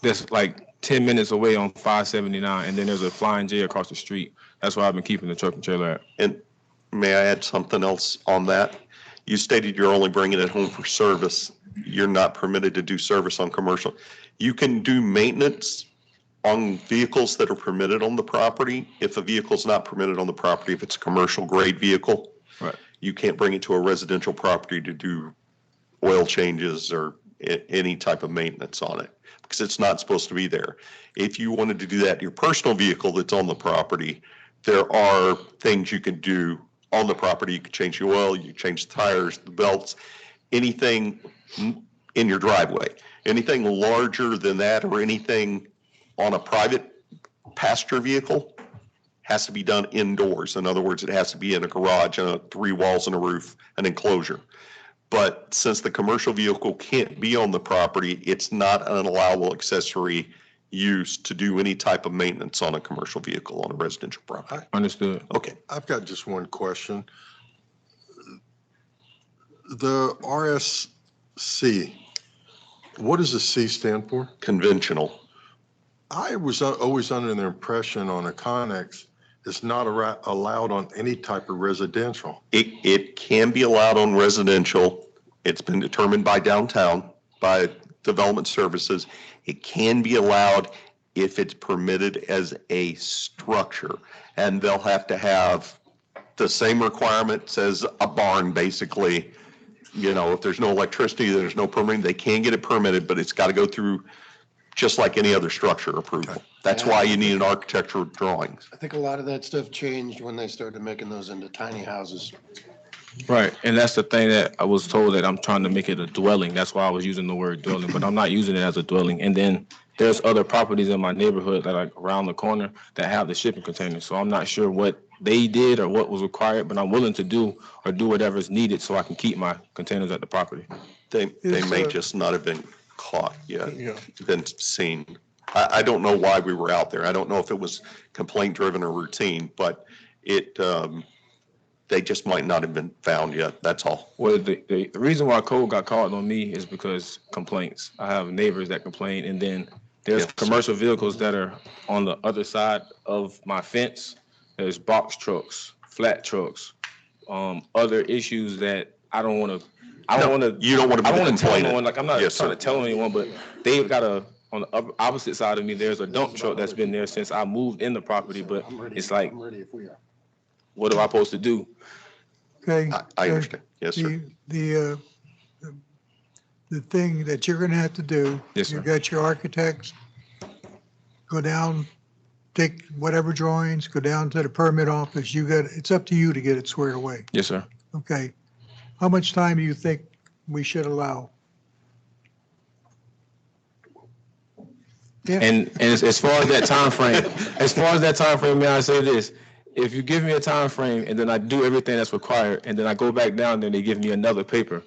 That's like 10 minutes away on 579, and then there's a Flying J across the street. That's where I've been keeping the truck and trailer at. And may I add something else on that? You stated you're only bringing it home for service. You're not permitted to do service on commercial. You can do maintenance on vehicles that are permitted on the property. If a vehicle's not permitted on the property, if it's a commercial grade vehicle, Right. you can't bring it to a residential property to do oil changes or any type of maintenance on it because it's not supposed to be there. If you wanted to do that to your personal vehicle that's on the property, there are things you can do on the property. You can change the oil, you can change the tires, the belts, anything in your driveway. Anything larger than that or anything on a private passenger vehicle has to be done indoors. In other words, it has to be in a garage, 3 walls and a roof, an enclosure. But since the commercial vehicle can't be on the property, it's not an allowable accessory use to do any type of maintenance on a commercial vehicle on a residential property. Understood. Okay. I've got just one question. The RSC, what does the C stand for? Conventional. I was always under the impression on a Connex, it's not allowed on any type of residential. It can be allowed on residential. It's been determined by downtown, by development services. It can be allowed if it's permitted as a structure. And they'll have to have the same requirements as a barn, basically. You know, if there's no electricity, there's no permitting, they can get it permitted, but it's got to go through just like any other structure approval. That's why you need an architectural drawings. I think a lot of that stuff changed when they started making those into tiny houses. Right, and that's the thing that I was told, that I'm trying to make it a dwelling. That's why I was using the word dwelling, but I'm not using it as a dwelling. And then there's other properties in my neighborhood that are around the corner that have the shipping containers. So I'm not sure what they did or what was required, but I'm willing to do or do whatever is needed so I can keep my containers at the property. They may just not have been caught yet, been seen. I don't know why we were out there. I don't know if it was complaint driven or routine, but they just might not have been found yet. That's all. Well, the reason why code got called on me is because complaints. I have neighbors that complain, and then there's commercial vehicles that are on the other side of my fence. There's box trucks, flat trucks, other issues that I don't want to. I don't want to. You don't want to be the tell complainant. anyone. Like, I'm not Yes, trying sir. to tell anyone, but they've got on the opposite side of me, there's a dump truck that's been there since I moved in the property, but it's like, what am I supposed to do? Okay. I understand. Yes, sir. The thing that you're gonna have to do. Yes, You sir. got your architects, go down, take whatever drawings, go down to the permit office. It's up to you to get it squared away. Yes, sir. Okay. How much time do you think we should allow? Yeah. And as far as that time frame, may I say this? If you give me a time frame and then I do everything that's required, and then I go back down there and they give me another paper,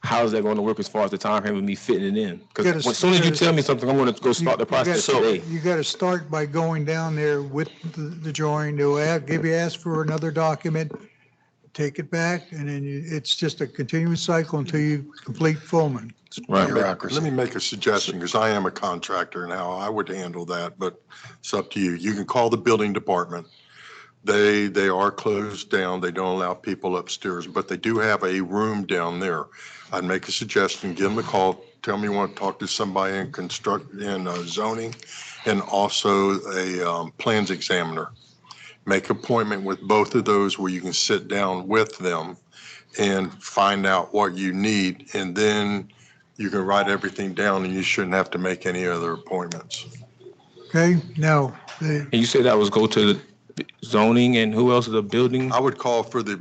how is that going to work as far as the time frame of me fitting it in? Because as soon as you tell me something, I'm going to go start the process today. You got to start by going down there with the drawing. They'll ask for another document, take it back, and then it's just a continuous cycle until you complete Pullman. Right. Let me make a suggestion, because I am a contractor and how I would handle that, but it's up to you. You can call the building department. They are closed down. They don't allow people upstairs, but they do have a room down there. I'd make a suggestion, give them a call, tell me you want to talk to somebody in zoning, and also a plans examiner. Make an appointment with both of those where you can sit down with them and find out what you need, and then you can write everything down and you shouldn't have to make any other appointments. Okay, now, And you said that was go to the zoning, and who else is the building? I would call for the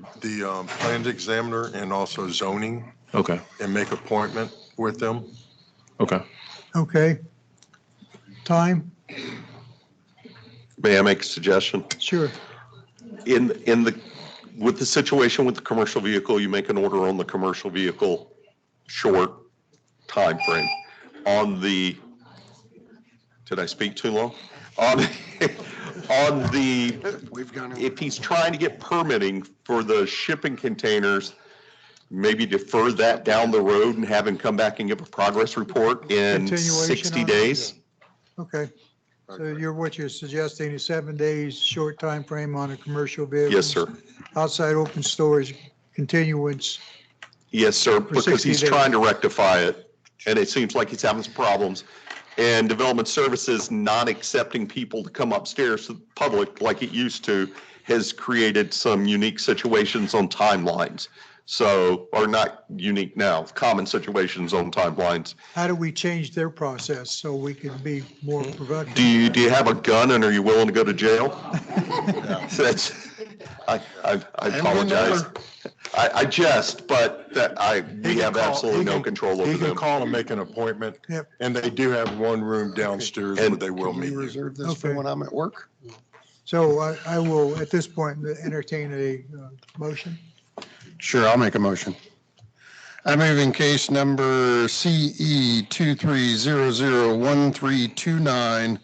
plans examiner and also zoning Okay, and make appointment with them. okay. okay. Time? May I make a suggestion? Sure. With the situation with the commercial vehicle, you make an order on the commercial vehicle, short time frame. Did I speak too long? If he's trying to get permitting for the shipping containers, maybe defer that down the road and have him come back and give a progress report in Continuation 60 on it? days. Okay. So what you're suggesting is 7 days, short time frame on a commercial vehicle? Yes, sir. Outside open storage, continuance. Yes, sir, For because 60 he's days. trying to rectify it, and it seems like he's having some problems. And Development Services not accepting people to come upstairs to the public like it used to has created some unique situations on timelines. So, or not unique now, common situations on timelines. How do we change their process so we can be more productive? Do you have a gun, and are you willing to go to jail? That's, I apologize. I jest, but we have absolutely no control over He can them. call and make an appointment. Yep. And they do have one room downstairs where they will Can we meet you. reserve this for Okay. when I'm at work? So I will, at this point, entertain a motion. Sure, I'll make a motion. I move in case number CE 23001329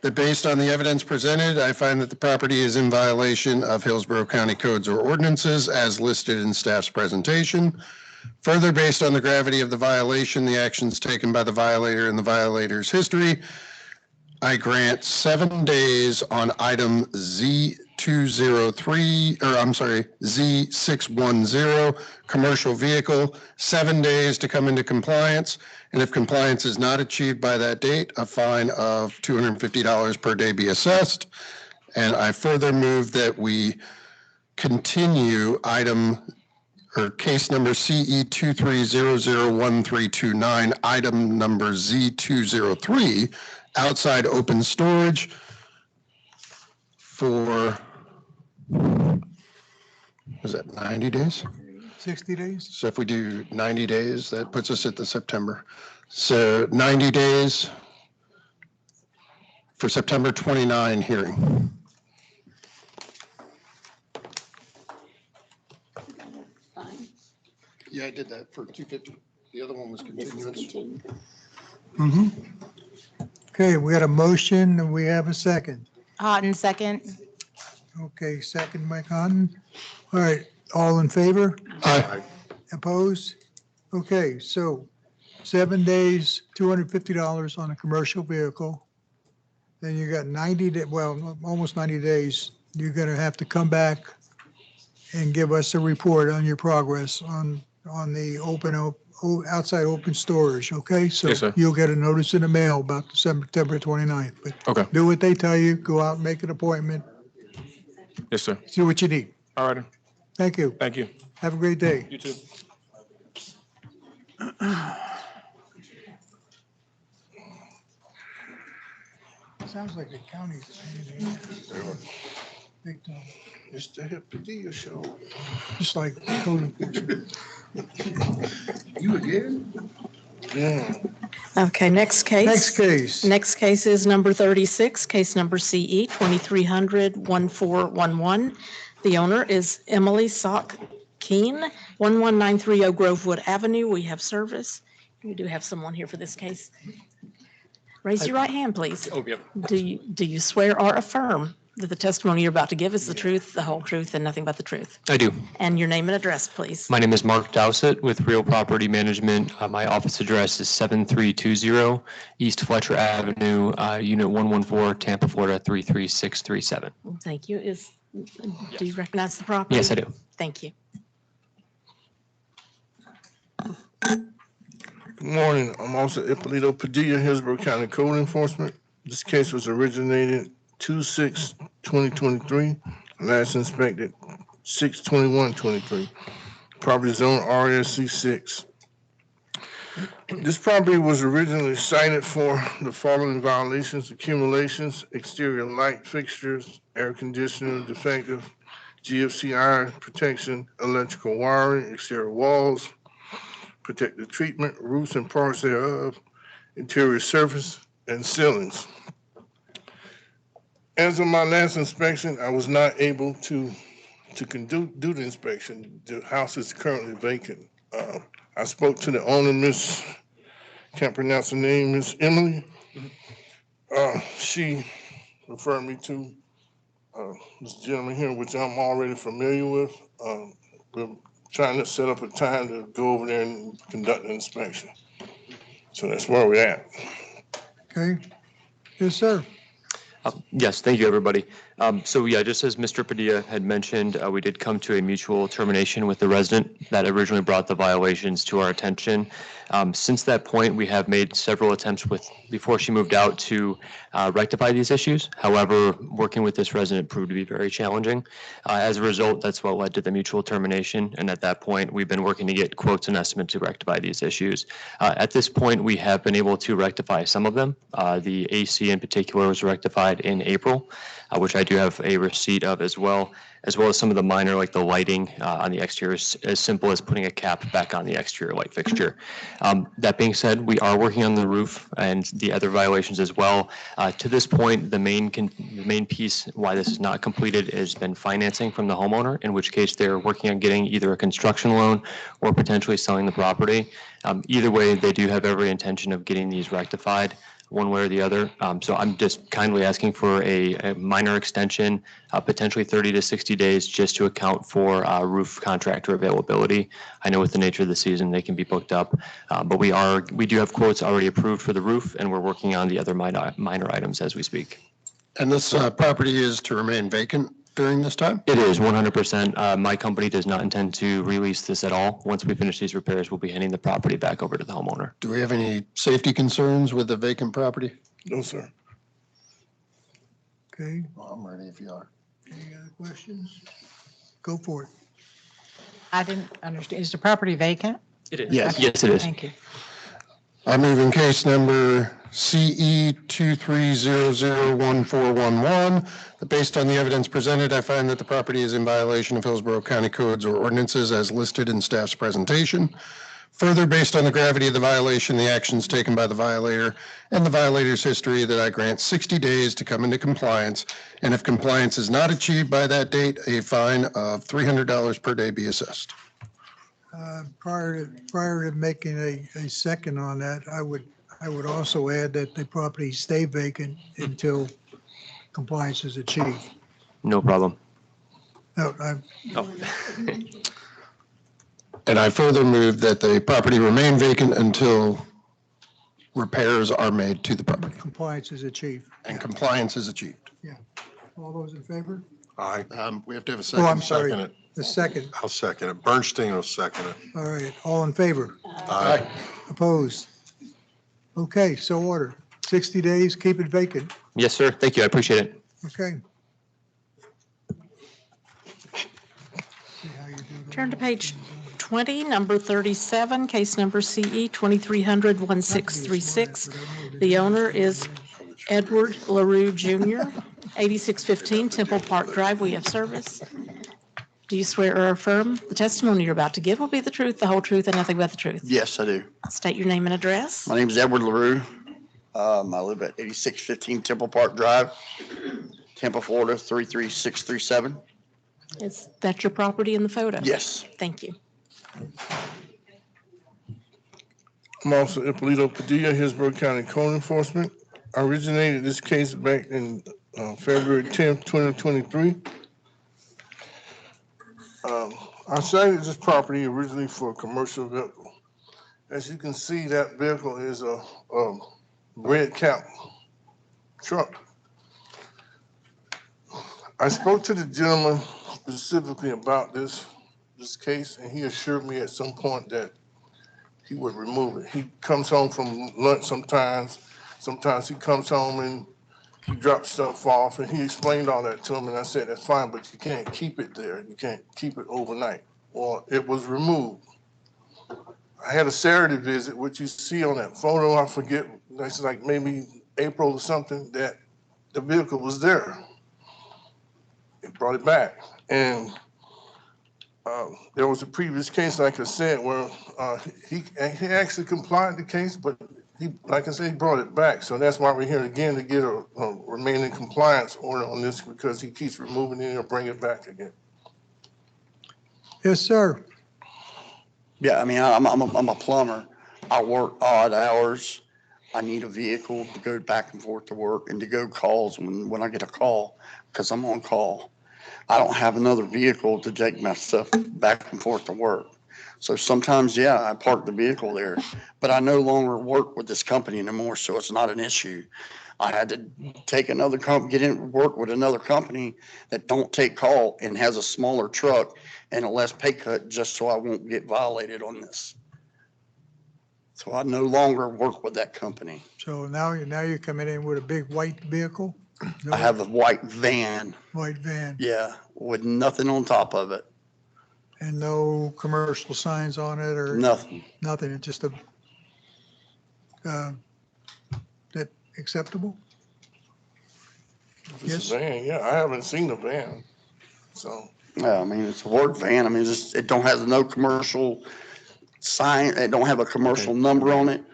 that based on the evidence presented, I find that the property is in violation of Hillsborough County codes or ordinances as listed in staff's presentation. Further, based on the gravity of the violation, the actions taken by the violator and the violator's history, I grant 7 days on item Z203, or I'm sorry, Z610, commercial vehicle, 7 days to come into compliance. And if compliance is not achieved by that date, a fine of $250 per day be assessed. And I further move that we continue item or case number CE 23001329, item number Z203, outside open storage for, is that 90 days? 60 days? So if we do 90 days, that puts us at the September. So 90 days for September 29 hearing. Yeah, I did that for 250. The other one was continuance. Mm-hmm. Okay, we got a motion and we have a second. Houghton, second. Okay, second by Cotton. All right, all in favor? Aye. Opposed? Okay, so 7 days, $250 on a commercial vehicle. Then you got 90, well, almost 90 days. You're gonna have to come back and give us a report on your progress on the outside open storage, okay? So Yes, sir. you'll get a notice in the mail about September 29th. But Okay. do what they tell you, go out and make an appointment, Yes, sir. see what you need. All right. Thank you. Thank you. Have a great day. You too. Sounds like the county's big time. It's the Padilla show. Just like code enforcement. You again? Yeah. Okay, next case. Next case. Next case is number 36, case number CE 2300-1411. The owner is Emily Sock Keen, 11930 Grovewood Avenue. We have service. We do have someone here for this case. Raise your right hand, please. Oh, yep. Do you swear or affirm that the testimony you're about to give is the truth, the whole truth, and nothing but the truth? I do. And your name and address, please. My name is Mark Dowsett with Real Property Management. My office address is 7320 East Fletcher Avenue, Unit 114, Tampa, Florida 33637. Thank you. Do you recognize the property? Yes, I do. Thank you. Good morning. I'm Officer Ippolito Padilla, Hillsborough County Code Enforcement. This case was originated 2/6/2023, last inspected 6/21/23. Property zone RSC 6. This property was originally cited for the following violations: accumulations, exterior light fixtures, air conditioner defective, GFCI protection, electrical wiring, exterior walls, protective treatment, roofs and parts thereof, interior surface, and ceilings. As of my last inspection, I was not able to do the inspection. The house is currently vacant. I spoke to the owner, can't pronounce her name, Miss Emily. She referred me to this gentleman here, which I'm already familiar with. We're trying to set up a time to go over there and conduct an inspection. So that's where we're at. Okay. Yes, sir. Yes, thank you, everybody. So yeah, just as Mr. Padilla had mentioned, we did come to a mutual termination with the resident that originally brought the violations to our attention. Since that point, we have made several attempts before she moved out to rectify these issues. However, working with this resident proved to be very challenging. As a result, that's what led to the mutual termination. And at that point, we've been working to get quotes and estimates to rectify these issues. At this point, we have been able to rectify some of them. The AC in particular was rectified in April, which I do have a receipt of as well. as well as some of the minor, like the lighting on the exterior, as simple as putting a cap back on the exterior light fixture. That being said, we are working on the roof and the other violations as well. To this point, the main piece why this is not completed has been financing from the homeowner, in which case they're working on getting either a construction loan or potentially selling the property. Either way, they do have every intention of getting these rectified one way or the other. So I'm just kindly asking for a minor extension, potentially 30 to 60 days, just to account for roof contractor availability. I know with the nature of the season, they can be booked up, but we do have quotes already approved for the roof, and we're working on the other minor items as we speak. And this property is to remain vacant during this time? It is 100%. My company does not intend to release this at all. Once we finish these repairs, we'll be handing the property back over to the homeowner. Do we have any safety concerns with the vacant property? No, sir. Okay, Well, I'm ready if you are. any other questions? Go for it. I didn't understand. Is the property vacant? It is. Yes. Yes, it is. Thank you. I move in case number CE 23001411, that based on the evidence presented, I find that the property is in violation of Hillsborough County codes or ordinances as listed in staff's presentation. Further, based on the gravity of the violation, the actions taken by the violator, and the violator's history, that I grant 60 days to come into compliance, and if compliance is not achieved by that date, a fine of $300 per day be assessed. Prior to making a second on that, I would also add that the property stay vacant until compliance is achieved. No problem. No, And I further move that the property remain vacant until repairs are made to the property compliance is achieved. and compliance is achieved. All those in favor? Aye. We have to have a Oh, second. I'm sorry. Second it. The second. I'll second it. Bernstein will second it. All right, all in favor? Aye. Opposed? Okay, so ordered. 60 days, keep it vacant. Yes, sir. Thank you. I appreciate it. Okay. Turn to page 20, number 37, case number CE 2300-1636. The owner is Edward LaRue Jr., 8615 Temple Park Drive. We have service. Do you swear or affirm the testimony you're about to give will be the truth, the whole truth, and nothing but the truth? Yes, I do. State your name and address. My name is Edward LaRue. I live at 8615 Temple Park Drive, Tampa, Florida, 33637. Is that your property in the photo? Yes. Thank you. I'm also Ippolito Padilla, Hillsborough County Code Enforcement. I originated this case back in February 10th, 2023. I cited this property originally for a commercial vehicle. As you can see, that vehicle is a red cap truck. I spoke to the gentleman specifically about this case, and he assured me at some point that he would remove it. He comes home from lunch sometimes he comes home and he drops stuff off, and he explained all that to him, and I said, that's fine, but you can't keep it there. You can't keep it overnight. Well, it was removed. I had a Saturday visit, which you see on that photo, I forget, that's like maybe April or something, that the vehicle was there. It brought it back. And there was a previous case, like I said, where he actually complied the case, but he, like I said, he brought it back. So that's why we're here again, to get a remaining compliance order on this, because he keeps removing it and bring it back again. Yes, sir. Yeah, I mean, I'm a plumber. I work odd hours. I need a vehicle to go back and forth to work and to go calls when I get a call, because I'm on call. I don't have another vehicle to take my stuff back and forth to work. So sometimes, yeah, I park the vehicle there, but I no longer work with this company anymore, so it's not an issue. I had to take another get in, work with another company that don't take call and has a smaller truck and a less pay cut, just so I won't get violated on this. So I no longer work with that company. So now you're coming in with a big white vehicle? I have a white van. White van. Yeah, with nothing on top of it. And no commercial signs on it or? Nothing. Nothing, it's just that acceptable? If it's a van, yeah, I haven't seen the van, so. Yeah, I mean, it's a work van. I mean, it don't have no commercial sign. It don't have a commercial number on it.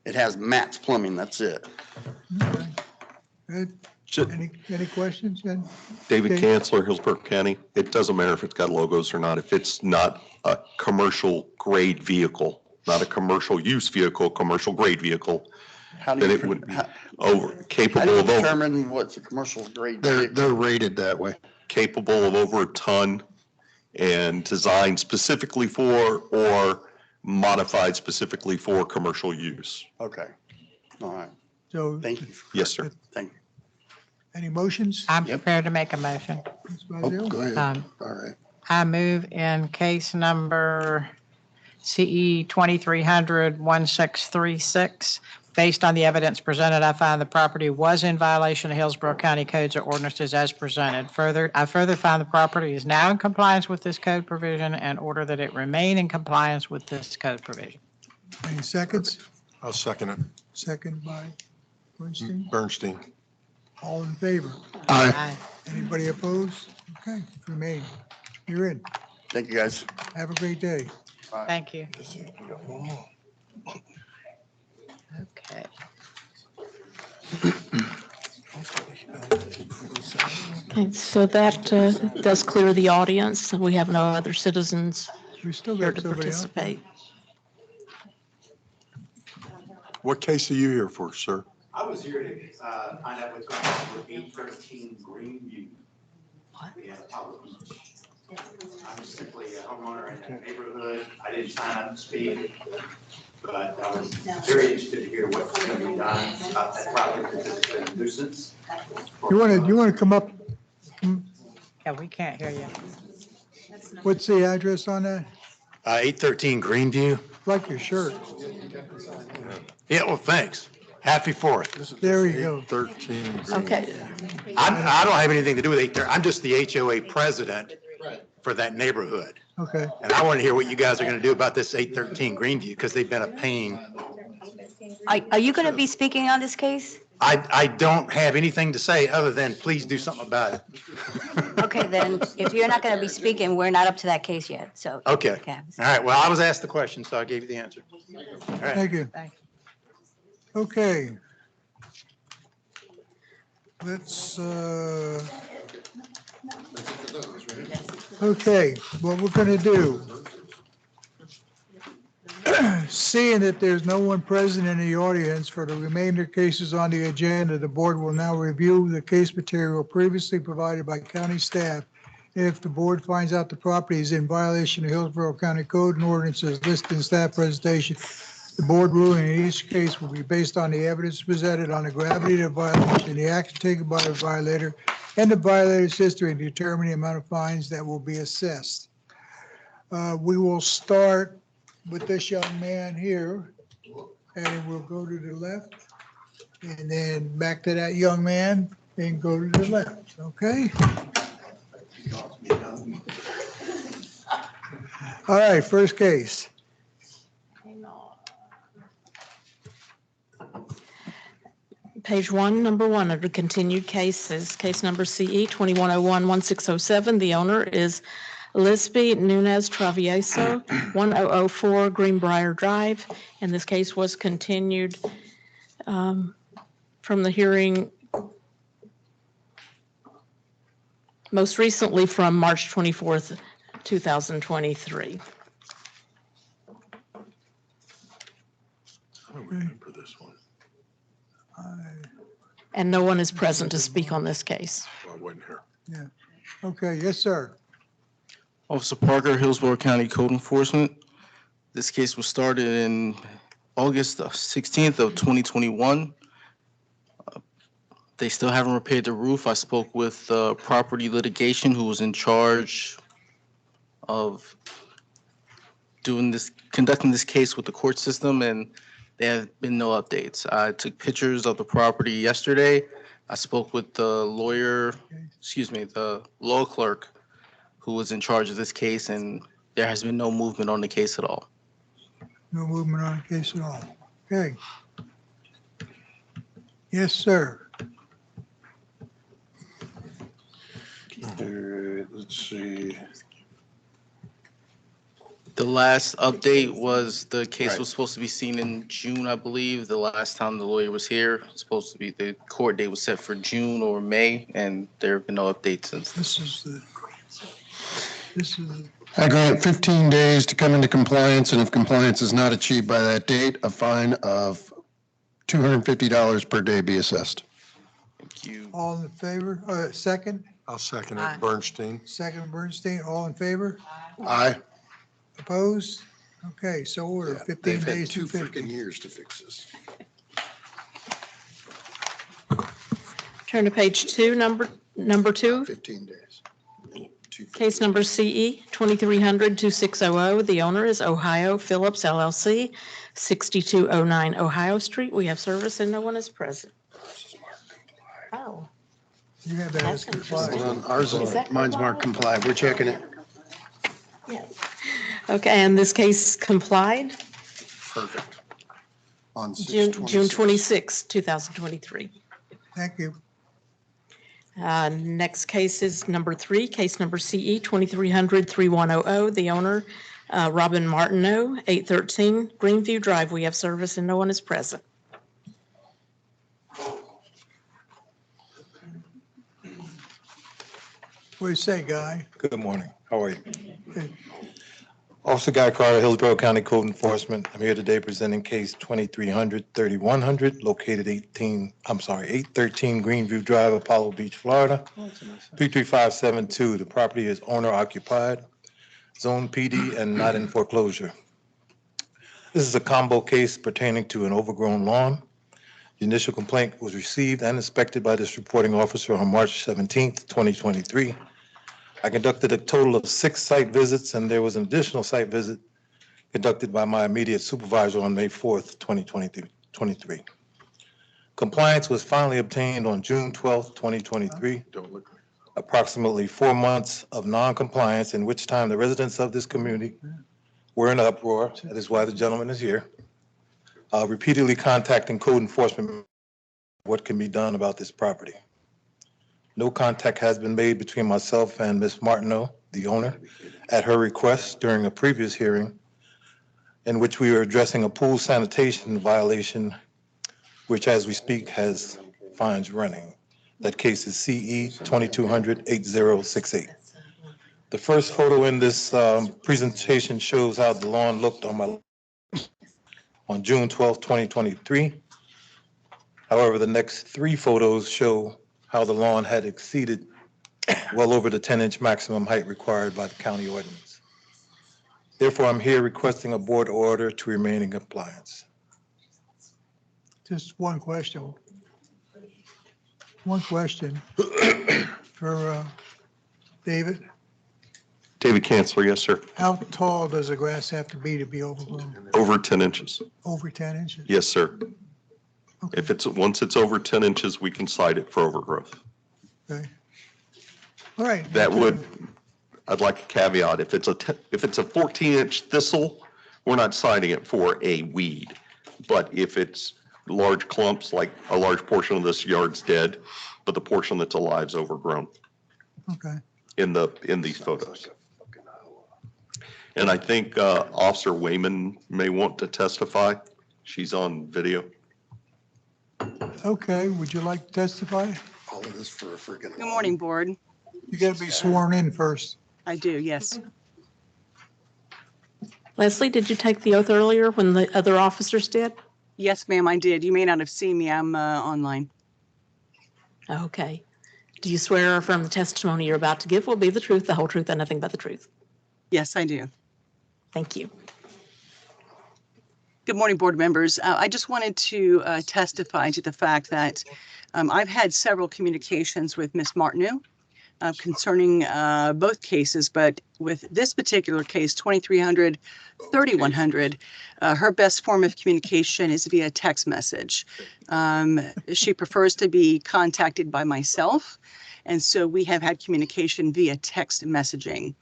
It has Matt's Plumbing. That's it. Ed, any questions? Ed? David Okay. Kanzler, Hillsborough County. It doesn't matter if it's got logos or not. If it's not a commercial grade vehicle, not a commercial use vehicle, commercial grade vehicle, How do then you, it would be how over, how do capable you of over, determine what's a commercial grade? They're rated that way. capable of over a ton and designed specifically for or modified specifically for commercial use. Okay, all right. So, Thank you. Yes, sir. Thank you. any motions? I'm prepared to make a motion. Ms. Oh, Bazil? go ahead. Um, All right. I move in case number CE 2300-1636. Based on the evidence presented, I find the property was in violation of Hillsborough County codes or ordinances as presented. I further find the property is now in compliance with this code provision and order that it remain in compliance with this code provision. Any seconds? I'll second it. Second by Bernstein. Bernstein. All in favor? Aye. Anybody opposed? Okay, remain. You're in. Thank you, guys. Have a great day. Thank you. Okay. Okay, so that does clear the audience. We have no other citizens We still here got to somebody else. participate. What case are you here for, sir? I was here to find out what's going on with 813 Greenview. Yeah, Palo Beach. I'm simply a homeowner in that neighborhood. I didn't sign up to speak, but I was very interested to hear what's going to be done about that property because it's been a nuisance. You want to come up? Yeah, we can't hear you. What's the address on that? 813 Greenview. Like your shirt. Yeah, well, thanks. Happy 4th. There you go. 13. Okay, I don't have anything to do with 813. I'm just the HOA president for that neighborhood. Okay. And I want to hear what you guys are going to do about this 813 Greenview because they've been a pain. Are you going to be speaking on this case? I don't have anything to say other than please do something about it. Okay, then, if you're not going to be speaking, we're not up to that case yet, so. Okay. All right. Well, I was asked the question, so I gave you the answer. All right. Thank you. Thank Okay. Let's, okay, what we're going to do. Seeing that there's no one present in the audience for the remainder cases on the agenda, the board will now review the case material previously provided by county staff. If the board finds out the property is in violation of Hillsborough County Code and ordinances listed in staff presentation, the board ruling in each case will be based on the evidence presented on the gravity of the violation, the action taken by the violator, and the violator's history in determining the amount of fines that will be assessed. We will start with this young man here, and we'll go to the left, and then back to that young man, and go to the left, okay? All right, first case. page one, number one of the continued cases, case number CE 2101-1607. The owner is Lisby Nunez Travieso, 1004 Greenbrier Drive, and this case was continued from the hearing most recently from March 24th, 2023. I remember this one. And no one is present to speak on this case. I wasn't here. Yeah. Okay, yes, sir. Officer Parker, Hillsborough County Code Enforcement. This case was started in August 16th of 2021. They still haven't repaired the roof. I spoke with property litigation who was in charge of conducting this case with the court system, and there have been no updates. I took pictures of the property yesterday. I spoke with the law clerk who was in charge of this case, and there has been no movement on the case at all. No movement on the case at all. Okay. Yes, sir. Let's see. The last update was the case Right. was supposed to be seen in June, I believe. The last time the lawyer was here, supposed to be, the court date was set for June or May, and there have been no updates since. This is I grant 15 days to come into compliance, and if compliance is not achieved by that date, a fine of $250 per day be assessed. Thank you. all in favor, second, I'll second Aye. it. Bernstein. second Bernstein, all in favor? Aye. Opposed? Okay, so ordered, 15 days, 250. years to fix this. Turn to page 2, number 2, 15 days. case number CE 2300-2600. The owner is Ohio Phillips LLC, 6209 Ohio Street. We have service and no one is present. Oh, You have that as compliant. Hold on, ours, Is that mine's marked complied. We're checking it. yeah. Okay, and this case complied Perfect. On June 6/26. 26, 2023. Thank you. Next case is number 3, case number CE 2300-3100. The owner, Robin Martineau, 813 Greenview Drive. We have service and no one is present. What do you say, Guy? Good morning. How are you? Good. Officer Guy Carter, Hillsborough County Code Enforcement. I'm here today presenting case 2300-3100, located 813 Greenview Drive, Apollo Beach, Florida, 33572. The property is owner occupied, zone PD, and not in foreclosure. This is a combo case pertaining to an overgrown lawn. The initial complaint was received and inspected by this reporting officer on March 17th, 2023. I conducted a total of 6 site visits, and there was an additional site visit conducted by my immediate supervisor on May 4th, 2023. Compliance was finally obtained on June 12th, 2023. Approximately 4 months of non-compliance, in which time the residents of this community were in uproar. That is why the gentleman is here. Repeatedly contacting code enforcement, what can be done about this property. No contact has been made between myself and Ms. Martineau, the owner, at her request during a previous hearing in which we were addressing a pool sanitation violation, which as we speak has fines running. That case is CE 2200-8068. The first photo in this presentation shows how the lawn looked on June 12, 2023. However, the next 3 photos show how the lawn had exceeded well over the 10-inch maximum height required by the county ordinance. Therefore, I'm here requesting a board order to remain in compliance. Just one question. One question for David. David Kanzler, yes, sir. How tall does the grass have to be overgrown? Over 10 inches. Over 10 inches? Yes, sir. If once it's over 10 inches, we can cite it for overgrowth. Okay. All right. That would, I'd like a caveat, if it's a 14-inch thistle, we're not citing it for a weed. But if it's large clumps, like a large portion of this yard's dead, but the portion that's alive is overgrown Okay. in these photos. And I think Officer Wayman may want to testify. She's on video. Okay, would you like to testify? All of this for a freaking. Good morning, Board. You got to be sworn in first. I do, yes. Leslie, did you take the oath earlier when the other officers did? Yes, ma'am, I did. You may not have seen me. I'm online. Okay. Do you swear or affirm the testimony you're about to give will be the truth, the whole truth, and nothing but the truth? Yes, I do. Thank you. Good morning, board members. I just wanted to testify to the fact that I've had several communications with Ms. Martineau concerning both cases, but with this particular case, 2300-3100, her best form of communication is via text message. She prefers to be contacted by myself, and so we have had communication via text messaging.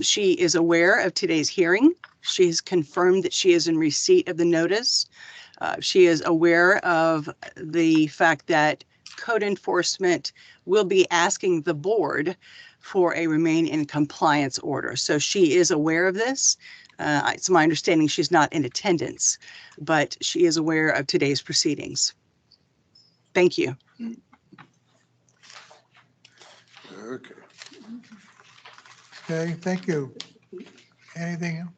She is aware of today's hearing. She has confirmed that she is in receipt of the notice. She is aware of the fact that code enforcement will be asking the board for a remain in compliance order. So she is aware of this. It's my understanding she's not in attendance, but she is aware of today's proceedings. Thank you. Okay. Okay, thank you. Anything else?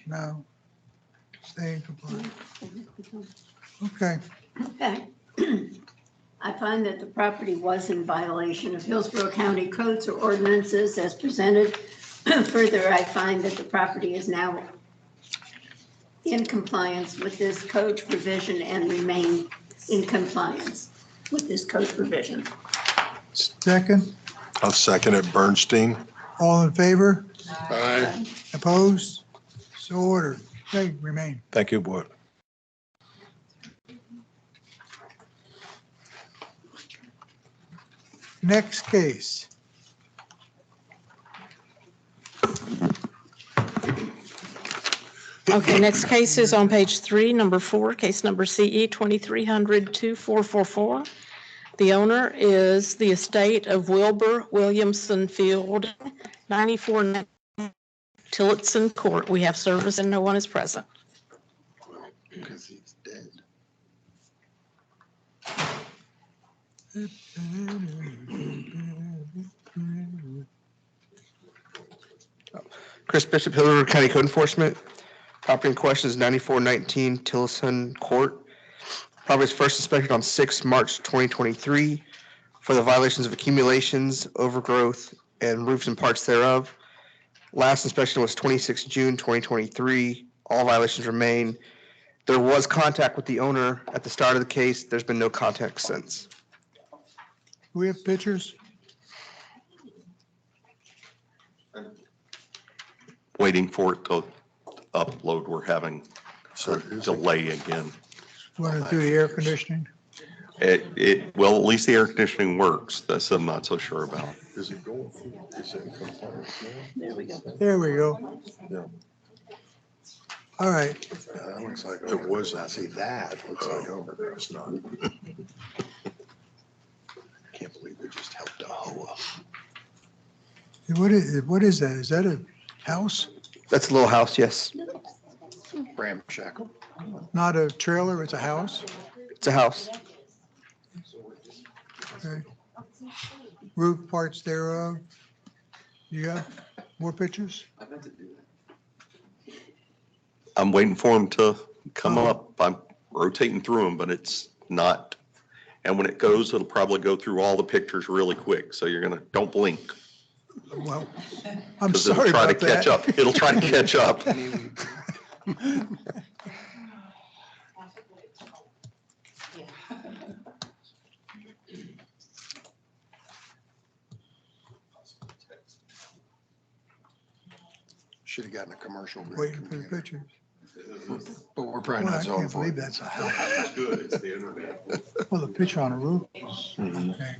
No. Stay in compliance. Okay. Okay. I find that the property was in violation of Hillsborough County codes or ordinances as presented. Further, I find that the property is now in compliance with this code provision and remain in compliance with this code provision. Second, I'll second it. Bernstein. all in favor? Aye. Opposed? So ordered. Okay, remain. Thank you, Board. Next case. Okay, next case is on page 3, number 4, case number CE 2300-2444. The owner is the estate of Wilbur Williamson Field, 94 Tillotson Court. We have service and no one is present. Because he's dead. Chris Bishop, Hillsborough County Code Enforcement. Property in question is 9419 Tillotson Court. Property was first inspected on 6 March 2023 for the violations of accumulations, overgrowth, and roofs and parts thereof. Last inspection was 26 June 2023. All violations remain. There was contact with the owner at the start of the case. There's been no contact since. We have pictures? Waiting for it to upload. We're having a delay again. Want to do the air conditioning? Well, at least the air conditioning works. That's I'm not so sure about. Is it going? Is it in compliance now? There we go. There we go. Yeah. All right. That looks like it was. I see that. Looks like over there. It's not. Can't believe they just helped a hoa. What is that? Is that a house? That's a little house, yes. Ramshackle. Not a trailer, it's a house? It's a house. Okay. Roof parts thereof. You got more pictures? I'm waiting for them to come up. I'm rotating through them, but it's not. And when it goes, it'll probably go through all the pictures really quick. So you're gonna, don't blink. Well, I'm 'Cause it'll sorry try to about that. catch up. It'll try to catch up. Should have gotten a commercial. Waiting for the pictures. But we're probably Well, I not zoned can't for believe it. that's a house. It's good. It's the internet. Well, the picture on the roof. Mhm. Okay.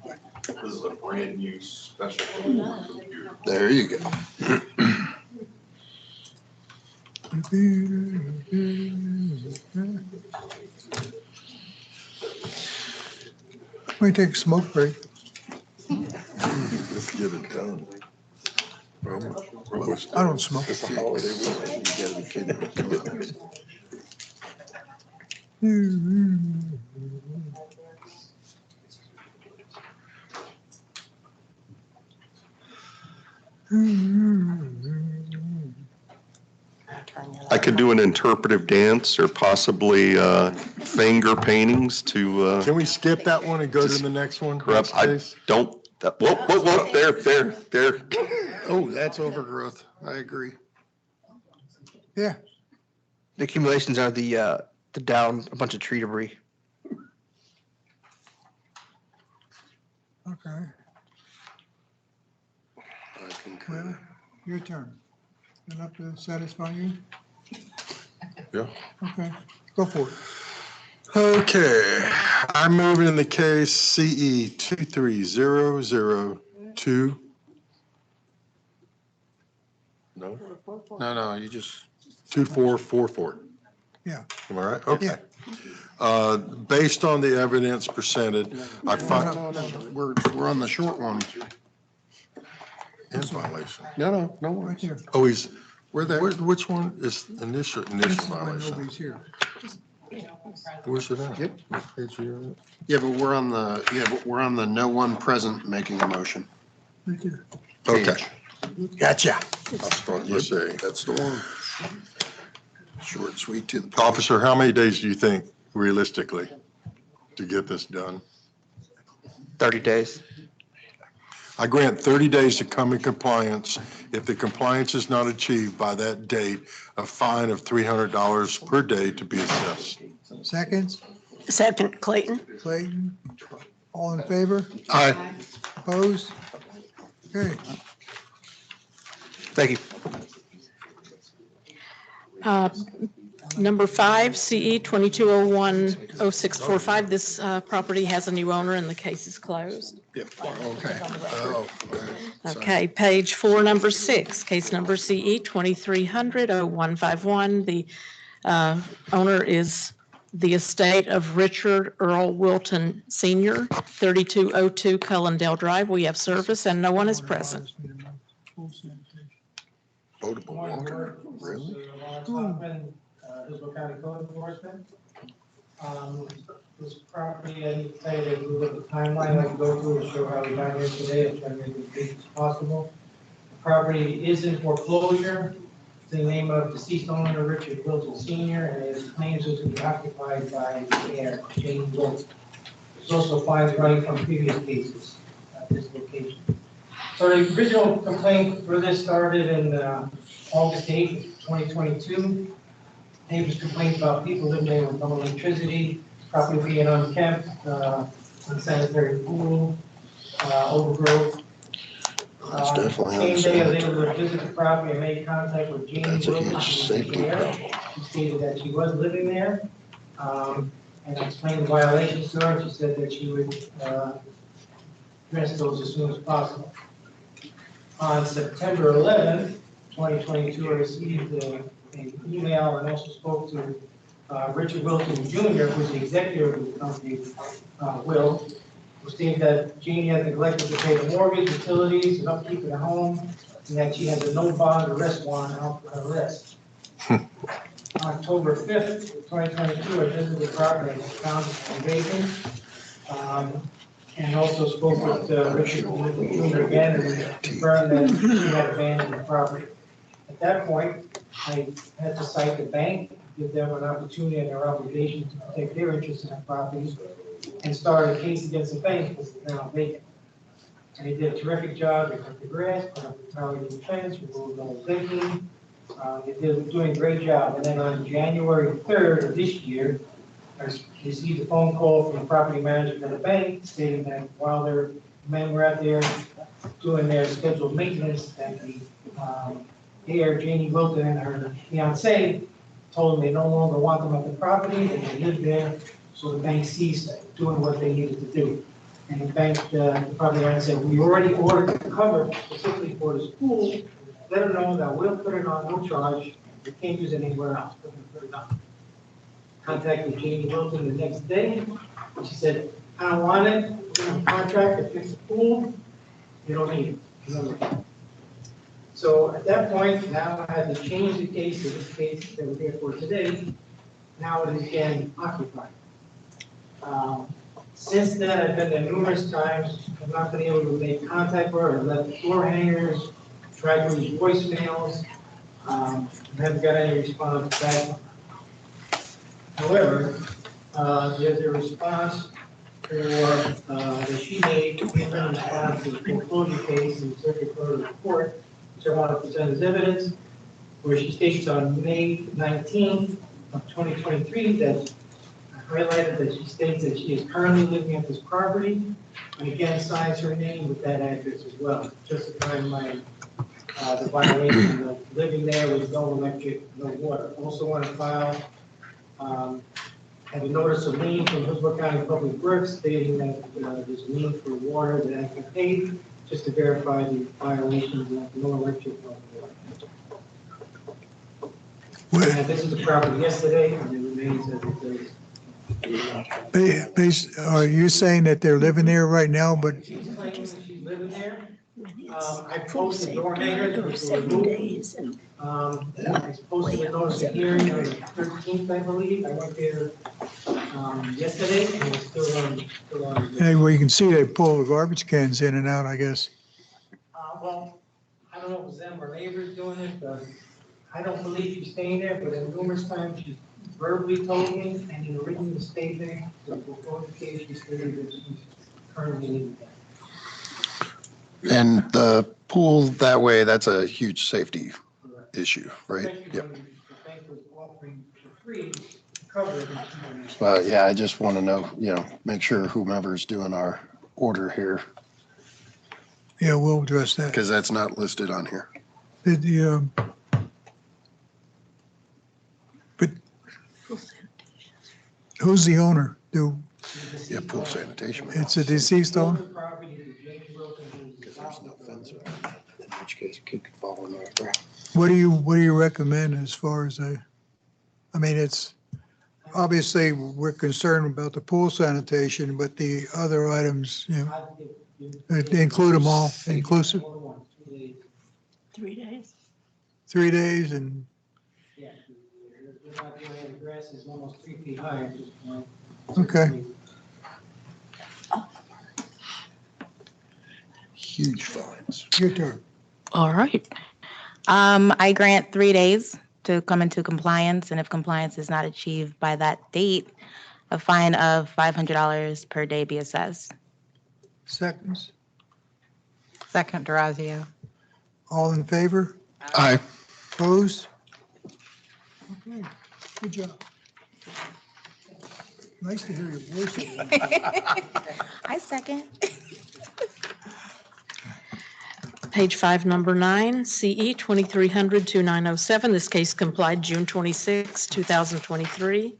This is a brand new special computer. There you go. We take a smoke break. Let's get it done. I don't smoke. It's a holiday weekend. You gotta be kidding me. I could do an interpretive dance or possibly finger paintings to. Can we skip that one and go to the next one? Corrupt. I don't. Whoa, whoa, whoa! There. Oh, that's overgrowth. I agree. Yeah. The accumulations are the down, a bunch of tree debris. Okay. Well, your turn. Enough to satisfy you? Yeah. Okay, go for it. Okay, I'm moving in the case CE 23002. No? No, you just. 2444. Yeah. Am I right? Okay. Based on the evidence presented, I find. No, we're on the short one. In violation. No, no Right worries. there. Oh, he's, We're there. which one is initial This is when violation? nobody's here. Where's it at? Yep. Page you Yeah, but we're on the no one present making a motion. Right there. at? Okay. Gotcha. Let's see. That's the one. Short, sweet to the point. Officer, how many days do you think realistically to get this done? 30 days. I grant 30 days to come in compliance. If the compliance is not achieved by that date, a fine of $300 per day to be assessed. Seconds, Second, Clayton. Clayton, all in favor? Aye. Opposed? Okay. Thank you. Number 5, CE 22010645. This property has a new owner and the case is closed. Okay. Oh, Okay, page 4, number 6, case number CE 23000151. The owner is the estate of Richard Earl Wilton Sr., 3202 Cullendale Drive. We have service and no one is present. Potable water, really? Hillsborough County Code Enforcement. This property, I need to tell you that we have a timeline I can go through to show how we got here today, and try to make it as big as possible. The property is in foreclosure. It's in the name of deceased owner Richard Wilton Sr., and his claims are to be occupied by the heir, Jane Wilton. There's also fines running from previous cases at this location. So the original complaint for this started in August 8th, 2022. Neighbors complained about people living there with no electricity, property being unkempt, unsanitary pool, overgrowth. That's definitely Same day, I was able unsanitary. to visit the property and made contact with Jeannie That's a Wilson, huge who was safety there. problem. She stated that she was living there, and I explained the violations to her. She said that she would address those as soon as possible. On September 11th, 2022, I received an email and also spoke to Richard Wilton Jr., who's the executive of the company, Will, who stated that Jeannie has neglected to pay the mortgage, utilities, and upkeep of the home, and that she has a no bond arrest warrant out for her arrest. October 5th, 2022, I visited the property and found it vacant. And also spoke with Richard Wilton Jr. again and confirmed that he had abandoned the property. At that point, I had to cite the bank, give them an opportunity and their obligation to protect their interest in the property, and start a case against the bank because it's now vacant. And they did a terrific job. They cut the grass, put up the tower fence, removed all the digging. They did doing a great job. And then on January 3rd of this year, I received a phone call from the property manager of the bank stating that while their men were out there doing their scheduled maintenance, that the heir, Janie Wilton, and her fiance told them they no longer want them at the property, that they live there, so the bank ceased doing what they needed to do. And the bank, the property owner said, we already ordered the cover specifically for this pool, let them know that we'll put it on no charge, we can't use it anywhere else, we're gonna put it on. Contacted Janie Wilton the next day, and she said, I don't want it, we're gonna contract to fix the pool, you don't need it. So at that point, now I had to change the case to this case that we're here for today. Now it is again occupied. Since then, I've been there numerous times. I've not been able to make contact with her. I've left door hangers, tried to leave voicemails. I haven't got any response back. However, there's a response that she made in response to the foreclosure case in the circuit court report, which I want to present as evidence, where she states on May 19th of 2023 that I highlighted that she states that she is currently living at this property, and again signs her name with that address as well, justifying the violation of living there with no electric, no water. Also want to file have a notice of lien from Hillsborough County Public Works stating that there's a lien for water that I can pay just to verify the violations of no electric, no water. And this is the property yesterday, and it remains as it is. Are you saying that they're living there right now, but She's claiming she's living there. I posted door hangers, which were removed. I posted a notice of hearing on the 13th, I believe. I went there, yesterday, and it's still on. Hey, well, you can see they pull the garbage cans in and out, I guess. Well, I don't know if it was them or neighbors doing it, but I don't believe she's staying there, but in numerous times she verbally told me and in a written statement, so before the case, she stated that she's currently living there. And the pool that way, that's a huge safety issue, right? Especially Yep. when the bank was offering for free coverage. But yeah, I just want to know, make sure whomever's doing our order here, Yeah, we'll address that. because that's not listed on here. But who's the owner? Yeah, pool sanitation. It's a deceased owner? Because there's no fence around it, in which case it could fall in our ground. What do you recommend as far as I mean, it's, obviously, we're concerned about the pool sanitation, but the other items, include them all, inclusive? 3 days. 3 days and, Yeah, they're not doing any grass, is almost 3 feet high at this point. okay. Huge fines. Your turn. All right. I grant 3 days to come into compliance, and if compliance is not achieved by that date, a fine of $500 per day be assessed. Seconds. Second, Durazio. All in favor? Aye. Opposed? Okay, good job. Nice to hear your voice. I second. Page 5, number 9, CE 2300-2907. This case complied June 26, 2023.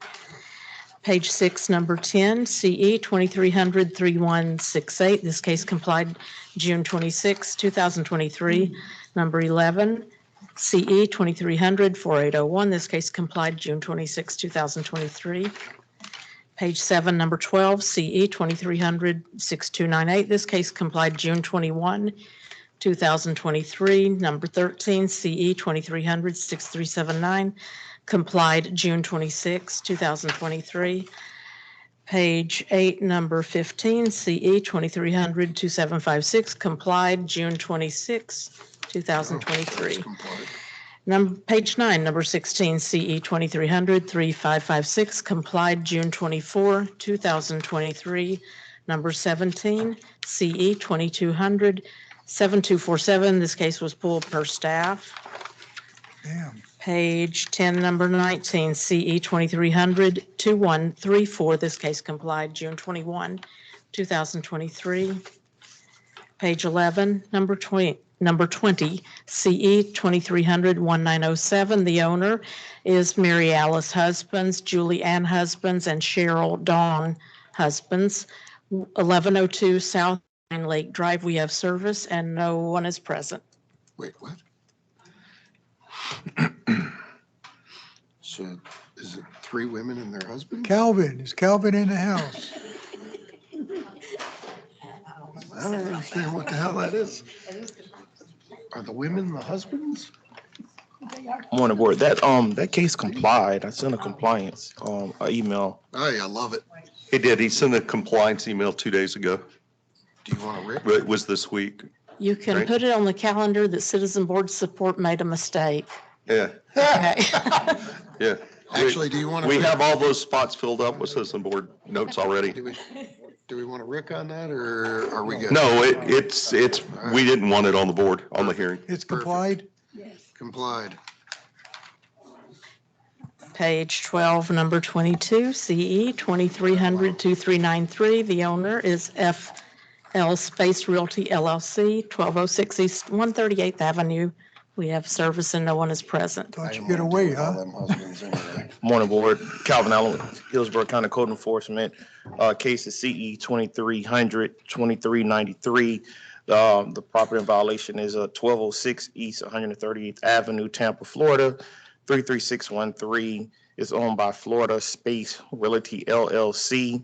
Page 6, number 10, CE 2300-3168. This case complied June 26, 2023. Number 11, CE 2300-4801. This case complied June 26, 2023. Page 7, number 12, CE 2300-6298. This case complied June 21, 2023. Number 13, CE 2300-6379, complied June 26, 2023. Page 8, number 15, CE 2300-2756, complied June 26, 2023. Page 9, number 16, CE 2300-3556, complied June 24, 2023. Number 17, CE 2200-7247. This case was pulled per staff. Damn. Page 10, number 19, CE 2300-2134. This case complied June 21, 2023. Page 11, number 20, CE 2300-1907. The owner is Mary Alice Husbands, Julie Ann Husbands, and Cheryl Dawn Husbands. 1102 South Pine Lake Drive. We have service and no one is present. Wait, what? So is it 3 women and their husbands? Calvin, is Calvin in the house? I don't understand what the hell that is. Are the women the husbands? Morning, board. That case complied. I sent a compliance, email. Oh, yeah, I love it. He did. He sent a compliance email 2 days ago. Do you want to rip? But it was this week. You can Right. put it on the calendar that Citizen Board Support made a mistake. Yeah, Okay. yeah. Actually, do you want to? We have all those spots filled up with citizen board notes already. Do we want to rick on that, or are we good? No, it's, we didn't want it on the board, on the hearing. It's complied? Complied. Page 12, number 22, CE 2300-2393. The owner is FL Space Realty LLC, 1206 East 138th Avenue. We have service and no one is present. Thought you get away, huh? Morning, board. Calvin Allen with Hillsborough County Code Enforcement. Case is CE 2300-2393. The property in violation is 1206 East 138th Avenue, Tampa, Florida. 33613 is owned by Florida Space Realty LLC.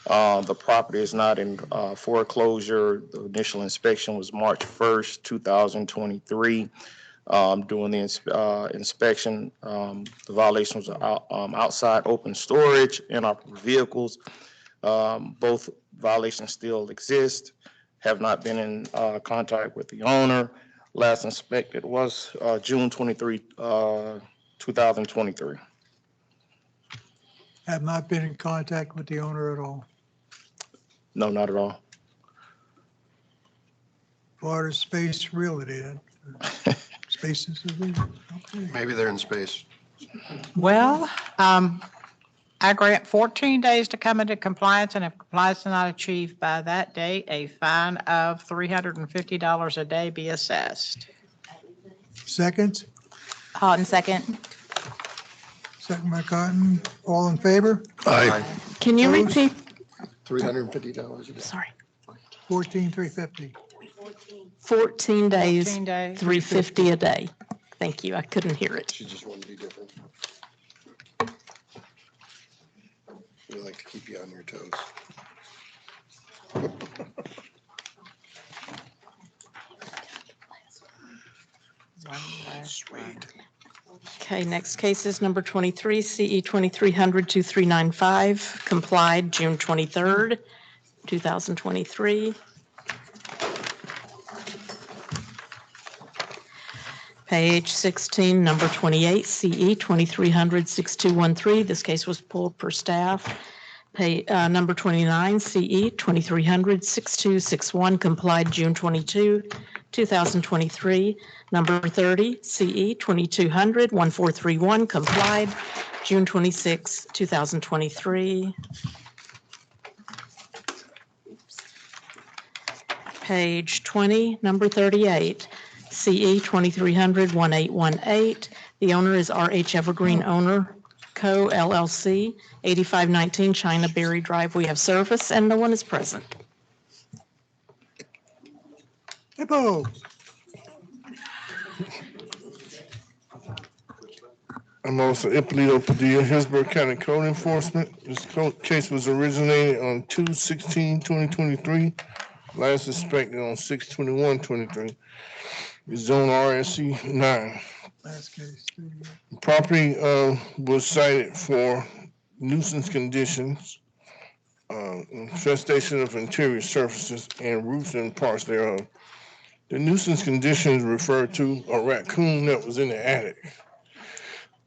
The property is not in foreclosure. The initial inspection was March 1st, 2023. During the inspection, the violations are outside open storage, inoperable vehicles. Both violations still exist, have not been in contact with the owner. Last inspected was June 23, 2023. Have not been in contact with the owner at all. No, not at all. Florida Space Realty, then. Spaces. Okay. Maybe they're in space. Well, I grant 14 days to come into compliance, and if compliance is not achieved by that date, a fine of $350 a day be assessed. Second, Halton, second. second by Cotton. All in favor? Aye. Can you Opposed? repeat? $350 a day. Sorry. 14,350. 14 days, 14 days. 350 a day. Thank you. I couldn't hear it. She just wanted to be different. We like to keep you on your toes. Sweet. Okay, next case is number 23, CE 2300-2395, complied June 23rd, 2023. Page 16, number 28, CE 2300-6213. This case was pulled per staff. Number 29, CE 2300-6261, complied June 22, 2023. Number 30, CE 2200-1431, complied June 26, 2023. Page 20, number 38, CE 2300-1818. The owner is RH Evergreen Owner Co. LLC, 8519 China Berry Drive. We have service and no one is present. Hippo. I'm also Ippolito Padilla, Hillsborough County Code Enforcement. This case was originated on 2/16/2023, last inspected on 6/21/23. It's zone RSC 9. Last case. Property was cited for nuisance conditions, infestation of interior surfaces, and roofs and parts thereof. The nuisance conditions refer to a raccoon that was in the attic.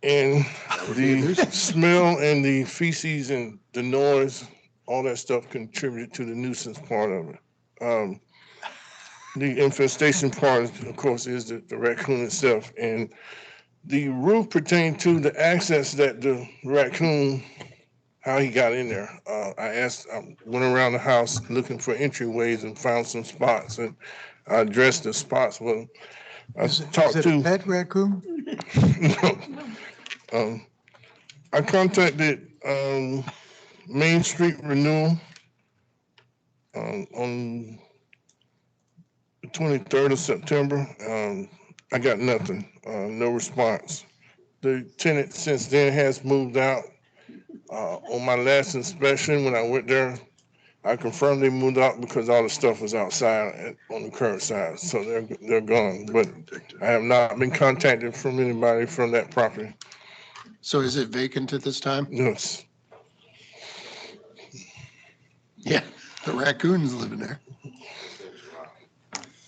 And the smell and the feces and the noise, all that stuff contributed to the nuisance part of it. The infestation part, of course, is the raccoon itself. And the roof pertained to the access that the raccoon, how he got in there. I went around the house looking for entryways and found some spots, and I addressed the spots with him. Is it a pet raccoon? No. I contacted Main Street Renewal on the 23rd of September. I got nothing, no response. The tenant since then has moved out. On my last inspection, when I went there, I confirmed they moved out because all the stuff was outside on the curb side, so they're gone. But I have not been contacted from anybody from that property. So is it vacant at this time? Yes. Yeah, the raccoon's living there.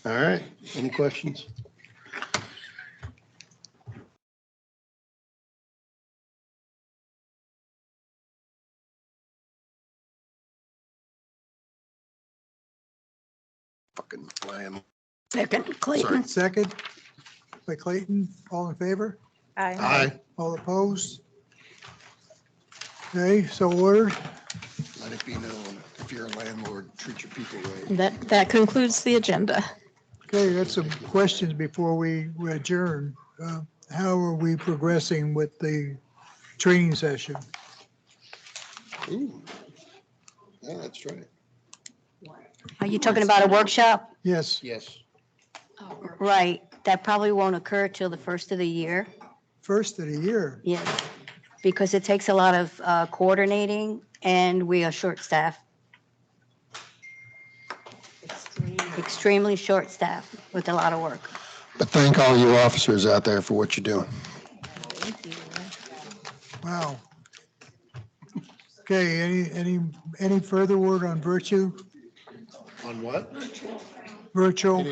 All right, any questions? Fucking land. Second, Clayton. Second by Clayton. All in favor? Aye. All opposed? Okay, so ordered. Let it be known, if you're a landlord, treat your people right. That concludes the agenda. Okay, got some questions before we adjourn. How are we progressing with the training session? Ooh. Yeah, that's right. Are you talking about a workshop? Yes. Yes. Right, that probably won't occur till the first of the year. First of the year. Yes, because it takes a lot of coordinating and we are short-staffed extremely short-staffed with a lot of work. But thank all you officers out there for what you're doing. Wow. Okay, any further word on virtue? On what? Virtual?